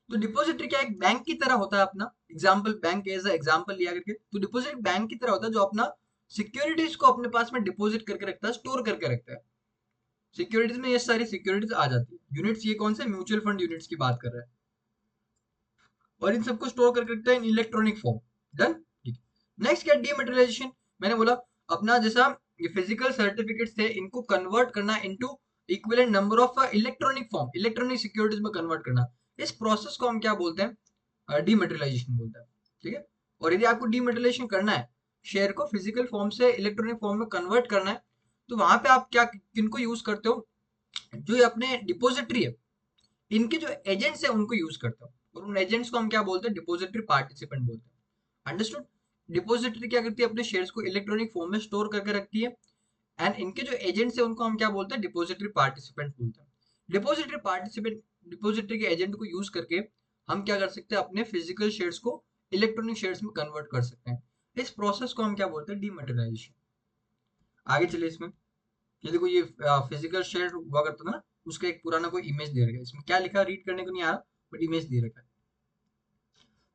तो डिपॉजिटरी क्या एक बैंक की तरह होता है अपना, एग्जाम्पल बैंक एज एग्जाम्पल लिया करके, तो डिपॉजिट बैंक की तरह होता है जो अपना सिक्योरिटीज को अपने पास में डिपॉजिट करके रखता है, स्टोर करके रखता है। सिक्योरिटीज में ये सारी सिक्योरिटीज आ जाती है। यूनिट्स ये कौन से, म्यूचुअल फंड यूनिट्स की बात कर रहे हैं। और इन सबको स्टोर करके रखता है इन इलेक्ट्रॉनिक फॉर्म। डन, ठीक। नेक्स्ट क्या, डीमेटेरियलाइजेशन। मैंने बोला अपना जैसा ये फिजिकल सर्टिफिकेट्स थे इनको कन्वर्ट करना into equivalent number of electronic form, electronic securities में कन्वर्ट करना, इस प्रोसेस को हम क्या बोलते हैं, डीमेटेरियलाइजेशन बोलते हैं, ठीक है। और यदि आपको डीमेटेरियलाइजेशन करना है, शेयर को फिजिकल फॉर्म से इलेक्ट्रॉनिक फॉर्म में कन्वर्ट करना है, तो वहां पे आप क्या किनको यूज करते हो, जो ये अपने डिपोजिटरी है इनके जो एजेंट्स है उनको यूज करता हूँ। और उन एजेंट्स को हम क्या बोलते हैं, डिपॉजिटरी पार्टिसिपेंट बोलते हैं। अंडरस्टूड। डिपॉजिटरी क्या करती है, अपने शेयर्स को इलेक्ट्रॉनिक फॉर्म में स्टोर करके रखती है। एंड इनके जो एजेंट्स है उनको हम क्या बोलते हैं, डिपॉजिटरी पार्टिसिपेंट बोलते हैं। डिपॉजिटरी पार्टिसिपेंट, डिपॉजिटरी के एजेंट को यूज करके हम क्या कर सकते हैं, अपने फिजिकल शेयर्स को इलेक्ट्रॉनिक शेयर्स में कन्वर्ट कर सकते हैं। इस प्रोसेस को हम क्या बोलते हैं, डीमटेरियलाइजेशन। आगे चले इसमें। ये देखो, ये फिजिकल शेयर हुआ करता था ना, उसका एक पुराना कोई इमेज दे रखा है, इसमें क्या लिखा रीड करने को नहीं आ रहा, बट इमेज दे रखा है।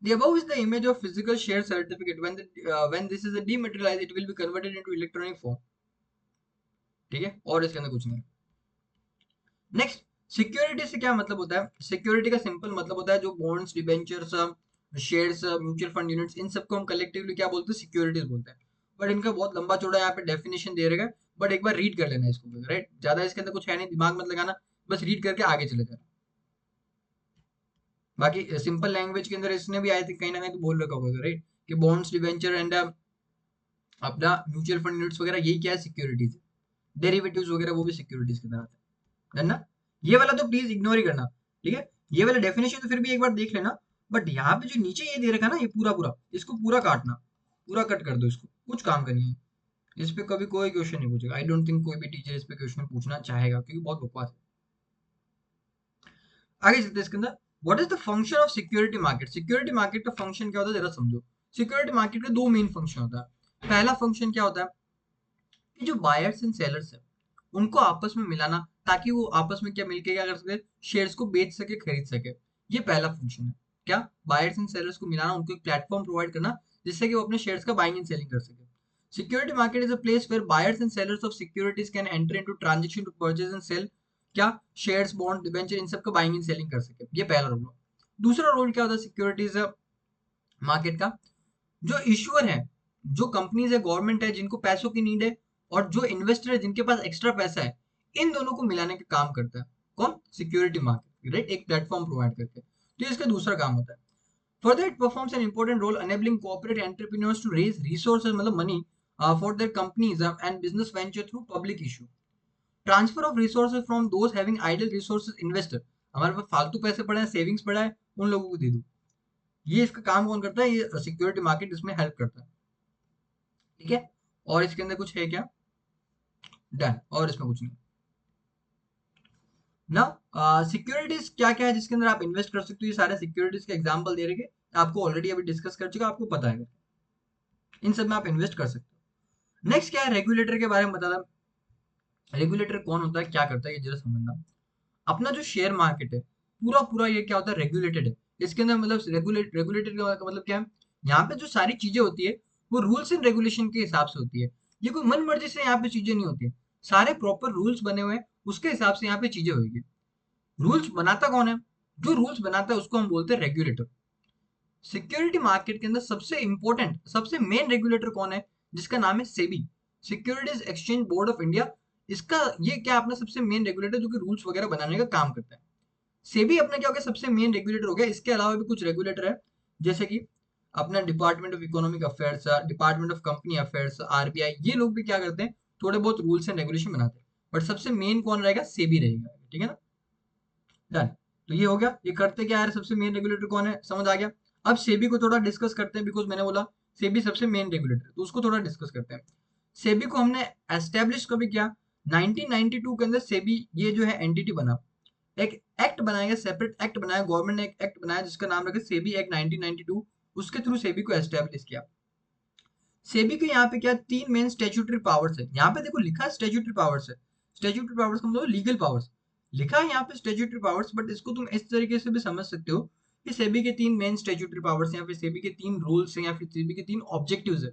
The above is the image of physical share certificate. When this is a dematerialized, it will be converted into electronic form. ठीक है, और इसके अंदर कुछ नहीं। नेक्स्ट, सिक्योरिटी से क्या मतलब होता है? सिक्योरिटी का सिंपल मतलब होता है जो bonds, debentures, shares, mutual fund units, इन सबको हम कलेक्टिवली क्या बोलते हैं? सिक्योरिटीज बोलते हैं। बट इनका बहुत लंबा चौड़ा यहाँ पे डेफिनेशन दे रहेगा, बट एक बार रीड कर लेना इसको, राइट? ज्यादा इसके अंदर कुछ है नहीं, दिमाग मत लगाना, बस रीड करके आगे चले जाना। बाकी सिंपल लैंग्वेज के अंदर इसने भी आए थे कहीं ना कहीं तो बोल रखा होगा, राइट, कि बॉन्ड्स, डिबेंचर एंड अपना म्यूचुअल फंड यूनिट्स वगैरह, यही क्या है? सिक्योरिटीज। डेरिवेटिव्स वगैरह वो भी सिक्योरिटीज के तहत है ना? ये वाला तो प्लीज इग्नोर ही करना, ठीक है? ये वाला डेफिनेशन तो फिर भी एक बार देख लेना, बट यहाँ पे जो नीचे ये दे रखा है ना, ये पूरा पूरा, इसको पूरा काटना, पूरा कट कर दो इसको, कुछ काम का नहीं है। इस पे कभी कोई क्वेश्चन नहीं पूछेगा। आई डोंट थिंक कोई भी टीचर इस पे क्वेश्चन पूछना चाहेगा, क्योंकि बहुत बकवास है। आगे चलते हैं इसके अंदर। What is the function of security market? Security market का फंक्शन क्या होता है, जरा समझो। सिक्योरिटी मार्केट के दो मेन फंक्शन होता है। पहला फंक्शन क्या होता है कि जो बायर्स एंड सेलर्स है उनको आपस में मिलाना, ताकि वो आपस में क्या मिलके क्या कर सके? शेयर्स को बेच सके, खरीद सके। ये पहला फंक्शन है। क्या? बायर्स एंड सेलर्स को मिलाना, उनको एक प्लेटफॉर्म प्रोवाइड करना जिससे कि वो अपने शेयर्स का बाइंग एंड सेलिंग कर सके। Security market is a place where buyers and sellers of securities can enter into transaction to purchase and sale क्या? शेयर्स, बॉन्ड, डिबेंचर, इन सब का बाइंग एंड सेलिंग कर सके। ये पहला रोल। दूसरा रोल क्या होता है सिक्योरिटीज मार्केट का? जो इश्यूअर है, जो कंपनीज है, गवर्नमेंट है, जिनको पैसों की नीड है, और जो इन्वेस्टर है जिनके पास एक्स्ट्रा पैसा है, इन दोनों को मिलाने का काम करता है कौन? Security market, right? एक प्लेटफॉर्म प्रोवाइड करके। तो इसका दूसरा काम होता है। Further it performs an important role enabling corporate entrepreneurs to raise resources, मतलब money, for their companies and business venture through public issue. Transfer of resources from those having idle resources investor, हमारे पास फालतू पैसे पड़े हैं, savings पड़ा है, उन लोगों को दे दो। ये इसका काम कौन करता है? ये सिक्योरिटी मार्केट इसमें हेल्प करता है, ठीक है? और इसके अंदर कुछ है क्या? डन। और इसमें कुछ नहीं ना। सिक्योरिटीज क्या क्या है जिसके अंदर आप इन्वेस्ट कर सकते हो? ये सारे सिक्योरिटीज के एग्जांपल दे रहे, आपको ऑलरेडी अभी डिस्कस कर चुका, आपको पता है, इन सब में आप इन्वेस्ट कर सकते हो। नेक्स्ट क्या है? रेगुलेटर के बारे में बता रहा। रेगुलेटर कौन होता है, क्या करता है, ये जरा समझना। अपना जो शेयर मार्केट है पूरा पूरा, ये क्या होता है? रेगुलेटेड है। इसके अंदर मतलब रेगुलेटेड का मतलब क्या है? यहाँ पे जो सारी चीजें होती है वो रूल्स एंड रेगुलेशन के हिसाब से होती है। ये कोई मन मर्जी से यहाँ पे चीजें नहीं होती है, सारे प्रॉपर रूल्स बने हुए हैं, उसके हिसाब से यहाँ पे चीजें होगी। रूल्स बनाता कौन है? जो रूल्स बनाता है उसको हम बोलते हैं रेगुलेटर। सिक्योरिटी मार्केट के अंदर सबसे इंपॉर्टेंट, सबसे मेन रेगुलेटर कौन है? जिसका नाम है SEBI, securities exchange board of India. इसका ये क्या अपना सबसे मेन रेगुलेटर जो कि रूल्स वगैरह बनाने का काम करता है। सेबी अपना क्या हो गया? सबसे मेन रेगुलेटर हो गया। इसके अलावा भी कुछ रेगुलेटर है, जैसे कि अपना department of economic affairs, department of company affairs, RBI, ये लोग भी क्या करते हैं? थोड़े बहुत रूल्स एंड रेगुलेशन बनाते हैं, बट सबसे मेन कौन रहेगा? सेबी रहेगा, ठीक है ना? डन। तो ये हो गया, ये करते क्या है, सबसे मेन रेगुलेटर कौन है, समझ आ गया। अब सेबी को थोड़ा डिस्कस करते हैं, बिकॉज मैंने बोला सेबी सबसे मेन रेगुलेटर, तो उसको थोड़ा डिस्कस करते हैं। सेबी को हमने एस्टेब्लिश कभी किया? 1992 के अंदर सेबी ये जो है एंटिटी बना, एक एक्ट बनाया गया, सेपरेट एक्ट बनाया, गवर्नमेंट ने एक एक्ट बनाया जिसका नाम रखा सेबी एक्ट 1992। उसके थ्रू सेबी को एस्टेब्लिश किया। सेबी के यहाँ पे क्या तीन मेन स्टैट्यूटरी पावर्स है, यहाँ पे देखो लिखा है स्टैट्यूटरी पावर्स है। स्टैट्यूटरी पावर्स का मतलब लीगल पावर्स, लिखा है यहाँ पे स्टैट्यूटरी पावर्स, बट इसको तुम इस तरीके से भी समझ सकते हो कि सेबी के तीन मेन स्टैट्यूटरी पावर्स हैं, या फिर सेबी के तीन रूल्स हैं, या फिर सेबी के तीन ऑब्जेक्टिव्स है।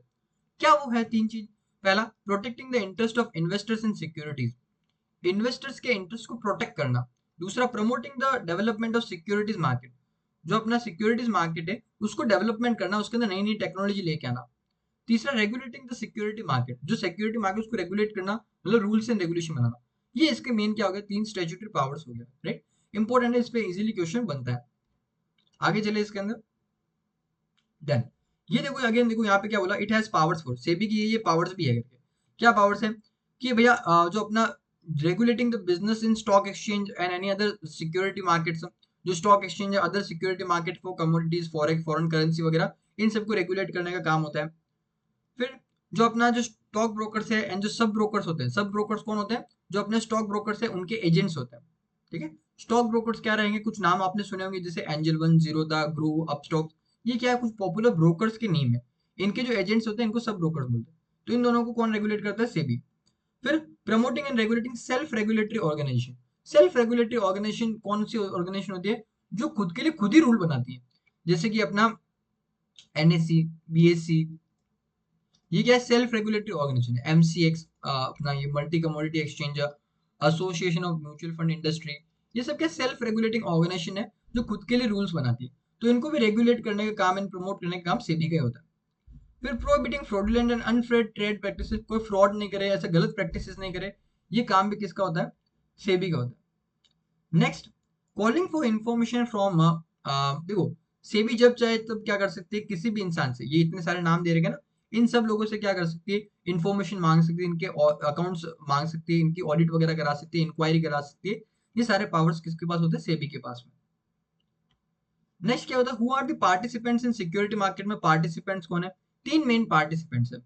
क्या वो है? तीन चीज। पहला, protecting the interest of investors in securities, investors के इंटरेस्ट को प्रोटेक्ट करना। दूसरा, promoting the development of securities market, जो अपना सिक्योरिटीज मार्केट है उसको डेवलपमेंट करना, उसके अंदर नई नई टेक्नोलॉजी लेके आना। तीसरा, रेगुलेटिंग द सिक्योरिटी मार्केट, जो सिक्योरिटी मार्केट उसको रेगुलेट करना, मतलब रूल्स एंड रेगुलेशन बनाना। ये इसके मेन क्या हो गया? तीन स्टैट्यूटरी पावर्स हो गया, राइट? इंपॉर्टेंट है, इस पे इजीली क्वेश्चन बनता है। आगे चले इसके अंदर। डन। ये देखो अगेन, देखो यहाँ पे क्या बोला, it has powers for, SEBI की ये पावर्स भी है करके। क्या पावर्स है? कि भैया जो अपना regulating the business in stock exchange and any other security markets, जो स्टॉक एक्सचेंज है, other security market for commodities, forex, foreign currency वगैरह, इन सबको रेगुलेट करने का काम होता है। फिर जो अपना जो स्टॉक ब्रोकर्स है एंड जो सब ब्रोकर्स होते हैं, सब ब्रोकर्स कौन होते हैं? जो अपने स्टॉक ब्रोकर्स है उनके एजेंट्स होते हैं, ठीक है? स्टॉक ब्रोकर्स क्या रहेंगे? कुछ नाम आपने सुने होंगे, जैसे angel one, Zerodha, grow, Upstox. ये क्या है? कुछ पॉपुलर ब्रोकर्स के नेम है। इनके जो एजेंट्स होते हैं इनको सब ब्रोकर्स बोलते हैं। तो इन दोनों को कौन रेगुलेट करता है? सेबी। फिर promoting and regulating self regulatory organisation. Self regulatory organisation कौन सी ऑर्गेनाइजेशन होती है? जो खुद के लिए खुद ही रूल बनाती है। जैसे कि अपना एनएससी, बीएससी, ये क्या है, सेल्फ रेगुलेटरी ऑर्गेनाइजेशन है। एमसीएक्स अपना ये multi commodity exchange, association of mutual fund industry, ये सब क्या सेल्फ रेगुलेटिंग ऑर्गेनाइजेशन है जो खुद के लिए रूल्स बनाती है। तो इनको भी रेगुलेट करने का काम एंड प्रमोट करने का काम सेबी का ही होता है। फिर prohibiting fraudulent and unfair trade practices, कोई फ्रॉड नहीं करे, ऐसे गलत प्रैक्टिसेस नहीं करे, ये काम भी किसका होता है, सेबी का होता है। Next, calling for information from, देखो सेबी जब चाहे तब क्या कर सकती है, किसी भी इंसान से, ये इतने सारे नाम दे रखे ना, इन सब लोगों से क्या कर सकती है, इंफॉर्मेशन मांग सकती है, इनके अकाउंट्स मांग सकती है, इनकी ऑडिट वगैरह करा सकती है, इंक्वायरी करा सकती है। ये सारे पावर्स किसके पास होते हैं, सेबी के पास में। नेक्स्ट क्या होता है, who are the participants in security market में, पार्टिसिपेंट्स कौन है, तीन मेन पार्टिसिपेंट्स है।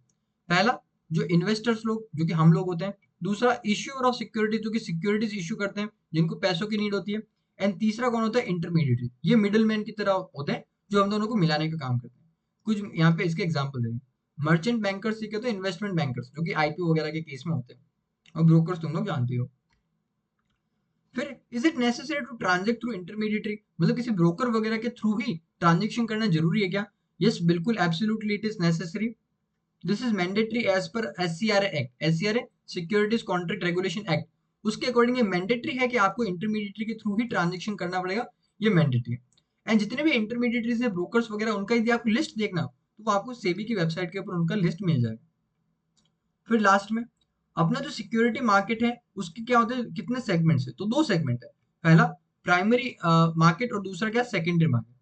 पहला जो इन्वेस्टर्स लोग, जो कि हम लोग होते हैं। दूसरा इश्यूअर ऑफ सिक्योरिटी, जो कि सिक्योरिटीज इश्यू करते हैं, जिनको पैसों की नीड होती है। एंड तीसरा कौन होता है, इंटरमीडिएटरी, ये मिडिल मैन की तरह होते हैं, जो हम दोनों को मिलाने का काम करते हैं। कुछ यहाँ पे इसके एग्जाम्पल देंगे। मर्चेंट बैंकर्स, ठीक है, तो इन्वेस्टमेंट बैंकर्स जो कि आईपीओ वगैरह के केस में होते हैं। और ब्रोकर्स तुम लोग जानते हो। फिर is it necessary to transact through intermediary, मतलब किसी ब्रोकर वगैरह के थ्रू ही ट्रांजेक्शन करना जरूरी है क्या? यस, बिल्कुल, absolutely it is necessary. This is mandatory as per SCRA act, SCRA securities contract regulation act, उसके अकॉर्डिंग ये मैंडेटरी है कि आपको इंटरमीडिएटरी के थ्रू ही ट्रांजेक्शन करना पड़ेगा, ये मैंडेटरी है। एंड जितने भी इंटरमीडिएटरीज है, ब्रोकर्स वगैरह, उनका यदि आपको लिस्ट देखना हो, तो वो आपको सेबी की वेबसाइट के ऊपर उनका लिस्ट मिल जाएगा। फिर लास्ट में, अपना जो सिक्योरिटी मार्केट है उसके क्या होते हैं, कितने सेगमेंट्स है, तो दो सेगमेंट है। पहला प्राइमरी मार्केट, और दूसरा क्या, सेकेंडरी मार्केट।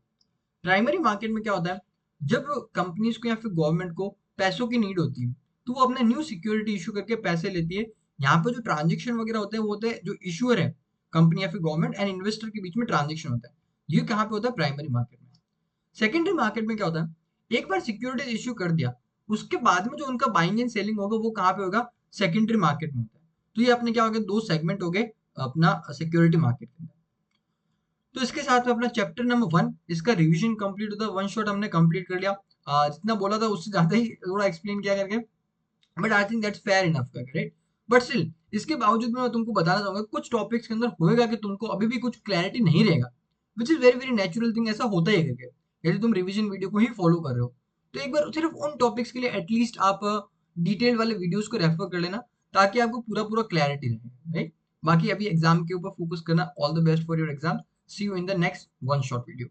प्राइमरी मार्केट में क्या होता है, जब कंपनीज को या फिर गवर्नमेंट को पैसों की नीड होती है, तो वो अपने न्यू सिक्योरिटी इशू करके पैसे लेती है। यहाँ पे जो ट्रांजेक्शन वगैरह होते हैं, वो होते हैं जो इशूअर है, कंपनी या फिर गवर्नमेंट एंड इन्वेस्टर के बीच में ट्रांजेक्शन होता है। ये कहाँ पे होता है, प्राइमरी मार्केट में। सेकेंडरी मार्केट में क्या होता है, एक बार सिक्योरिटीज इश्यू कर दिया, उसके बाद में जो उनका बाइंग एंड सेलिंग होगा, वो कहाँ पे होगा, सेकेंडरी मार्केट में होता है। तो ये अपने क्या हो गए, दो सेगमेंट हो गए अपना सिक्योरिटी मार्केट के अंदर। तो इसके साथ में अपना चैप्टर नंबर 1 इसका रिवीजन कंप्लीट होता है, वन शॉट हमने कंप्लीट कर लिया। जितना बोला था उससे ज्यादा ही थोड़ा एक्सप्लेन किया करके, but I think that's fair enough, right? But still इसके बावजूद मैं तुमको बताना चाहूंगा, कुछ टॉपिक्स के अंदर होएगा कि तुमको अभी भी कुछ क्लैरिटी नहीं रहेगा, which is very very natural thing, ऐसा होता ही है करके, यदि तुम रिवीजन वीडियो को ही फॉलो कर रहे हो। तो एक बार सिर्फ उन टॉपिक्स के लिए एटलीस्ट आप डिटेल वाले वीडियोस को रेफर कर लेना, ताकि आपको पूरा पूरा क्लैरिटी रहे, राइट? बाकी अभी एग्जाम के ऊपर फोकस करना। All the best for your exam. See you in the next one shot video.